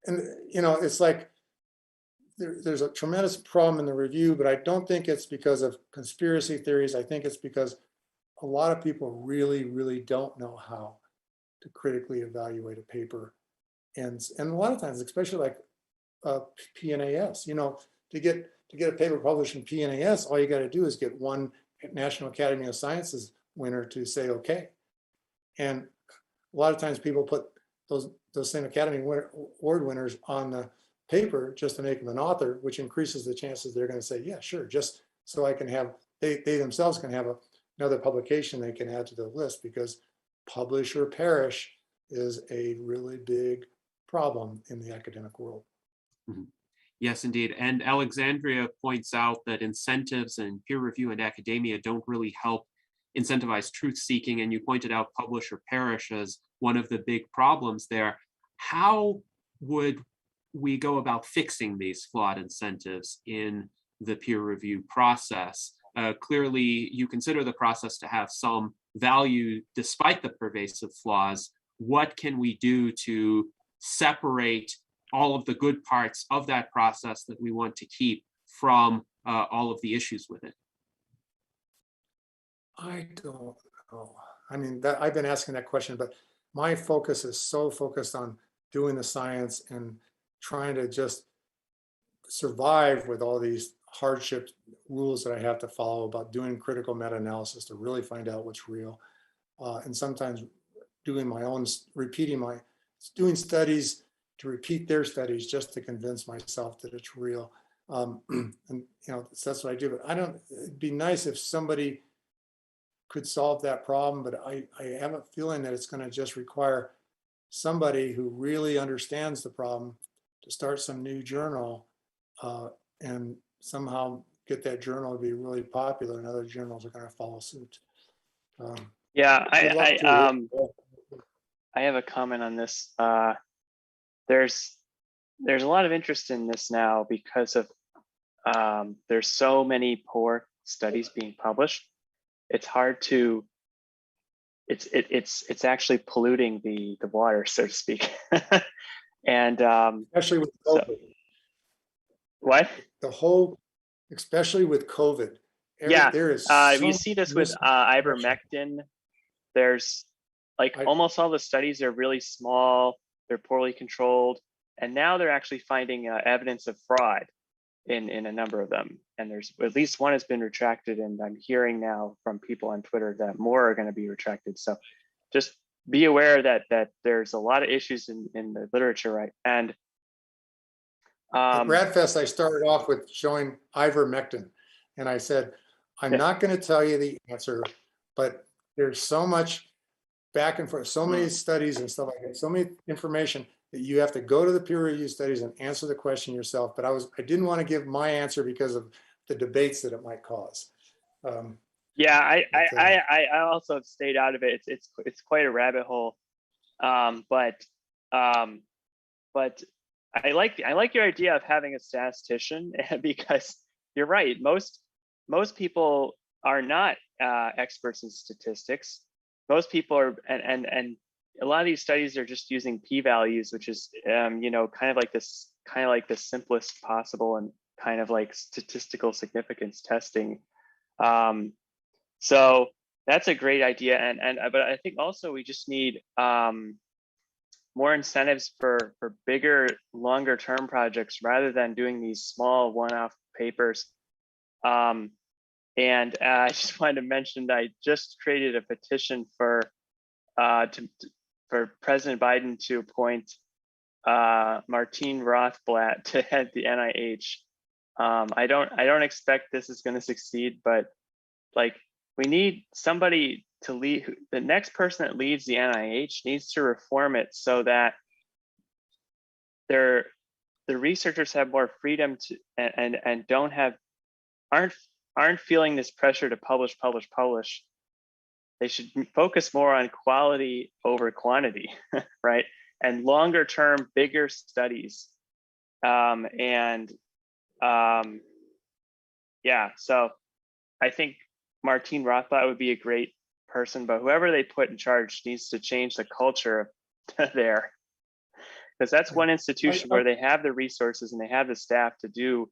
and you know, it's like there's a tremendous problem in the review, but I don't think it's because of conspiracy theories. I think it's because a lot of people really, really don't know how to critically evaluate a paper. And a lot of times, especially like PNAS, you know, to get a paper published in PNAS, all you got to do is get one National Academy of Sciences winner to say okay. And a lot of times people put those same Academy Award winners on the paper just to make them an author, which increases the chances they're going to say, yeah, sure, just so I can have, they themselves can have another publication they can add to the list, because publish or perish is a really big problem in the academic world. Mm-hmm. Yes, indeed. And Alexandria points out that incentives in peer review and academia don't really help incentivize truth seeking. And you pointed out publish or perish as one of the big problems there. How would we go about fixing these flawed incentives in the peer review process? Clearly, you consider the process to have some value despite the pervasive flaws. What can we do to separate all of the good parts of that process that we want to keep from all of the issues with it? I don't know. I mean, I've been asking that question, but my focus is so focused on doing the science and trying to just survive with all these hardship rules that I have to follow about doing critical meta-analysis to really find out what's real. And sometimes doing my own, doing studies to repeat their studies just to convince myself that it's real. And you know, that's what I do. But it'd be nice if somebody could solve that problem, but I have a feeling that it's going to just require somebody who really understands the problem to start some new journal and somehow get that journal to be really popular, and other journals are going to follow suit. Yeah, I have a comment on this. There's a lot of interest in this now because of there's so many poor studies being published. It's hard to, it's actually polluting the water, so to speak. And especially with COVID. So, what? Especially with COVID. Yeah, there is you see this with ivermectin. There's almost all the studies are really small, they're poorly controlled, and now they're actually finding evidence of fraud in a number of them. And there's at least one has been retracted, and I'm hearing now from people on Twitter that more are going to be retracted. So just be aware that there's a lot of issues in the literature, right? And at RadFest, I started off with showing ivermectin, and I said, I'm not going to tell you the answer, but there's so much back and forth, so many studies and stuff like that, so many information. that you have to go to the peer-reviewed studies and answer the question yourself. But I didn't want to give my answer because of the debates that it might cause. Yeah, I also have stayed out of it. It's quite a rabbit hole. But I like your idea of having a statistician because you're right. Most people are not experts in statistics. Most people are, and a lot of these studies are just using p-values, which is you know, kind of like the simplest possible and kind of like statistical significance testing. So that's a great idea, but I think also we just need more incentives for bigger, longer term projects rather than doing these small one-off papers. And I just wanted to mention that I just created a petition for President Biden to appoint Martine Rothblatt to head the NIH. I don't expect this is going to succeed, but like we need somebody to lead. The next person that leads the NIH needs to reform it so that the researchers have more freedom to and aren't feeling this pressure to publish. They should focus more on quality over quantity, right? And longer term, bigger studies. Yeah, so I think Martine Rothblatt would be a great person, but whoever they put in charge needs to change the culture there. Because that's one institution where they have the resources and they have the staff to do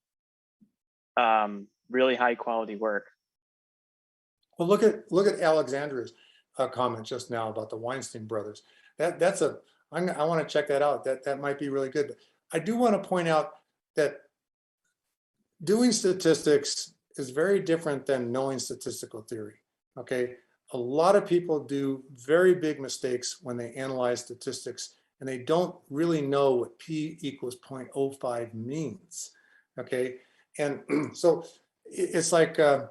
really high quality work. Well, look at Alexandra's comment just now about the Weinstein brothers. I want to check that out. That might be really good. But I do want to point out that doing statistics is very different than knowing statistical theory. Okay, a lot of people do very big mistakes when they analyze statistics, and they don't really know what p equals 0.05 means. Okay, and so it's like a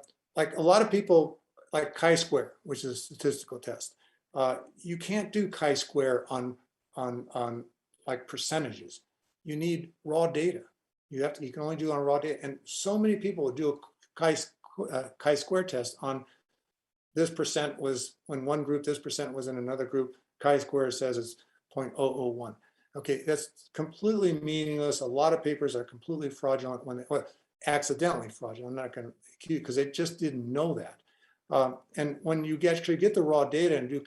lot of people like chi-square, which is a statistical test. You can't do chi-square on like percentages. You need raw data. You can only do it on raw data. And so many people do a chi-square test on this percent was when one group, this percent was in another group. Chi-square says it's 0.001. Okay, that's completely meaningless. A lot of papers are completely fraudulent accidentally fraudulent. I'm not going to accuse because they just didn't know that. And when you actually get the raw data and do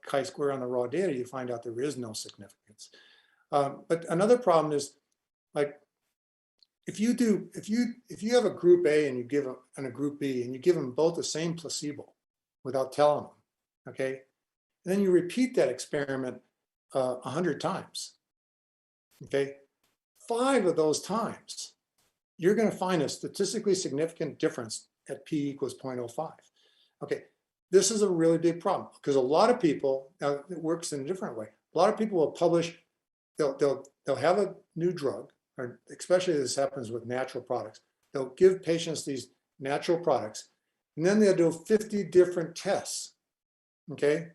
chi-square on the raw data, you find out there is no significance. But another problem is, like, if you have a group A and you give them and a group B and you give them both the same placebo without telling them, okay, and then you repeat that experiment 100 times, okay, 5 of those times you're going to find a statistically significant difference at p equals 0.05. Okay, this is a really big problem because a lot of people, now it works in a different way. A lot of people will publish, they'll have a new drug, or especially this happens with natural products. They'll give patients these natural products, and then they'll do 50 different tests. Okay,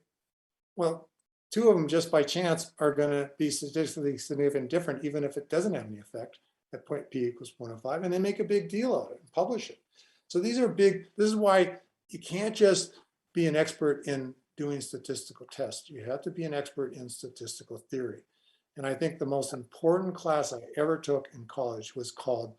well, 2 of them just by chance are going to be statistically significant different, even if it doesn't have any effect at p equals 0.05, and they make a big deal out of it and publish it. So these are big. This is why you can't just be an expert in doing statistical tests. You have to be an expert in statistical theory. And I think the most important class I ever took in college was called,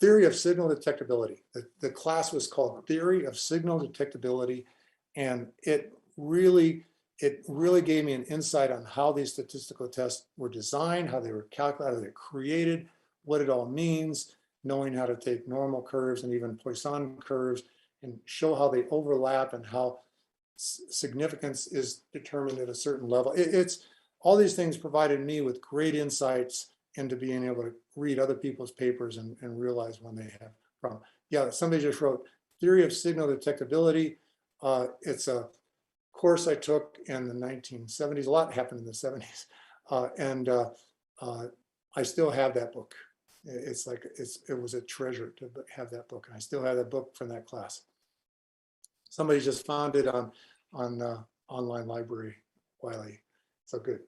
Theory of Signal Detectability. The class was called Theory of Signal Detectability, and it really gave me an insight on how these statistical tests were designed, how they were calculated, how they were created, what it all means, knowing how to take normal curves and even Poisson curves and show how they overlap and how significance is determined at a certain level. It's all these things provided me with great insights into being able to read other people's papers and realize when they have problems. Yeah, somebody just wrote Theory of Signal Detectability. It's a course I took in the 1970s. A lot happened in the 70s. I still have that book. It was a treasure to have that book. And I still have that book from that class. Somebody just found it on online library, Wiley. So good.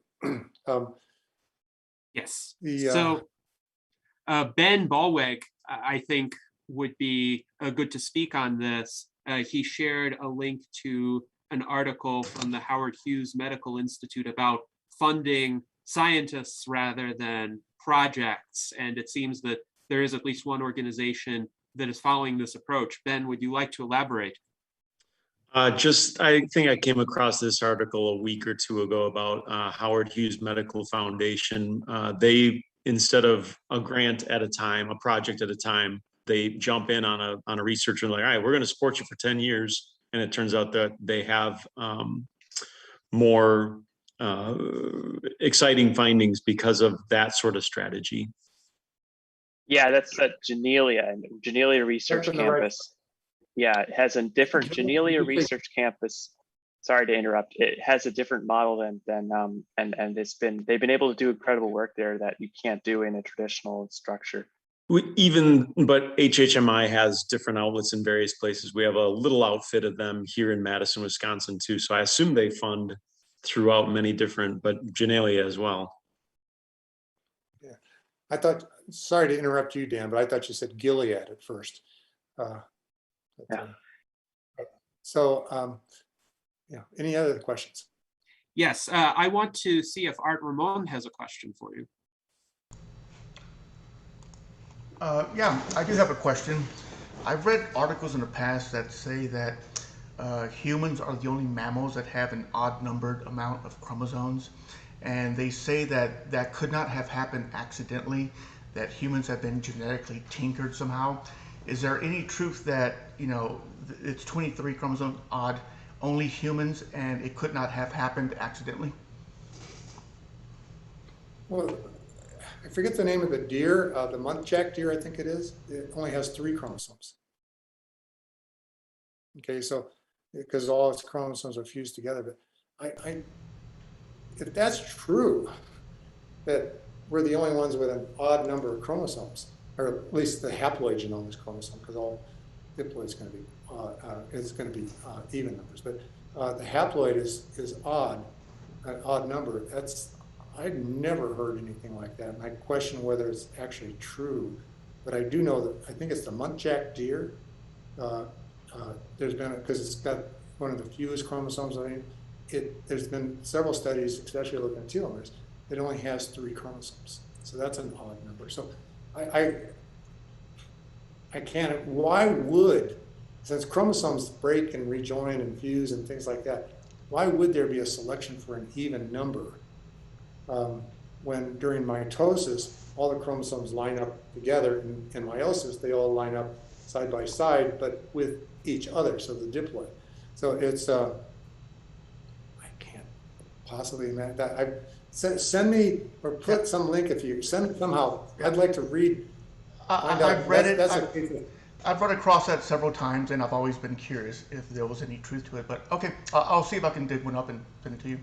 Yes. The, So Ben Ballweg, I think, would be good to speak on this. He shared a link to an article from the Howard Hughes Medical Institute about funding scientists rather than projects. And it seems that there is at least one organization that is following this approach. Ben, would you like to elaborate? I think I came across this article a week or two ago about Howard Hughes Medical Foundation. They, instead of a grant at a time, a project at a time, they jump in on a researcher and like, all right, we're going to support you for 10 years. And it turns out that they have more exciting findings because of that sort of strategy. Yeah, that's at Genelia Research That's on the right. Campus. Yeah, it has a different Genelia Research Campus. Sorry to interrupt. It has a different model and they've been able to do incredible work there that you can't do in a traditional structure. But HHMI has different outlets in various places. We have a little outfit of them here in Madison, Wisconsin too. So I assume they fund throughout many different, but Genelia as well. Yeah, I thought, sorry to interrupt you, Dan, but I thought you said Gilead at first. So, yeah, any other questions? Yes, I want to see if Art Ramon has a question for you. Yeah, I do have a question. I've read articles in the past that say that humans are the only mammals that have an odd numbered amount of chromosomes. And they say that that could not have happened accidentally, that humans have been genetically tinkered somehow. Is there any truth that, it's 23 chromosomes odd, only humans, and it could not have happened accidentally? Well, I forget the name of the deer, the muntjac deer, I think it is. It only has 3 chromosomes. Okay, so because all its chromosomes are fused together, but if that's true, that we're the only ones with an odd number of chromosomes, or at least the haploid genome is chromosome, because all diploids going to be even numbers, but the haploid is odd, an odd number. I've never heard anything like that, and I question whether it's actually true. But I do know that I think it's the muntjac deer. There's been, because it's got one of the fewest chromosomes. I mean, there's been several studies, especially looking at telomeres. It only has 3 chromosomes, so that's an odd number. So I can't. Why would, since chromosomes break and rejoin and fuse and things like that, why would there be a selection for an even number? When during mitosis, all the chromosomes line up together, and in meiosis, they all line up side by side, but with each other, so the diploid. So it's, I can't possibly imagine that. Send me, or put some link if you send it somehow. I'd like to read. I've read it. I've run across that several times, and I've always been curious if there was any truth to it. But okay, I'll see if I can dig one up and send it to you.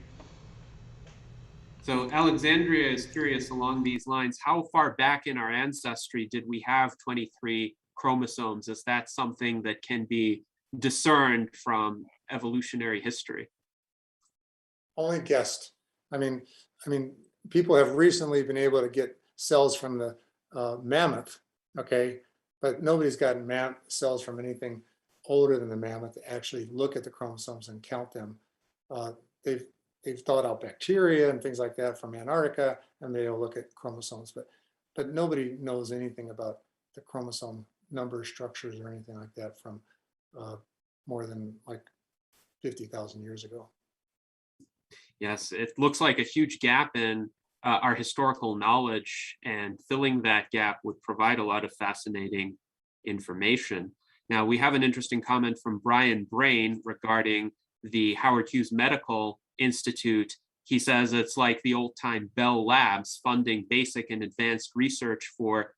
So Alexandria is curious along these lines, how far back in our ancestry did we have 23 chromosomes? Is that something that can be discerned from evolutionary history? Only guessed. I mean, people have recently been able to get cells from the mammoth, okay? But nobody's gotten cells from anything older than the mammoth to actually look at the chromosomes and count them. They've thought out bacteria and things like that from Antarctica, and they'll look at chromosomes, but nobody knows anything about the chromosome number structures or anything like that from more than like 50,000 years ago. Yes, it looks like a huge gap in our historical knowledge, and filling that gap would provide a lot of fascinating information. Now, we have an interesting comment from Brian Brain regarding the Howard Hughes Medical Institute. He says it's like the old-time Bell Labs funding basic and advanced research for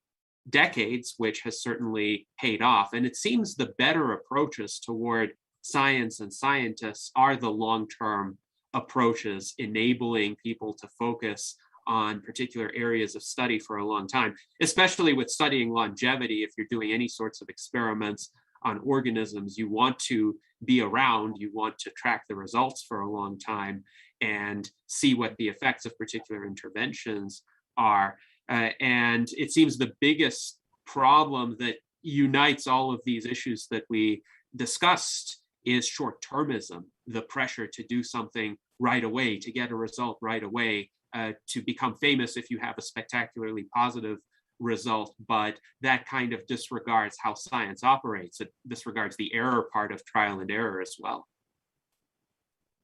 decades, which has certainly paid off. And it seems the better approaches toward science and scientists are the long-term approaches, enabling people to focus on particular areas of study for a long time, especially with studying longevity. If you're doing any sorts of experiments on organisms, you want to be around. You want to track the results for a long time and see what the effects of particular interventions are. And it seems the biggest problem that unites all of these issues that we discussed is short-termism, the pressure to do something right away, to get a result right away, to become famous if you have a spectacularly positive result. But that kind of disregards how science operates. It disregards the error part of trial and error as well.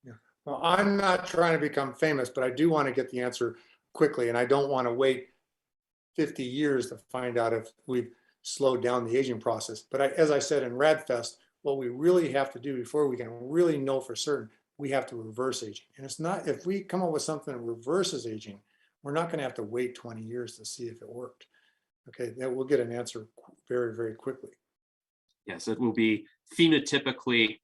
Yeah. Well, I'm not trying to become famous, but I do want to get the answer quickly, and I don't want to wait 50 years to find out if we've slowed down the aging process. But as I said in RadFest, what we really have to do before we can really know for certain, we have to reverse aging. And it's not, if we come up with something that reverses aging, we're not going to have to wait 20 years to see if it worked. Okay, then we'll get an answer very, very quickly. Yes, it will be phenotypically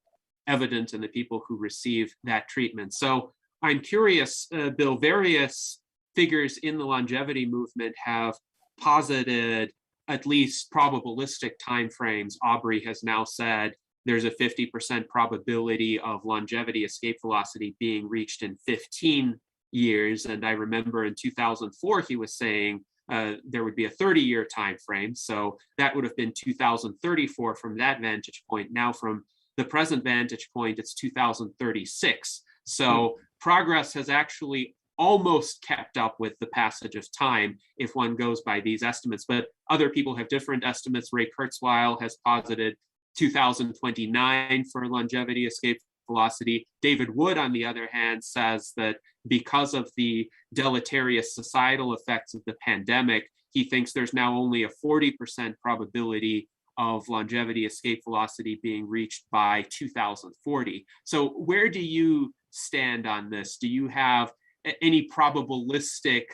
evident in the people who receive that treatment. So I'm curious, Bill, various figures in the longevity movement have posited at least probabilistic timeframes. Aubrey has now said there's a 50% probability of longevity escape velocity being reached in 15 years. And I remember in 2004, he was saying there would be a 30-year time frame. So that would have been 2034 from that vantage point. Now from the present vantage point, it's 2036. So progress has actually almost kept up with the passage of time if one goes by these estimates. But other people have different estimates. Ray Kurzweil has posited 2029 for longevity escape velocity. David Wood, on the other hand, says that because of the deleterious societal effects of the pandemic, he thinks there's now only a 40% probability of longevity escape velocity being reached by 2040. So where do you stand on this? Do you have any probabilistic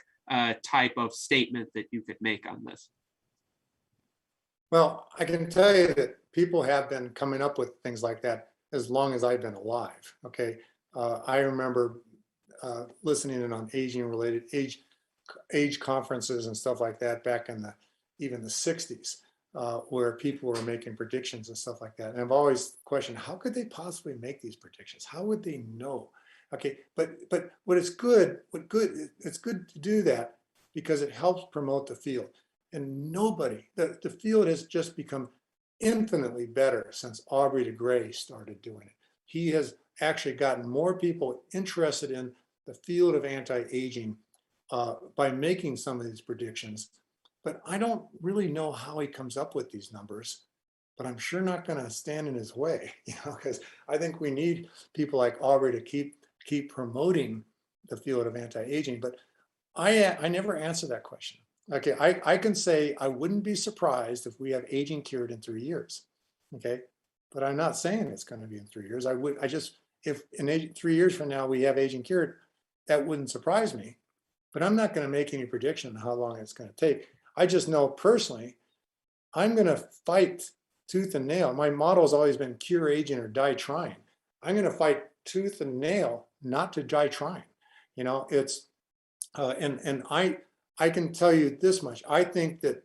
type of statement that you could make on this? Well, I can tell you that people have been coming up with things like that as long as I've been alive. Okay, I remember listening in on aging-related age conferences and stuff like that back in even the 60s, where people were making predictions and stuff like that. And I've always questioned, how could they possibly make these predictions? How would they know? Okay, but it's good to do that because it helps promote the field. And the field has just become infinitely better since Aubrey de Grey started doing it. He has actually gotten more people interested in the field of anti-aging by making some of these predictions. But I don't really know how he comes up with these numbers, but I'm sure not going to stand in his way, because I think we need people like Aubrey to keep promoting the field of anti-aging. But I never answer that question. Okay, I can say I wouldn't be surprised if we have aging cured in 3 years. Okay, but I'm not saying it's going to be in 3 years. If in 3 years from now we have aging cured, that wouldn't surprise me. But I'm not going to make any prediction on how long it's going to take. I just know personally, I'm going to fight tooth and nail. My motto has always been cure aging or die trying. I'm going to fight tooth and nail not to die trying. It's and I can tell you this much. I think that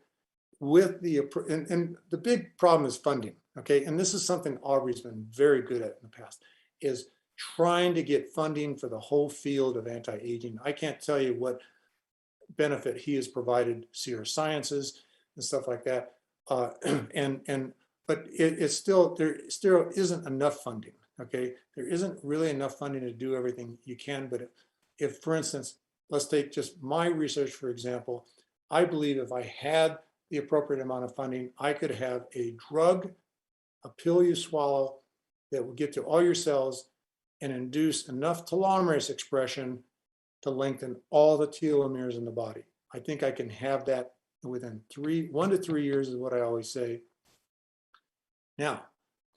with and the big problem is funding, okay? And this is something Aubrey's been very good at in the past, is trying to get funding for the whole field of anti-aging. I can't tell you what benefit he has provided Sierra Sciences and stuff like that. But there still isn't enough funding, okay? There isn't really enough funding to do everything you can. But if for instance, let's take just my research, for example. I believe if I had the appropriate amount of funding, I could have a drug, a pill you swallow that will get to all your cells and induce enough telomerase expression to lengthen all the telomeres in the body. I think I can have that within 1 to 3 years is what I always say. Now,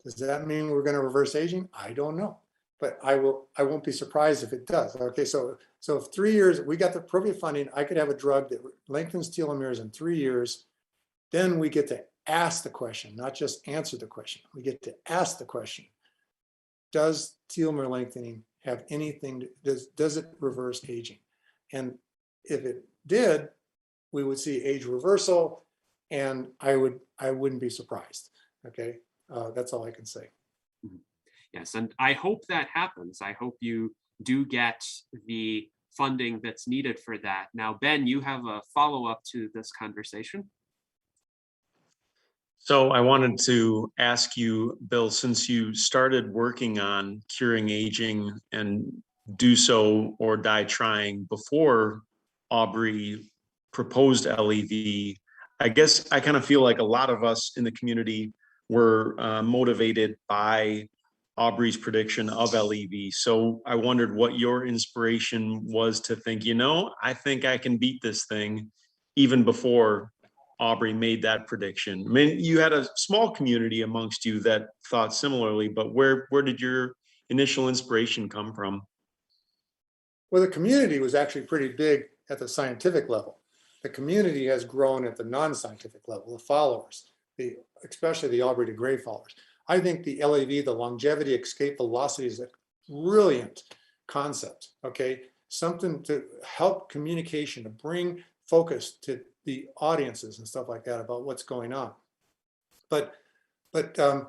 does that mean we're going to reverse aging? I don't know. But I won't be surprised if it does. Okay, so if 3 years, we got the appropriate funding, I could have a drug that lengthens telomeres in 3 years. Then we get to ask the question, not just answer the question. We get to ask the question, does telomere lengthening have anything, does it reverse aging? And if it did, we would see age reversal, and I wouldn't be surprised. Okay, that's all I can say. Yes, and I hope that happens. I hope you do get the funding that's needed for that. Now, Ben, you have a follow-up to this conversation. So I wanted to ask you, Bill, since you started working on curing aging and do so or die trying before Aubrey proposed LEV, I guess I kind of feel like a lot of us in the community were motivated by Aubrey's prediction of LEV. So I wondered what your inspiration was to think, I think I can beat this thing even before Aubrey made that prediction. I mean, you had a small community amongst you that thought similarly, but where did your initial inspiration come from? Well, the community was actually pretty big at the scientific level. The community has grown at the non-scientific level, the followers, especially the Aubrey de Grey followers. I think the LEV, the longevity escape velocity, is a brilliant concept, okay? Something to help communication, to bring focus to the audiences and stuff like that about what's going on. But the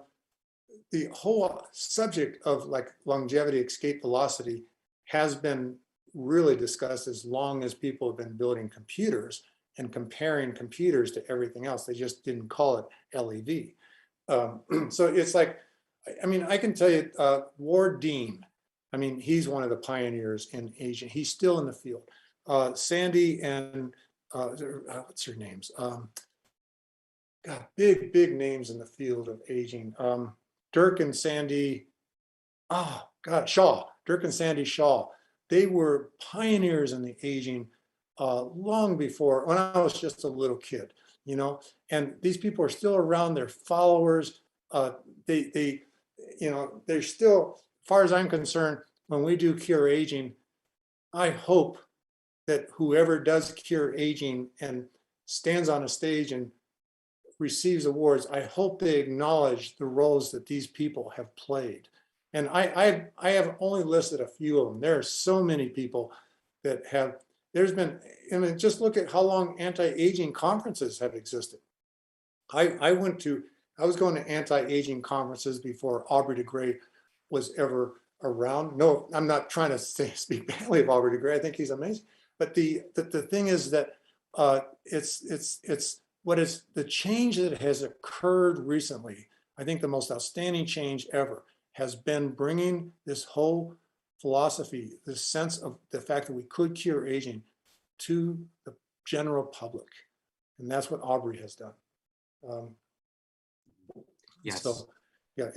whole subject of like longevity escape velocity has been really discussed as long as people have been building computers and comparing computers to everything else. They just didn't call it LEV. So it's like, I mean, I can tell you, Ward Dean, I mean, he's one of the pioneers in aging. He's still in the field. Sandy and what's her names? God, big names in the field of aging. Dirk and Sandy, oh God, Shaw, Dirk and Sandy Shaw. They were pioneers in the aging long before, when I was just a little kid, and these people are still around, they're followers. They're still, as far as I'm concerned, when we do cure aging, I hope that whoever does cure aging and stands on a stage and receives awards, I hope they acknowledge the roles that these people have played. And I have only listed a few of them. There are so many people that have, there's been, I mean, just look at how long anti-aging conferences have existed. I was going to anti-aging conferences before Aubrey de Grey was ever around. No, I'm not trying to speak badly of Aubrey de Grey. I think he's amazing. But the thing is that it's what is the change that has occurred recently. I think the most outstanding change ever has been bringing this whole philosophy, this sense of the fact that we could cure aging, to the general public. And that's what Aubrey has done. Yes. So, yeah,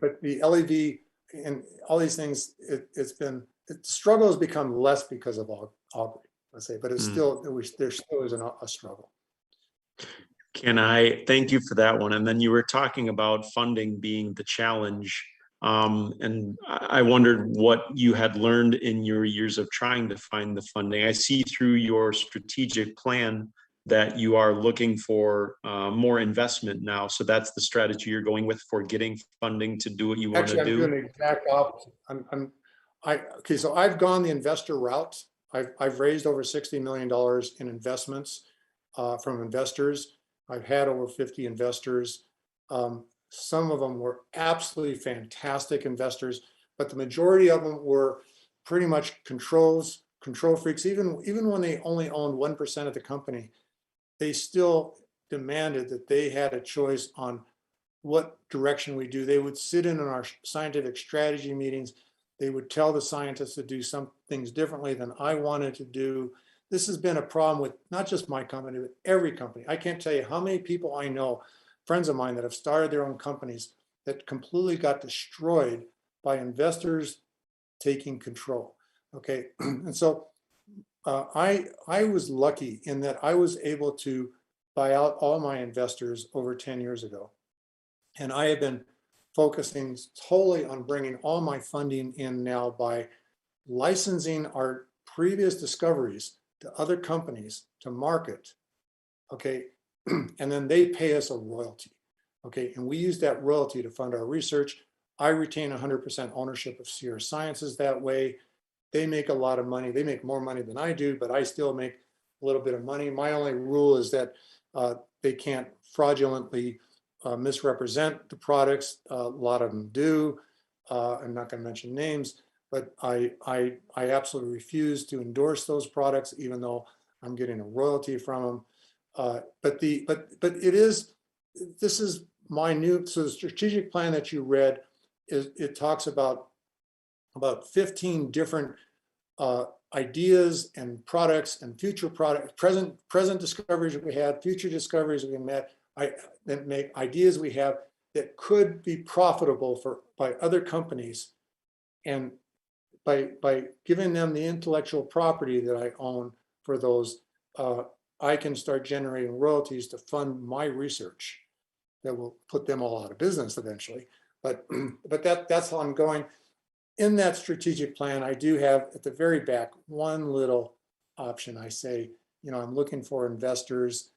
but the LEV and all these things, the struggle has become less because of Aubrey, let's say, but it's still, there still is a struggle. Can I thank you for that one? And then you were talking about funding being the challenge. And I wondered what you had learned in your years of trying to find the funding. I see through your strategic plan that you are looking for more investment now. So that's the strategy you're going with for getting funding to do what you want to do? Actually, I'm doing the exact opposite. Okay, so I've gone the investor route. I've raised over $60 million in investments from investors. I've had over 50 investors. Some of them were absolutely fantastic investors, but the majority of them were pretty much control freaks. Even when they only owned 1% of the company, they still demanded that they had a choice on what direction we do. They would sit in on our scientific strategy meetings. They would tell the scientists to do some things differently than I wanted to do. This has been a problem with not just my company, but every company. I can't tell you how many people I know, friends of mine, that have started their own companies that completely got destroyed by investors taking control. Okay, and so I was lucky in that I was able to buy out all my investors over 10 years ago. And I have been focusing totally on bringing all my funding in now by licensing our previous discoveries to other companies to market, okay? And then they pay us a royalty, okay? And we use that royalty to fund our research. I retain 100% ownership of Sierra Sciences that way. They make a lot of money. They make more money than I do, but I still make a little bit of money. My only rule is that they can't fraudulently misrepresent the products. A lot of them do. I'm not going to mention names, but I absolutely refuse to endorse those products, even though I'm getting a royalty from them. But this is my new, so the strategic plan that you read it talks about 15 different ideas and products and future products, present discoveries that we have, future discoveries we met, that make ideas we have that could be profitable by other companies, and by giving them the intellectual property that I own for those, I can start generating royalties to fund my research that will put them all out of business eventually. But that's how I'm going. In that strategic plan, I do have at the very back one little option. I say, I'm looking for investors.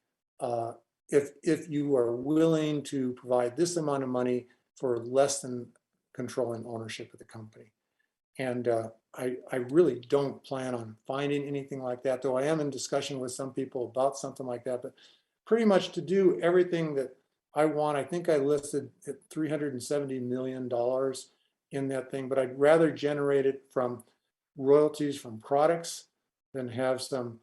If you are willing to provide this amount of money for less than controlling ownership of the company. And I really don't plan on finding anything like that, though I am in discussion with some people about something like that. But pretty much to do everything that I want, I think I listed at $370 million in that thing, but I'd rather generate it from royalties from products than have some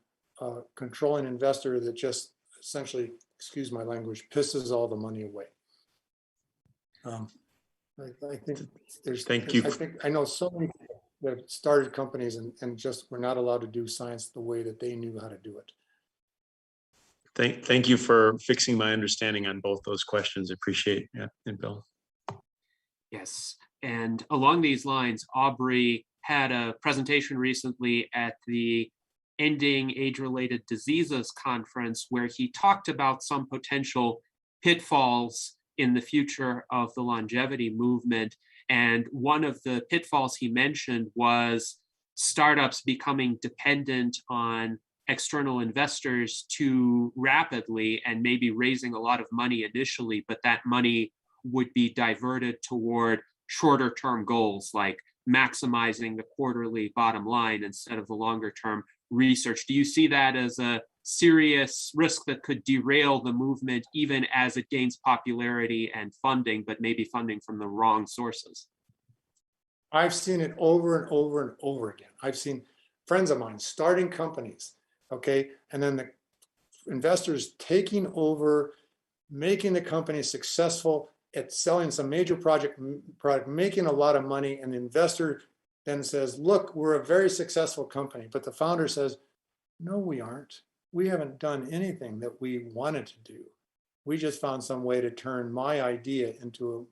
controlling investor that just essentially, excuse my language, pisses all the money away. I think there's, Thank you. I know so many people that have started companies and just were not allowed to do science the way that they knew how to do it. Thank you for fixing my understanding on both those questions. Appreciate it, and Bill. Yes, and along these lines, Aubrey had a presentation recently at the Ending Age-Related Diseases conference where he talked about some potential pitfalls in the future of the longevity movement. And one of the pitfalls he mentioned was startups becoming dependent on external investors too rapidly and maybe raising a lot of money initially, but that money would be diverted toward shorter term goals like maximizing the quarterly bottom line instead of the longer term research. Do you see that as a serious risk that could derail the movement even as it gains popularity and funding, but maybe funding from the wrong sources? I've seen it over and over and over again. I've seen friends of mine starting companies, okay, and then the investors taking over, making the company successful at selling some major product, making a lot of money, and the investor then says, look, we're a very successful company. But the founder says, no, we aren't. We haven't done anything that we wanted to do. We just found some way to turn my idea into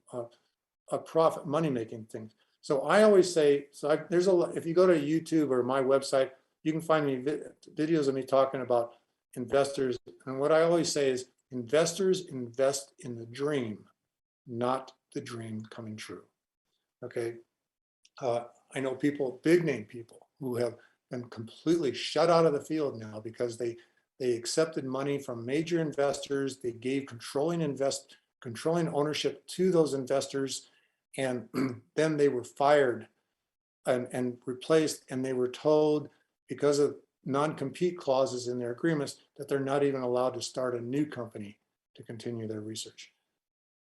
a profit money-making thing. So I always say, there's a lot, if you go to YouTube or my website, you can find me videos of me talking about investors. And what I always say is investors invest in the dream, not the dream coming true. Okay. I know people, big name people, who have been completely shut out of the field now because they accepted money from major investors. They gave controlling ownership to those investors, and then they were fired and replaced, and they were told, because of non-compete clauses in their agreements, that they're not even allowed to start a new company to continue their research.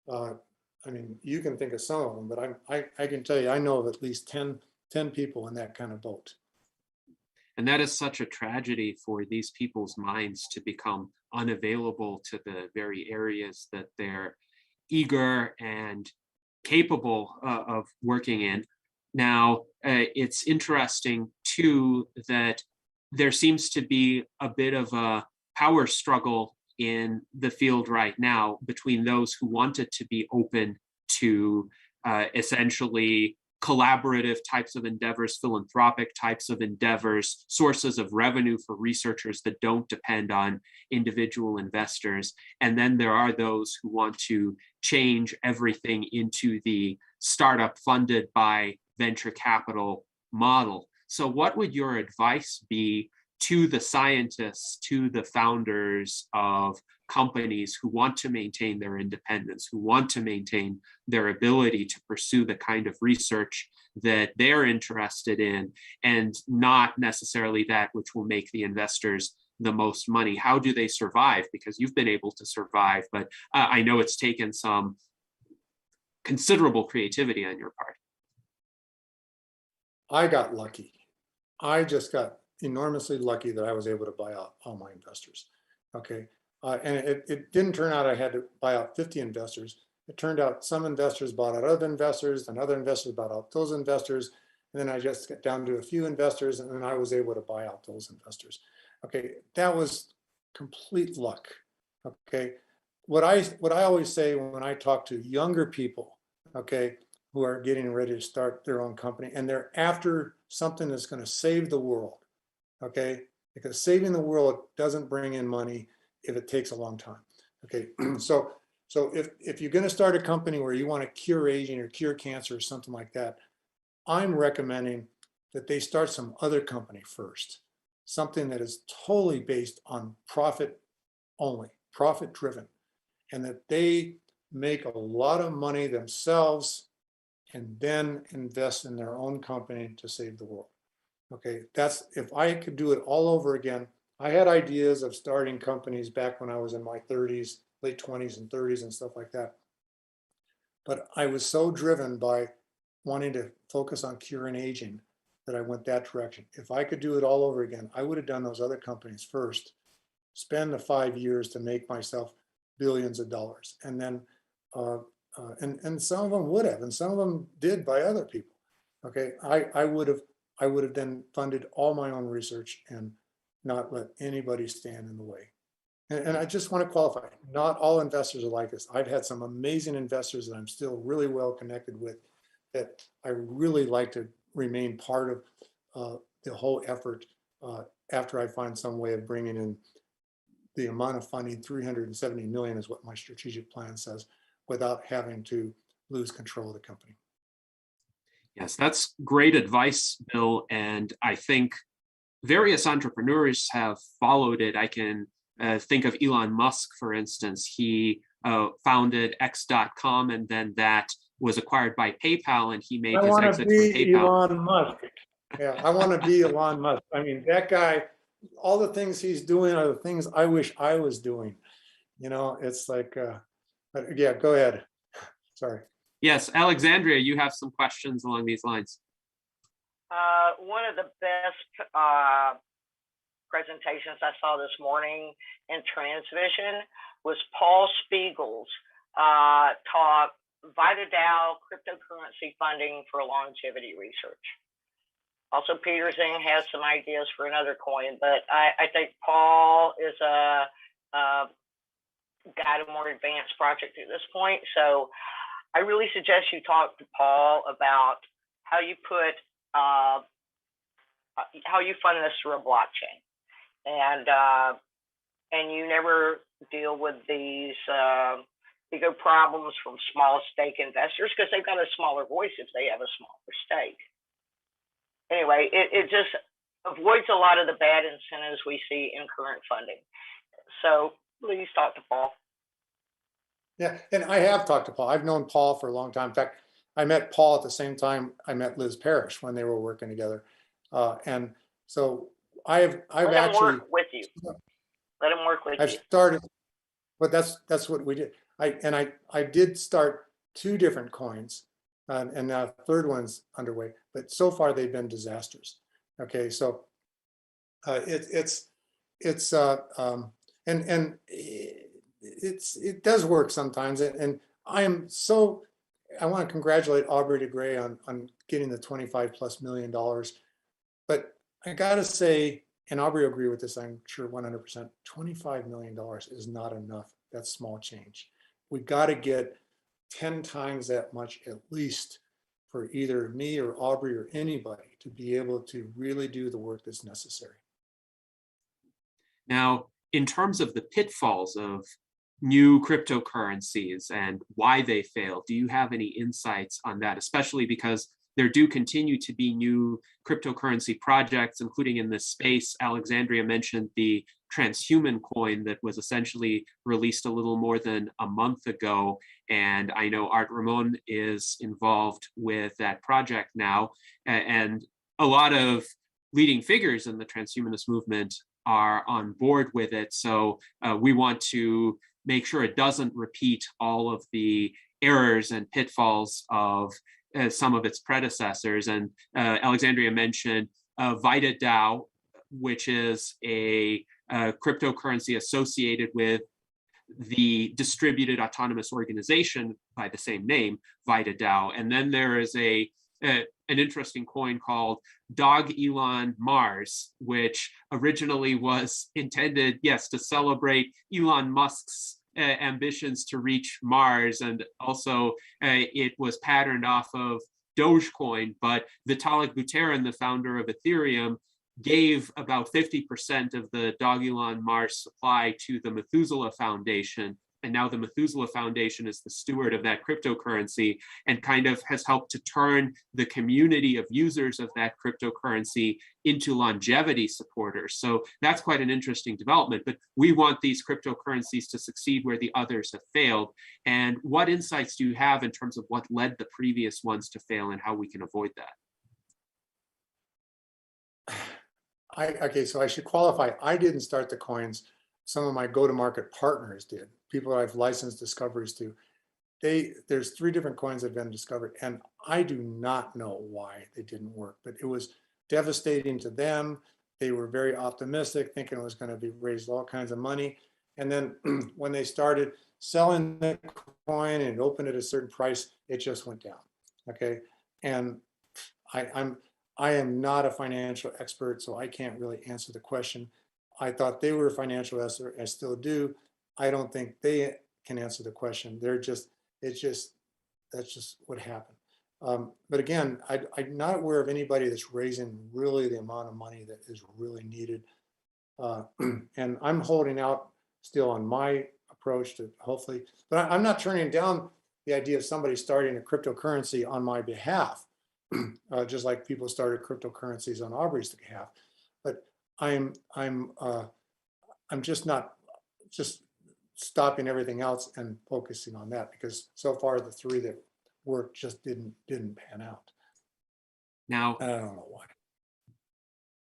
I mean, you can think of some of them, but I can tell you, I know of at least 10 people in that kind of boat. And that is such a tragedy for these people's minds to become unavailable to the very areas that they're eager and capable of working in. Now, it's interesting too that there seems to be a bit of a power struggle in the field right now between those who wanted to be open to essentially collaborative types of endeavors, philanthropic types of endeavors, sources of revenue for researchers that don't depend on individual investors. And then there are those who want to change everything into the startup funded by venture capital model. So what would your advice be to the scientists, to the founders of companies who want to maintain their independence, who want to maintain their ability to pursue the kind of research that they're interested in, and not necessarily that which will make the investors the most money? How do they survive? Because you've been able to survive, but I know it's taken some considerable creativity on your part. I got lucky. I just got enormously lucky that I was able to buy out all my investors. Okay. And it didn't turn out I had to buy out 50 investors. It turned out some investors bought out other investors, and other investors bought out those investors. And then I just got down to a few investors, and then I was able to buy out those investors. Okay. That was complete luck. Okay. What I always say when I talk to younger people, okay, who are getting ready to start their own company, and they're after something that's going to save the world, okay, because saving the world doesn't bring in money if it takes a long time. Okay, so if you're going to start a company where you want to cure aging or cure cancer or something like that, I'm recommending that they start some other company first, something that is totally based on profit only, profit driven, and that they make a lot of money themselves and then invest in their own company to save the world. Okay, that's, if I could do it all over again. I had ideas of starting companies back when I was in my 30s, late 20s and 30s and stuff like that. But I was so driven by wanting to focus on curing aging that I went that direction. If I could do it all over again, I would have done those other companies first, spend the 5 years to make myself billions of dollars. And then, and some of them would have, and some of them did by other people. Okay, I would have then funded all my own research and not let anybody stand in the way. And I just want to qualify, not all investors are like this. I've had some amazing investors that I'm still really well connected with, that I really like to remain part of the whole effort after I find some way of bringing in the amount of funding. 370 million is what my strategic plan says, without having to lose control of the company. Yes, that's great advice, Bill. And I think various entrepreneurs have followed it. I can think of Elon Musk, for instance. He founded X.com, and then that was acquired by PayPal, and he made his exit from PayPal. Elon Musk. Yeah, I want to be Elon Musk. I mean, that guy, all the things he's doing are the things I wish I was doing. You know, it's like, yeah, go ahead. Sorry. Yes, Alexandria, you have some questions along these lines. One of the best presentations I saw this morning in Transvision was Paul Spiegel's talk, VitaDAO cryptocurrency funding for longevity research. Also, Peter Zing has some ideas for another coin, but I think Paul is a got a more advanced project at this point. So I really suggest you talk to Paul about how you put how you fund this through a blockchain, and you never deal with these ego problems from small stake investors, because they've got a smaller voice if they have a smaller stake. Anyway, it just avoids a lot of the bad incentives we see in current funding. So please talk to Paul. Yeah, and I have talked to Paul. I've known Paul for a long time. In fact, I met Paul at the same time I met Liz Parrish when they were working together. And so I've actually work with you. Let him work with you. I've started, but that's what we did. I did start 2 different coins, and now a third one's underway. But so far they've been disasters. Okay, so it does work sometimes, and I want to congratulate Aubrey de Grey on getting the $25+ million. But I gotta say, and Aubrey will agree with this, I'm sure 100%, $25 million is not enough. That's small change. We got to get 10 times that much at least for either me or Aubrey or anybody to be able to really do the work that's necessary. Now, in terms of the pitfalls of new cryptocurrencies and why they fail, do you have any insights on that, especially because there do continue to be new cryptocurrency projects, including in this space? Alexandria mentioned the transhuman coin that was essentially released a little more than a month ago. And I know Art Ramon is involved with that project now. And a lot of leading figures in the transhumanist movement are on board with it. So we want to make sure it doesn't repeat all of the errors and pitfalls of some of its predecessors. And Alexandria mentioned VitaDAO, which is a cryptocurrency associated with the distributed autonomous organization by the same name, VitaDAO. And then there is an interesting coin called Dog Elon Mars, which originally was intended, yes, to celebrate Elon Musk's ambitions to reach Mars. And also it was patterned off of Dogecoin, but Vitalik Buterin, the founder of Ethereum, gave about 50% of the Dog Elon Mars supply to the Methuselah Foundation. And now the Methuselah Foundation is the steward of that cryptocurrency and kind of has helped to turn the community of users of that cryptocurrency into longevity supporters. So that's quite an interesting development, but we want these cryptocurrencies to succeed where the others have failed. And what insights do you have in terms of what led the previous ones to fail and how we can avoid that? Okay, so I should qualify. I didn't start the coins. Some of my go-to-market partners did. People that I've licensed discoveries to. There's 3 different coins that have been discovered, and I do not know why they didn't work, but it was devastating to them. They were very optimistic, thinking it was going to be raised all kinds of money. And then when they started selling the coin and opened at a certain price, it just went down. Okay, and I am not a financial expert, so I can't really answer the question. I thought they were a financial expert. I still do. I don't think they can answer the question. That's just what happened. But again, I'm not aware of anybody that's raising really the amount of money that is really needed. And I'm holding out still on my approach to hopefully, but I'm not turning down the idea of somebody starting a cryptocurrency on my behalf. Just like people started cryptocurrencies on Aubrey's behalf, but I'm just not stopping everything else and focusing on that, because so far the 3 that worked just didn't pan out. Now, I don't know why.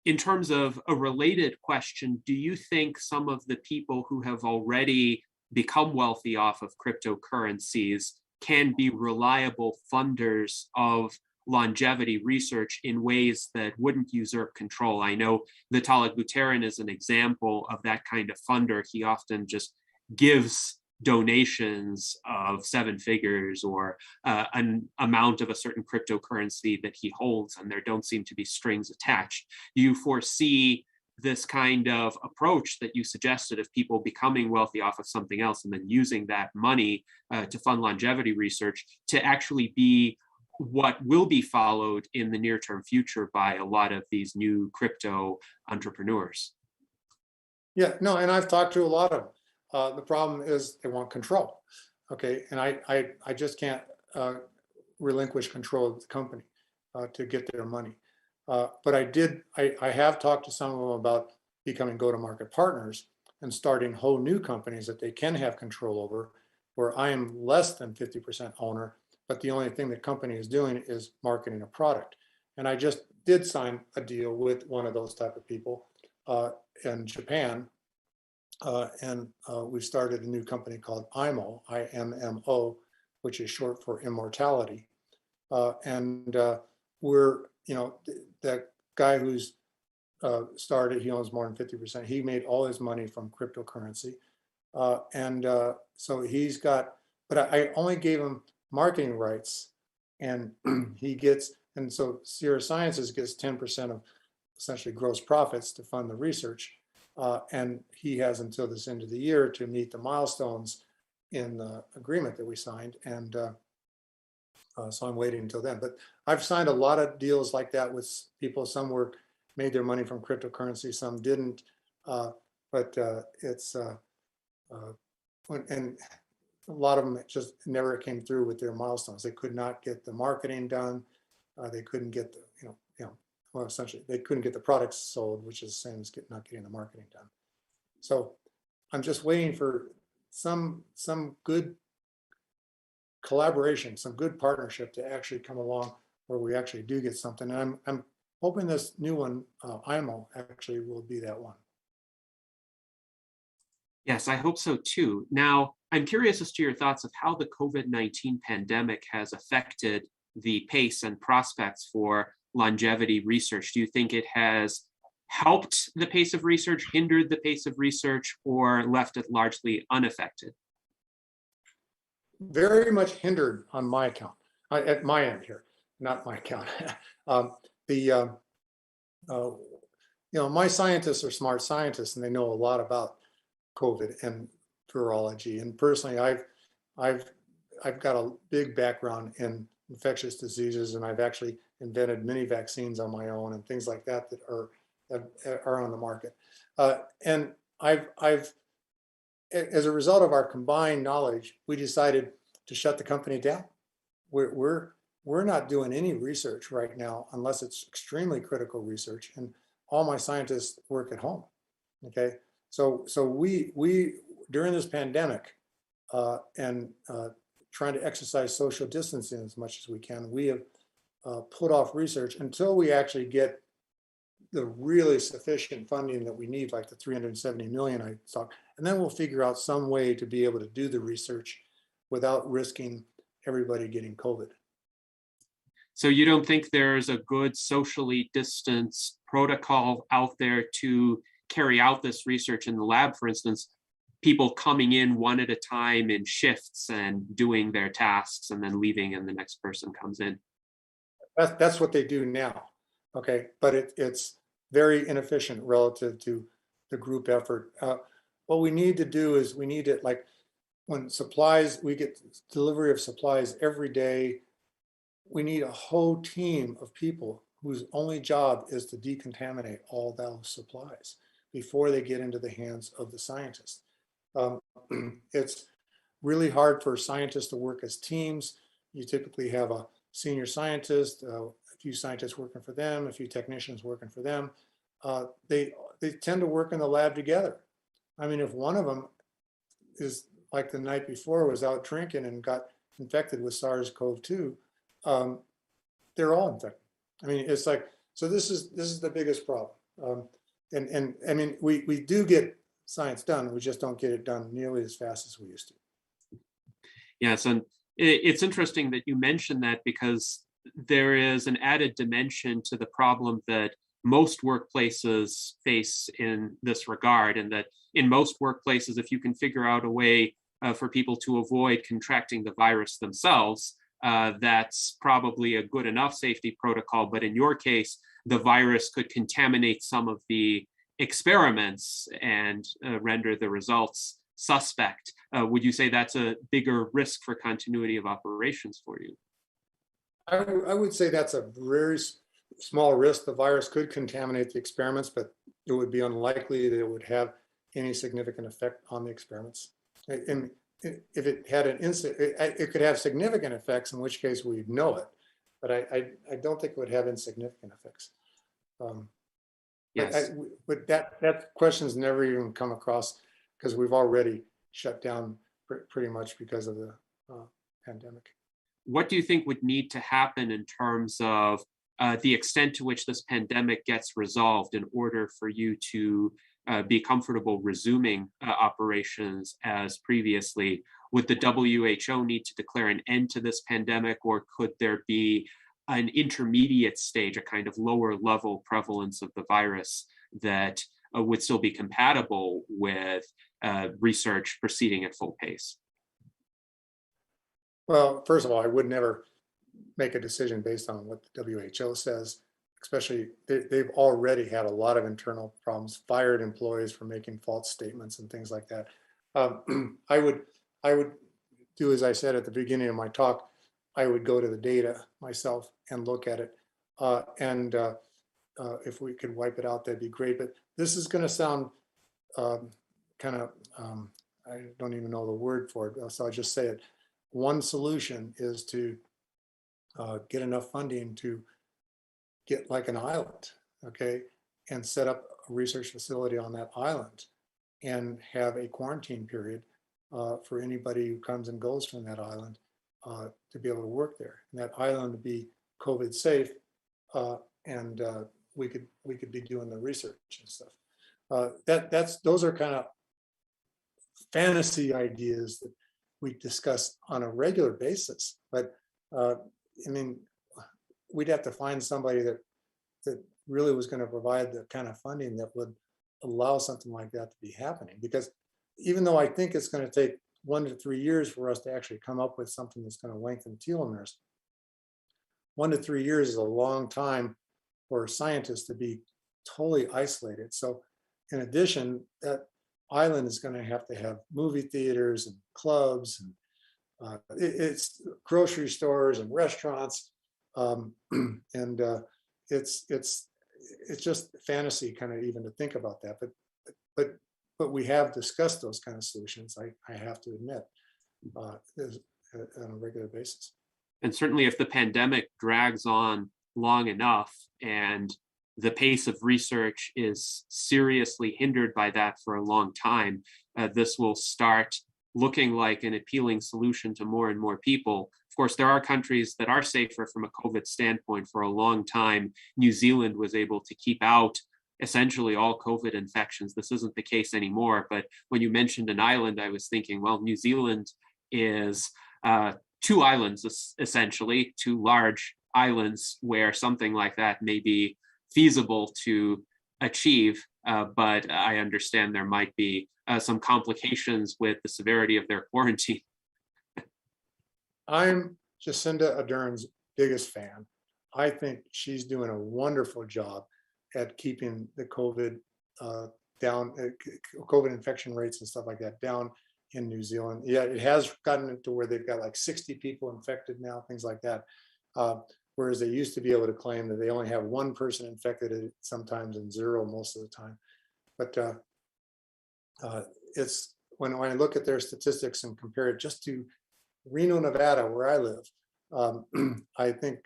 In terms of a related question, do you think some of the people who have already become wealthy off of cryptocurrencies can be reliable funders of longevity research in ways that wouldn't usurp control? I know Vitalik Buterin is an example of that kind of funder. He often just gives donations of 7 figures or an amount of a certain cryptocurrency that he holds, and there don't seem to be strings attached. Do you foresee this kind of approach that you suggested of people becoming wealthy off of something else and then using that money to fund longevity research to actually be what will be followed in the near-term future by a lot of these new crypto entrepreneurs? Yeah, no, and I've talked to a lot of them. The problem is they want control. Okay, and I just can't relinquish control of the company to get their money. But I have talked to some of them about becoming go-to-market partners and starting whole new companies that they can have control over, where I am less than 50% owner, but the only thing the company is doing is marketing a product. And I just did sign a deal with one of those type of people in Japan. And we started a new company called IMO, IMMO, which is short for immortality. And we're, that guy who's started, he owns more than 50%. He made all his money from cryptocurrency. So he's got, but I only gave him marketing rights, and he gets, and so Sierra Sciences gets 10% of essentially gross profits to fund the research. And he has until this end of the year to meet the milestones in the agreement that we signed. And so I'm waiting until then. But I've signed a lot of deals like that with people. Some made their money from cryptocurrency, some didn't. And a lot of them just never came through with their milestones. They could not get the marketing done. They couldn't get the, well, essentially, they couldn't get the products sold, which is the same as not getting the marketing done. So I'm just waiting for some good collaboration, some good partnership to actually come along where we actually do get something. And I'm hoping this new one, IMO, actually will be that one. Yes, I hope so too. Now, I'm curious as to your thoughts of how the COVID-19 pandemic has affected the pace and prospects for longevity research? Do you think it has helped the pace of research, hindered the pace of research, or left it largely unaffected? Very much hindered on my account, at my end here, not my account. My scientists are smart scientists, and they know a lot about COVID and virology. And personally, I've got a big background in infectious diseases, and I've actually invented many vaccines on my own and things like that that are on the market. And as a result of our combined knowledge, we decided to shut the company down. We're not doing any research right now unless it's extremely critical research, and all my scientists work at home. Okay, so we during this pandemic and trying to exercise social distancing as much as we can, we have put off research until we actually get the really sufficient funding that we need, like the 370 million I saw, and then we'll figure out some way to be able to do the research without risking everybody getting COVID. So you don't think there's a good socially distanced protocol out there to carry out this research in the lab? For instance, people coming in one at a time in shifts and doing their tasks and then leaving, and the next person comes in. That's what they do now. Okay, but it's very inefficient relative to the group effort. What we need to do is we need to, like, when supplies, we get delivery of supplies every day, we need a whole team of people whose only job is to decontaminate all those supplies before they get into the hands of the scientists. It's really hard for scientists to work as teams. You typically have a senior scientist, a few scientists working for them, a few technicians working for them. They tend to work in the lab together. I mean, if one of them is, like the night before, was out drinking and got infected with SARS-CoV-2, they're all infected. I mean, it's like, so this is the biggest problem. And I mean, we do get science done, we just don't get it done nearly as fast as we used to. Yes, and it's interesting that you mentioned that, because there is an added dimension to the problem that most workplaces face in this regard, and that in most workplaces, if you can figure out a way for people to avoid contracting the virus themselves, that's probably a good enough safety protocol. But in your case, the virus could contaminate some of the experiments and render the results suspect. Would you say that's a bigger risk for continuity of operations for you? I would say that's a very small risk. The virus could contaminate the experiments, but it would be unlikely that it would have any significant effect on the experiments. And if it had an it could have significant effects, in which case we'd know it. But I don't think it would have insignificant effects. Yes. But that question's never even come across, because we've already shut down pretty much because of the pandemic. What do you think would need to happen in terms of the extent to which this pandemic gets resolved in order for you to be comfortable resuming operations as previously? Would the WHO need to declare an end to this pandemic, or could there be an intermediate stage, a kind of lower level prevalence of the virus that would still be compatible with research proceeding at full pace? Well, first of all, I would never make a decision based on what the WHO says, especially they've already had a lot of internal problems, fired employees for making false statements and things like that. I would do, as I said at the beginning of my talk, I would go to the data myself and look at it. If we could wipe it out, that'd be great. But this is going to sound kind of, I don't even know the word for it, so I'll just say it. One solution is to get enough funding to get like an island, okay, and set up a research facility on that island and have a quarantine period for anybody who comes and goes from that island to be able to work there. And that island to be COVID safe, and we could be doing the research and stuff. Those are kind of fantasy ideas that we discuss on a regular basis, but I mean, we'd have to find somebody that really was going to provide the kind of funding that would allow something like that to be happening. Because even though I think it's going to take 1 to 3 years for us to actually come up with something that's going to lengthen telomeres, 1 to 3 years is a long time for scientists to be totally isolated. So in addition, that island is going to have movie theaters and clubs, and it's grocery stores and restaurants, and it's just fantasy kind of even to think about that. But we have discussed those kind of solutions, I have to admit, on a regular basis. And certainly if the pandemic drags on long enough and the pace of research is seriously hindered by that for a long time, this will start looking like an appealing solution to more and more people. Of course, there are countries that are safer from a COVID standpoint. For a long time, New Zealand was able to keep out essentially all COVID infections. This isn't the case anymore. But when you mentioned an island, I was thinking, well, New Zealand is 2 islands, essentially, 2 large islands where something like that may be feasible to achieve. But I understand there might be some complications with the severity of their quarantine. I'm Jacinda Ardern's biggest fan. I think she's doing a wonderful job at keeping the COVID down, COVID infection rates and stuff like that down in New Zealand. Yeah, it has gotten to where they've got like 60 people infected now, things like that. Whereas they used to be able to claim that they only have 1 person infected sometimes and 0 most of the time. But it's when I look at their statistics and compare it just to Reno, Nevada, where I live, I think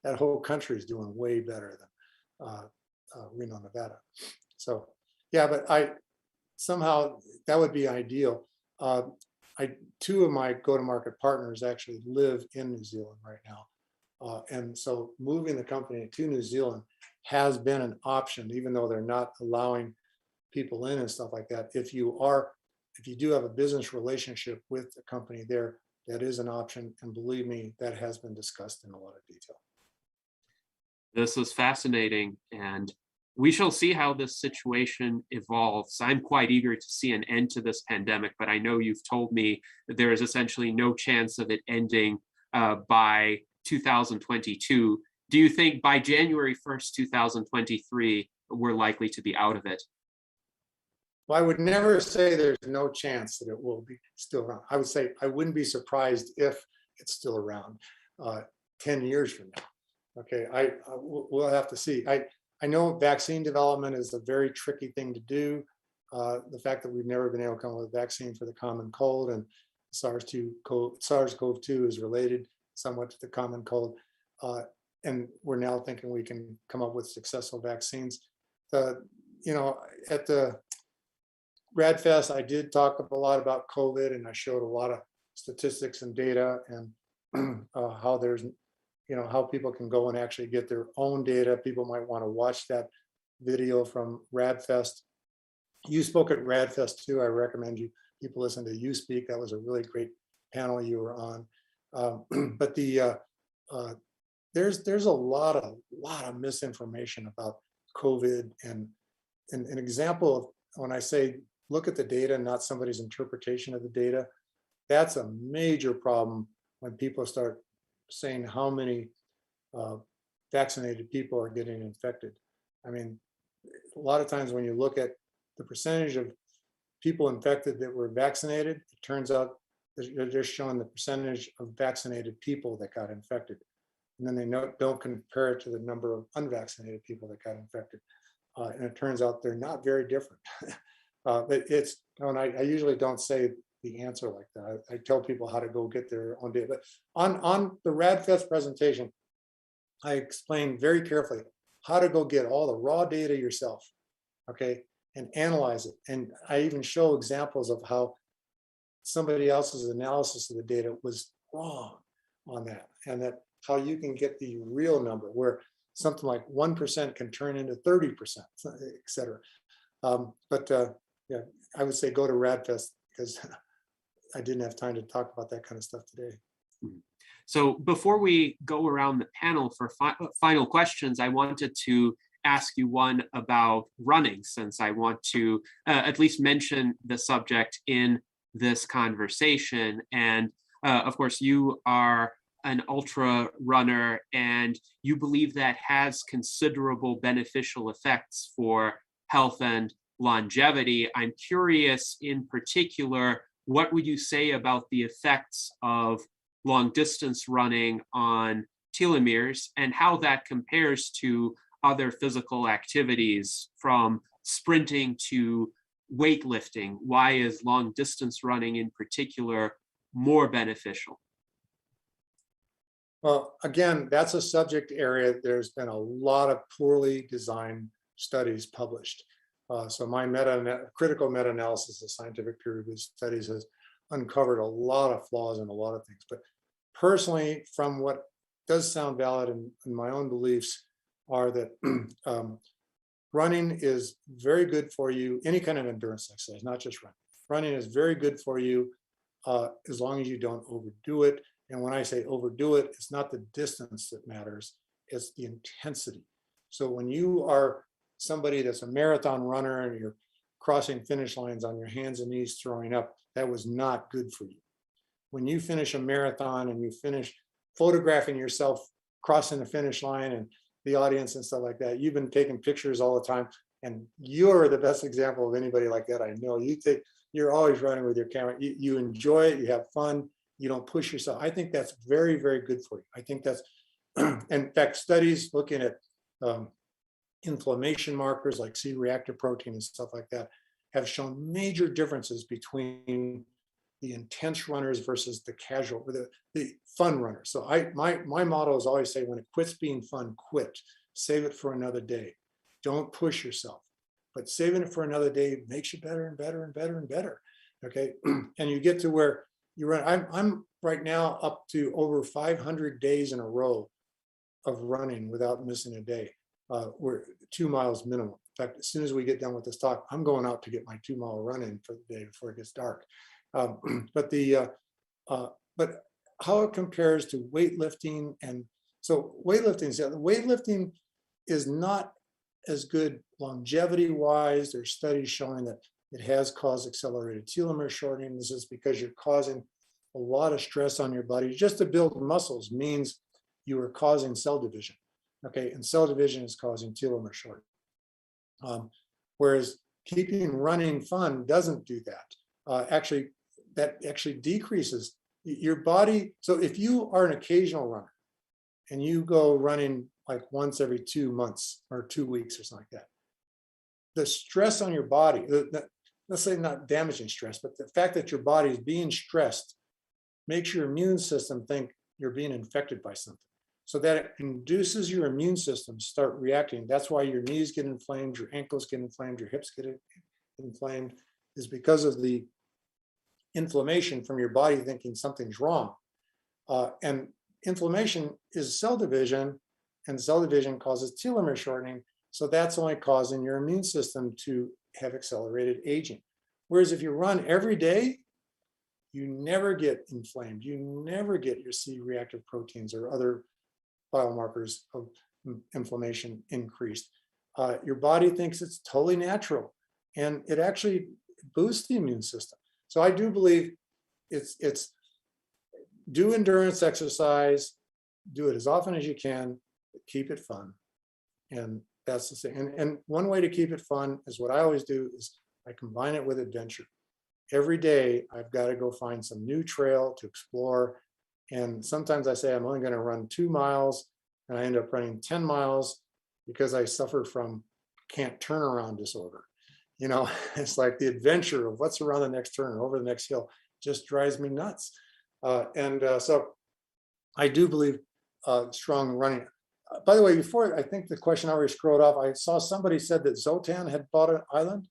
that whole country is doing way better than Reno, Nevada. So yeah, but somehow that would be ideal. 2 of my go-to-market partners actually live in New Zealand right now. And so moving the company to New Zealand has been an option, even though they're not allowing people in and stuff like that. If you do have a business relationship with the company there, that is an option. And believe me, that has been discussed in a lot of detail. This is fascinating, and we shall see how this situation evolves. I'm quite eager to see an end to this pandemic, but I know you've told me that there is essentially no chance of it ending by 2022. Do you think by January 1st, 2023, we're likely to be out of it? Well, I would never say there's no chance that it will be still around. I would say I wouldn't be surprised if it's still around 10 years from now. Okay, we'll have to see. I know vaccine development is a very tricky thing to do. The fact that we've never been able to come up with a vaccine for the common cold, and SARS-CoV-2 is related somewhat to the common cold. And we're now thinking we can come up with successful vaccines. At the RadFest, I did talk a lot about COVID, and I showed a lot of statistics and data, and how there's, how people can go and actually get their own data. People might want to watch that video from RadFest. You spoke at RadFest too. I recommend people listen to you speak. That was a really great panel you were on. But there's a lot of misinformation about COVID, and an example of when I say look at the data, not somebody's interpretation of the data, that's a major problem when people start saying how many vaccinated people are getting infected. I mean, a lot of times when you look at the percentage of people infected that were vaccinated, it turns out they're just showing the percentage of vaccinated people that got infected. And then they don't compare it to the number of unvaccinated people that got infected. And it turns out they're not very different. But I usually don't say the answer like that. I tell people how to go get their own data. But on the RadFest presentation, I explained very carefully how to go get all the raw data yourself, okay, and analyze it. And I even show examples of how somebody else's analysis of the data was wrong on that, and that how you can get the real number where something like 1% can turn into 30%, et cetera. Yeah, I would say go to RadFest, because I didn't have time to talk about that kind of stuff today. So before we go around the panel for final questions, I wanted to ask you one about running, since I want to at least mention the subject in this conversation. And of course, you are an ultra runner, and you believe that has considerable beneficial effects for health and longevity. I'm curious in particular, what would you say about the effects of long distance running on telomeres and how that compares to other physical activities, from sprinting to weightlifting? Why is long distance running in particular more beneficial? Well, again, that's a subject area. There's been a lot of poorly designed studies published. So my critical meta-analysis of scientific peer-reviewed studies has uncovered a lot of flaws in a lot of things. But personally, from what does sound valid in my own beliefs, are that running is very good for you, any kind of endurance exercise, not just running. Running is very good for you as long as you don't overdo it. And when I say overdo it, it's not the distance that matters, it's the intensity. So when you are somebody that's a marathon runner and you're crossing finish lines on your hands and knees throwing up, that was not good for you. When you finish a marathon and you finish photographing yourself crossing the finish line and the audience and stuff like that, you've been taking pictures all the time, and you're the best example of anybody like that I know. You're always running with your camera. You enjoy it, you have fun, you don't push yourself. I think that's very, very good for you. I think that's, in fact, studies looking at inflammation markers like C-reactive protein and stuff like that have shown major differences between the intense runners versus the casual, or the fun runners. So my motto is always say, when it quits being fun, quit. Save it for another day. Don't push yourself. But saving it for another day makes you better and better and better and better. Okay, and you get to where you run. I'm right now up to over 500 days in a row of running without missing a day. We're 2 miles minimum. In fact, as soon as we get done with this talk, I'm going out to get my 2 mile run in for the day before it gets dark. But how it compares to weightlifting, and so weightlifting is not as good longevity wise. There's studies showing that it has caused accelerated telomere shortening. This is because you're causing a lot of stress on your body. Just to build muscles means you are causing cell division. Okay, and cell division is causing telomere shortening. Whereas keeping running fun doesn't do that. That actually decreases your body. So if you are an occasional runner and you go running like once every 2 months or 2 weeks or something like that, the stress on your body, let's say not damaging stress, but the fact that your body is being stressed makes your immune system think you're being infected by something. So that it induces your immune system to start reacting. That's why your knees get inflamed, your ankles get inflamed, your hips get inflamed, is because of the inflammation from your body thinking something's wrong. And inflammation is cell division, and cell division causes telomere shortening. So that's only causing your immune system to have accelerated aging. Whereas if you run every day, you never get inflamed. You never get your C-reactive proteins or other biomarkers of inflammation increased. Your body thinks it's totally natural, and it actually boosts the immune system. So I do believe it's do endurance exercise, do it as often as you can, but keep it fun. And that's the thing. And one way to keep it fun is what I always do is I combine it with adventure. Every day I've got to go find some new trail to explore. And sometimes I say I'm only going to run 2 miles, and I end up running 10 miles because I suffer from can't turn around disorder. You know, it's like the adventure of what's around the next turn, over the next hill, just drives me nuts. So I do believe strong running. By the way, before I think the question already scrolled off, I saw somebody said that Zoltan had bought an island.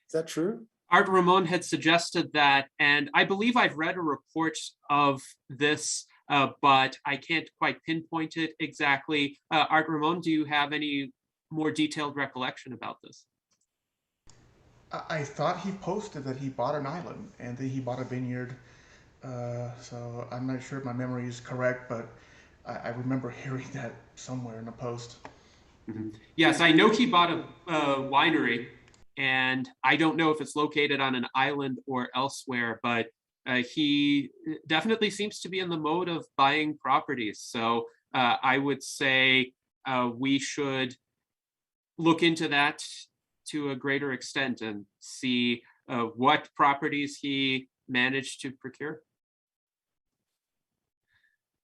Is that true? Art Ramon had suggested that, and I believe I've read a report of this, but I can't quite pinpoint it exactly. Art Ramon, do you have any more detailed recollection about this? I thought he posted that he bought an island and that he bought a vineyard So I'm not sure if my memory is correct, but I remember hearing that somewhere in a post. Yes, I know he bought a winery, and I don't know if it's located on an island or elsewhere, but he definitely seems to be in the mode of buying properties. So I would say we should look into that to a greater extent and see what properties he managed to procure.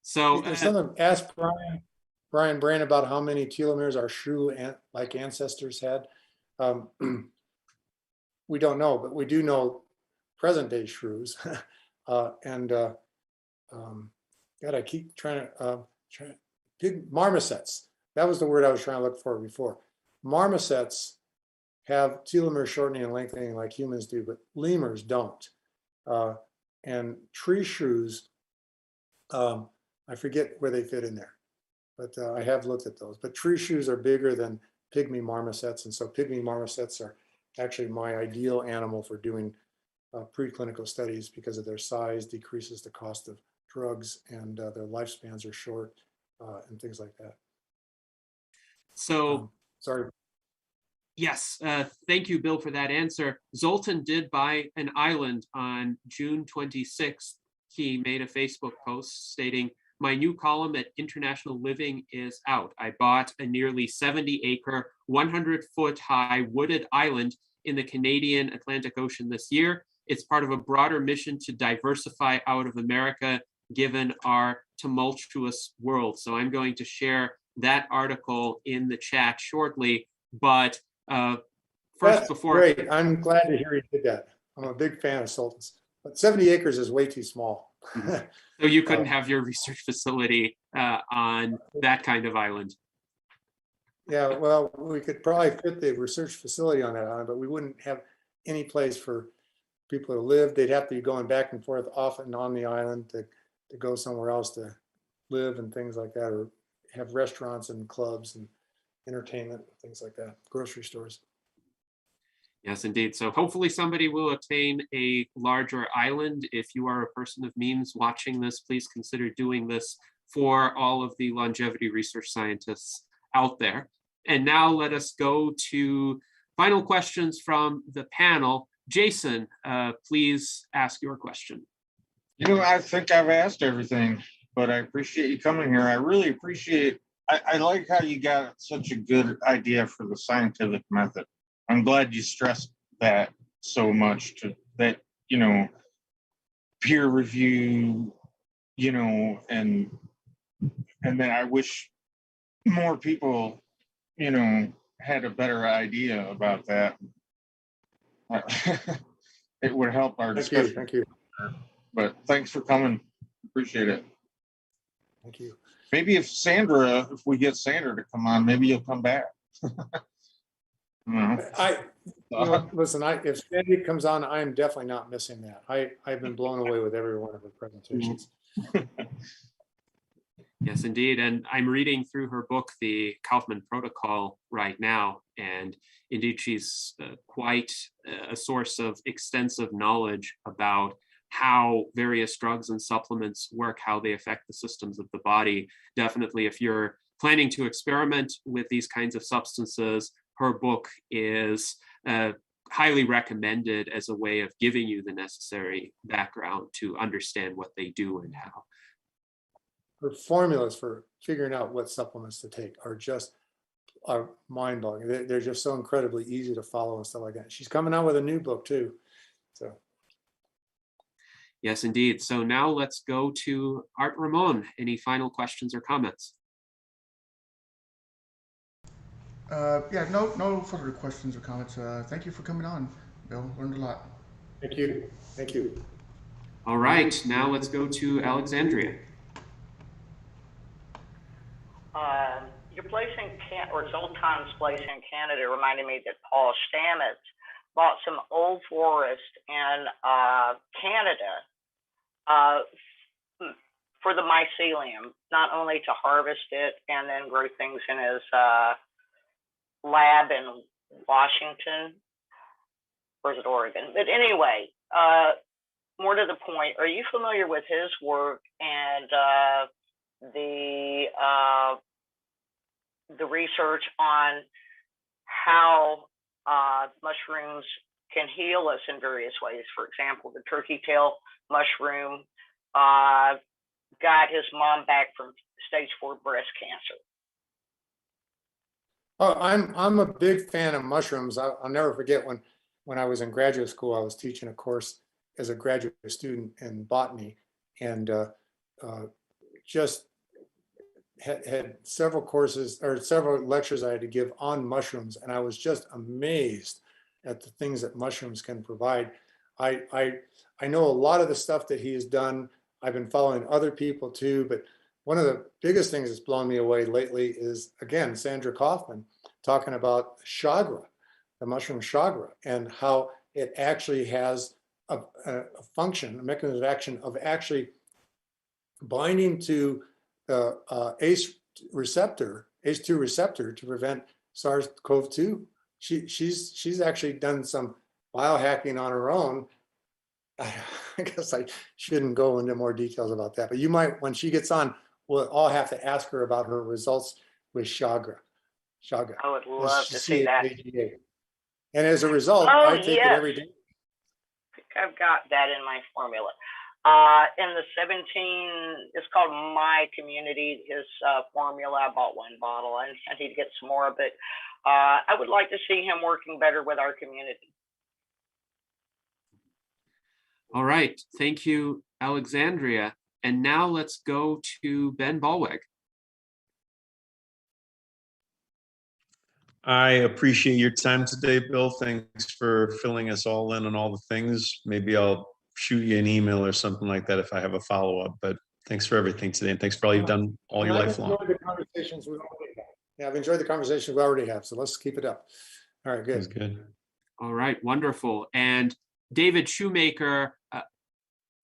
So ask Brian Brain about how many telomeres our shrew like ancestors had. We don't know, but we do know present day shrews. God, I keep trying to marmosets. That was the word I was trying to look for before. Marmosets have telomere shortening and lengthening like humans do, but lemurs don't. And tree shrews, I forget where they fit in there, but I have looked at those. But tree shrews are bigger than pygmy marmosets, and so pygmy marmosets are actually my ideal animal for doing preclinical studies because of their size, decreases the cost of drugs, and their lifespans are short and things like that. So, sorry. Yes, thank you, Bill, for that answer. Zoltan did buy an island on June 26th. He made a Facebook post stating, "My new column at International Living is out. I bought a nearly 70-acre, 100-foot high wooded island in the Canadian Atlantic Ocean this year. It's part of a broader mission to diversify out of America, given our tumultuous world." So I'm going to share that article in the chat shortly, but That's great. I'm glad to hear you did that. I'm a big fan of sultans, but 70 acres is way too small. So you couldn't have your research facility on that kind of island. Yeah, well, we could probably fit the research facility on that island, but we wouldn't have any place for people to live. They'd have to be going back and forth off and on the island to go somewhere else to live and things like that, or have restaurants and clubs and entertainment, things like that, grocery stores. Yes, indeed. So hopefully somebody will obtain a larger island. If you are a person of means watching this, please consider doing this for all of the longevity research scientists out there. And now let us go to final questions from the panel. Jason, please ask your question. I think I've asked everything, but I appreciate you coming here. I really appreciate, I like how you got such a good idea for the scientific method. I'm glad you stressed that so much, that peer review, and then I wish more people, had a better idea about that. It would help our discussion. Thank you. But thanks for coming. Appreciate it. Thank you. Maybe if we get Sandra to come on, maybe you'll come back. Listen, if Sandy comes on, I am definitely not missing that. I've been blown away with every one of her presentations. Yes, indeed. And I'm reading through her book, The Kaufman Protocol, right now. And indeed, she's quite a source of extensive knowledge about how various drugs and supplements work, how they affect the systems of the body. Definitely, if you're planning to experiment with these kinds of substances, her book is highly recommended as a way of giving you the necessary background to understand what they do and how. Her formulas for figuring out what supplements to take are mind-boggling. They're just so incredibly easy to follow and stuff like that. She's coming out with a new book too. So. Yes, indeed. So now let's go to Art Ramon. Any final questions or comments? Yeah, no further questions or comments. Thank you for coming on, Bill. Learned a lot. Thank you. Thank you. All right, now let's go to Alexandria. Your place in Zoltan's place in Canada reminded me that Paul Stamets bought some old forest in Canada for the mycelium, not only to harvest it and then grow things in his lab in Washington, or is it Oregon? But anyway, more to the point, are you familiar with his work and the research on how mushrooms can heal us in various ways? For example, the turkey tail mushroom got his mom back from stage 4 breast cancer. Oh, I'm a big fan of mushrooms. I'll never forget when I was in graduate school, I was teaching a course as a graduate student in botany, and just had several courses or several lectures I had to give on mushrooms, and I was just amazed at the things that mushrooms can provide. I know a lot of the stuff that he has done. I've been following other people too, but one of the biggest things that's blown me away lately is, again, Sandra Kaufman talking about chagra, the mushroom chagra, and how it actually has a function, a mechanism of action of actually binding to the ACE2 receptor to prevent SARS-CoV-2. She's actually done some biohacking on her own. I guess I shouldn't go into more details about that, but you might, when she gets on, we'll all have to ask her about her results with chaga. I would love to see that. And as a result, I take it every day. I've got that in my formula. In the 17, it's called My Community, his formula. I bought one bottle. I need to get some more, but I would like to see him working better with our community. All right, thank you, Alexandria. And now let's go to Ben Ballweg. I appreciate your time today, Bill. Thanks for filling us all in on all the things. Maybe I'll shoot you an email or something like that if I have a follow-up, but thanks for everything today. And thanks for all you've done all your life long. I've enjoyed the conversations we already have. Yeah, I've enjoyed the conversations we already have. So let's keep it up. All right, good. That's good. All right, wonderful. And David Shoemaker,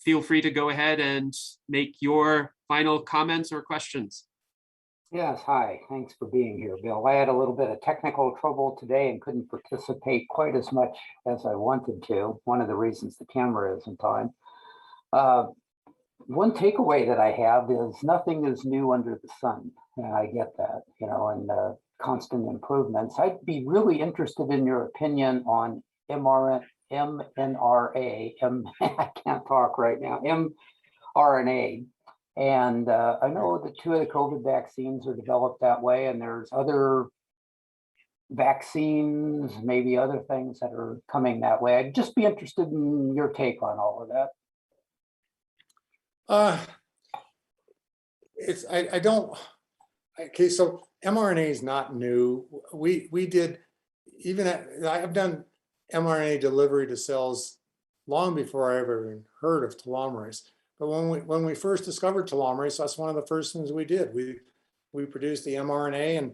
feel free to go ahead and make your final comments or questions. Yes, hi. Thanks for being here, Bill. I had a little bit of technical trouble today and couldn't participate quite as much as I wanted to. One of the reasons the camera isn't on. One takeaway that I have is nothing is new under the sun. And I get that, you know, and constant improvements. I'd be really interested in your opinion on mRNA, I can't talk right now, mRNA. And I know that 2 of the COVID vaccines are developed that way, and there's other vaccines, maybe other things that are coming that way. I'd just be interested in your take on all of that. Okay, so mRNA is not new. We did, I've done mRNA delivery to cells long before I ever even heard of telomerase. But when we first discovered telomerase, that's one of the first things we did. We produced the mRNA and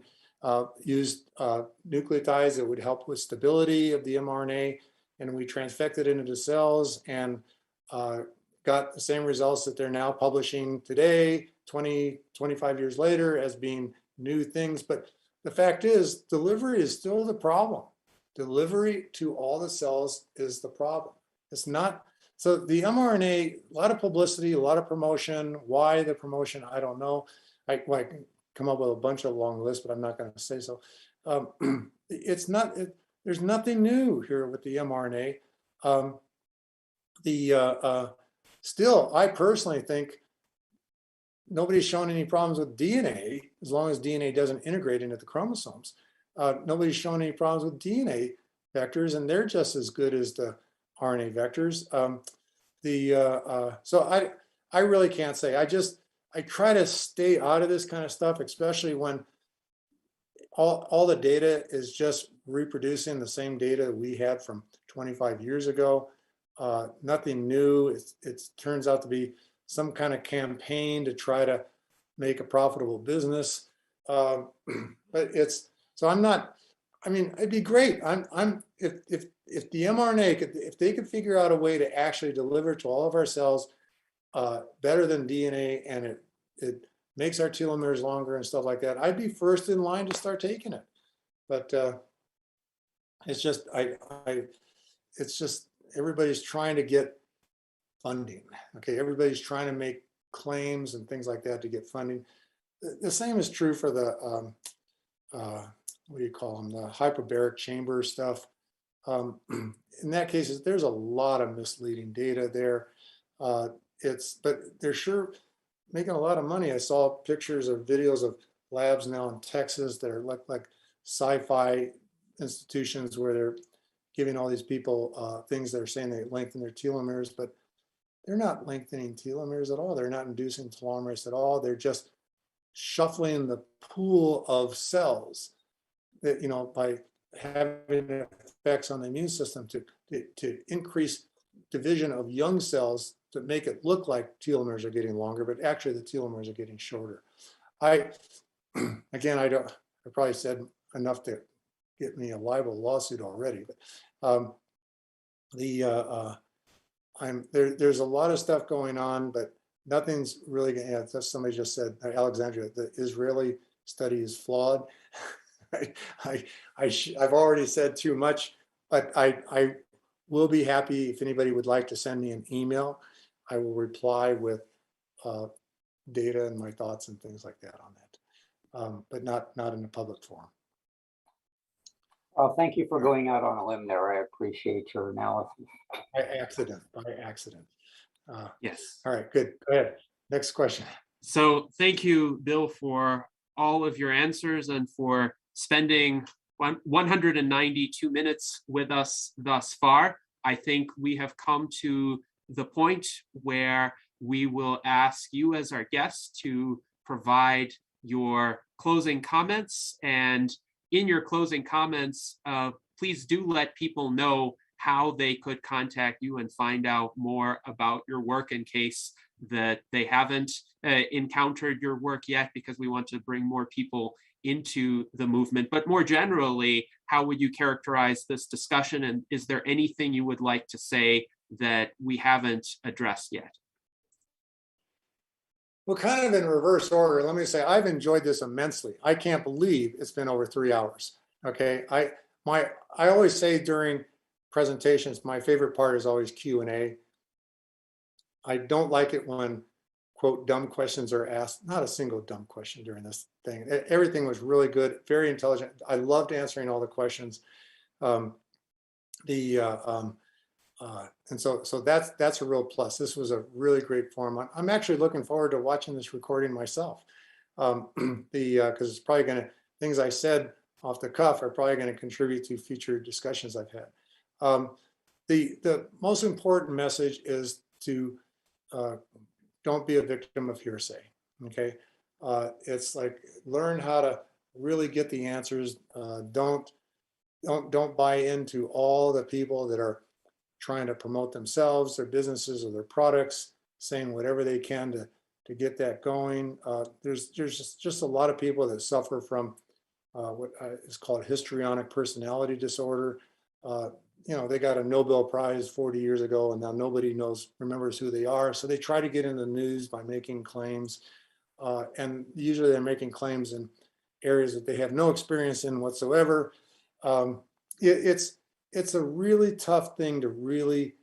used nucleotides that would help with stability of the mRNA, and we transfected it into cells and got the same results that they're now publishing today, 25 years later, as being new things. But the fact is, delivery is still the problem. Delivery to all the cells is the problem. It's not. So the mRNA, a lot of publicity, a lot of promotion. Why the promotion? I don't know. I can come up with a bunch of long lists, but I'm not going to say so. It's not. There's nothing new here with the mRNA. Still, I personally think nobody's shown any problems with DNA as long as DNA doesn't integrate into the chromosomes. Nobody's shown any problems with DNA vectors, and they're just as good as the RNA vectors. So I really can't say. I try to stay out of this kind of stuff, especially when all the data is just reproducing the same data we had from 25 years ago. Nothing new. It turns out to be some kind of campaign to try to make a profitable business. But so I'm not. I mean, it'd be great. If the mRNA if they could figure out a way to actually deliver to all of our cells better than DNA, and it makes our telomeres longer and stuff like that, I'd be first in line to start taking it. But it's just it's just everybody's trying to get funding. Okay, everybody's trying to make claims and things like that to get funding. The same is true for the what do you call them, the hyperbaric chamber stuff. In that case, there's a lot of misleading data there. But they're sure making a lot of money. I saw pictures of videos of labs now in Texas that are like sci-fi institutions where they're giving all these people things that are saying they lengthen their telomeres, but they're not lengthening telomeres at all. They're not inducing telomerase at all. They're just shuffling the pool of cells that, you know, by having effects on the immune system to increase division of young cells to make it look like telomeres are getting longer, but actually the telomeres are getting shorter. Again, I probably said enough to get me a libel lawsuit already, but there's a lot of stuff going on, but nothing's really going to, somebody just said, Alexandria, the Israeli study is flawed. I've already said too much, but I will be happy if anybody would like to send me an email. I will reply with data and my thoughts and things like that on that, but not in a public forum. Well, thank you for going out on a limb there. I appreciate your analysis. By accident. Yes. All right, good. Go ahead. Next question. So thank you, Bill, for all of your answers and for spending 192 minutes with us thus far. I think we have come to the point where we will ask you as our guest to provide your closing comments. And in your closing comments, please do let people know how they could contact you and find out more about your work in case that they haven't encountered your work yet, because we want to bring more people into the movement. But more generally, how would you characterize this discussion? And is there anything you would like to say that we haven't addressed yet? Well, kind of in reverse order, let me say I've enjoyed this immensely. I can't believe it's been over 3 hours. Okay, I always say during presentations, my favorite part is always Q&A. I don't like it when, quote, dumb questions are asked. Not a single dumb question during this thing. Everything was really good, very intelligent. I loved answering all the questions. And so that's a real plus. This was a really great forum. I'm actually looking forward to watching this recording myself. Because it's probably going to, things I said off the cuff are probably going to contribute to future discussions I've had. The most important message is to don't be a victim of hearsay. Okay, it's like learn how to really get the answers. Don't buy into all the people that are trying to promote themselves, their businesses, or their products, saying whatever they can to get that going. There's just a lot of people that suffer from what is called histrionic personality disorder. You know, they got a Nobel Prize 40 years ago, and now nobody remembers who they are. So they try to get in the news by making claims, and usually they're making claims in areas that they have no experience in whatsoever. It's a really tough thing to really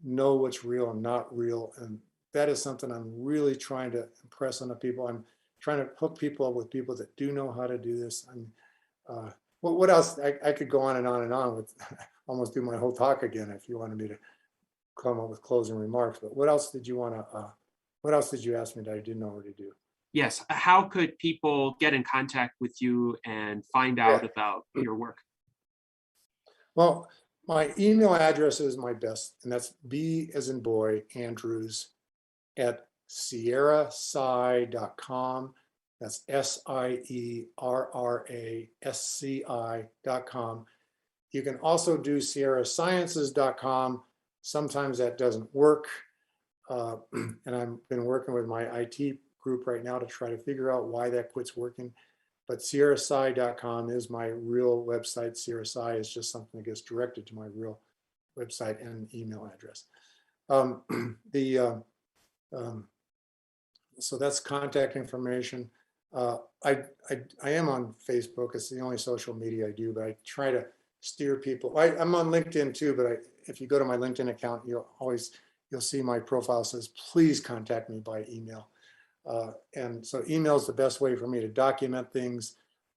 know what's real and not real, and that is something I'm really trying to impress on the people. I'm trying to hook people up with people that do know how to do this. What else? I could go on and on and on with almost do my whole talk again if you wanted me to come up with closing remarks. But what else did you want to? What else did you ask me that I didn't already do? Yes. How could people get in contact with you and find out about your work? Well, my email address is my best, and that's B as in boy, Andrews at sierrasci.com. That's SIERRASCI.com. You can also do sierrasciences.com. Sometimes that doesn't work. And I've been working with my IT group right now to try to figure out why that quits working. But sierrasci.com is my real website. Sierrasci is just something that gets directed to my real website and email address. So that's contact information. I am on Facebook. It's the only social media I do, but I try to steer people. I'm on LinkedIn too, but if you go to my LinkedIn account, you'll always you'll see my profile says, please contact me by email. And so email is the best way for me to document things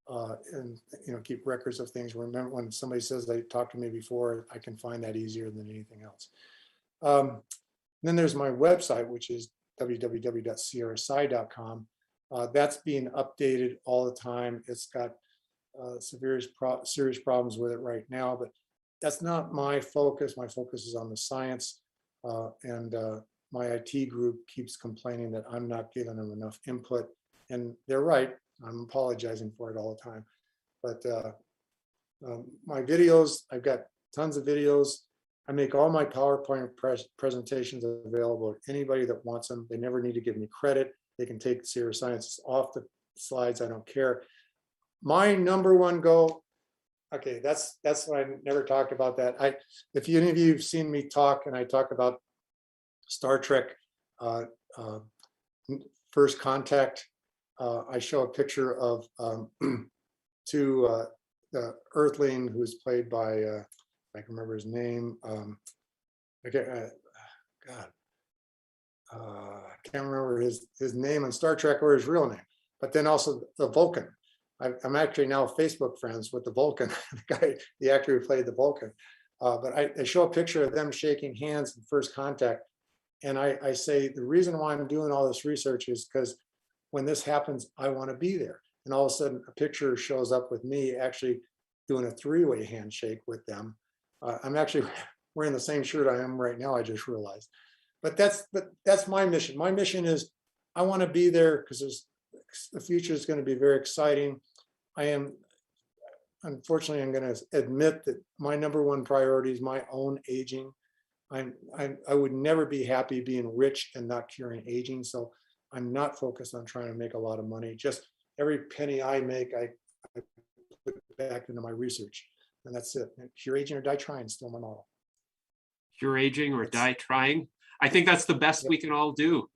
and keep records of things. Remember, when somebody says they talked to me before, I can find that easier than anything else. Then there's my website, which is www.crsi.com. That's being updated all the time. It's got serious problems with it right now, but that's not my focus. My focus is on the science, and my IT group keeps complaining that I'm not giving them enough input, and they're right. I'm apologizing for it all the time. But my videos, I've got tons of videos. I make all my PowerPoint presentations available to anybody that wants them. They never need to give me credit. They can take Sierra Sciences off the slides. I don't care. My number one goal, okay, that's what I never talked about that. If any of you have seen me talk and I talk about Star Trek First Contact, I show a picture of the Earthling who's played by, I can remember his name. I can't remember his name on Star Trek or his real name, but then also the Vulcan. I'm actually now Facebook friends with the Vulcan, the actor who played the Vulcan. But I show a picture of them shaking hands in First Contact. And I say, the reason why I'm doing all this research is because when this happens, I want to be there. And all of a sudden a picture shows up with me actually doing a three-way handshake with them. I'm actually wearing the same shirt I am right now, I just realized. But that's my mission. My mission is I want to be there because the future is going to be very exciting. Unfortunately, I'm going to admit that my number one priority is my own aging. I would never be happy being rich and not curing aging. So I'm not focused on trying to make a lot of money. Just every penny I make, I put back into my research. And that's it. Cure aging or die trying, still my model. Cure aging or die trying. I think that's the best we can all do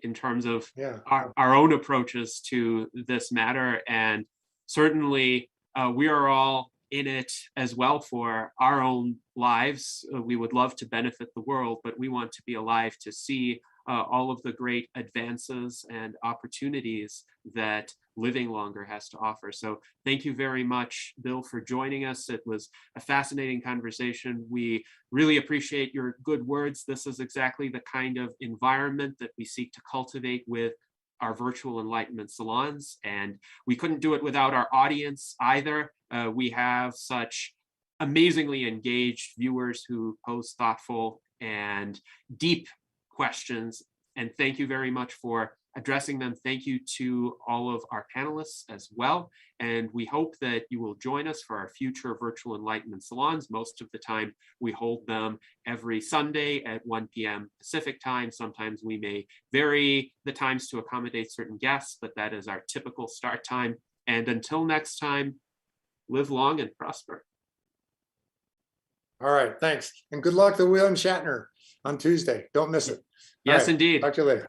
in terms of our own approaches to this matter. And certainly we are all in it as well for our own lives. We would love to benefit the world, but we want to be alive to see all of the great advances and opportunities that living longer has to offer. So thank you very much, Bill, for joining us. It was a fascinating conversation. We really appreciate your good words. This is exactly the kind of environment that we seek to cultivate with our virtual Enlightenment salons. And we couldn't do it without our audience either. We have such amazingly engaged viewers who pose thoughtful and deep questions. And thank you very much for addressing them. Thank you to all of our panelists as well. And we hope that you will join us for our future virtual Enlightenment salons. Most of the time, we hold them every Sunday at 1 p.m. Pacific time. Sometimes we may vary the times to accommodate certain guests, but that is our typical start time. And until next time, live long and prosper. All right, thanks. And good luck to William Shatner on Tuesday. Don't miss it. Yes, indeed. Talk to you later.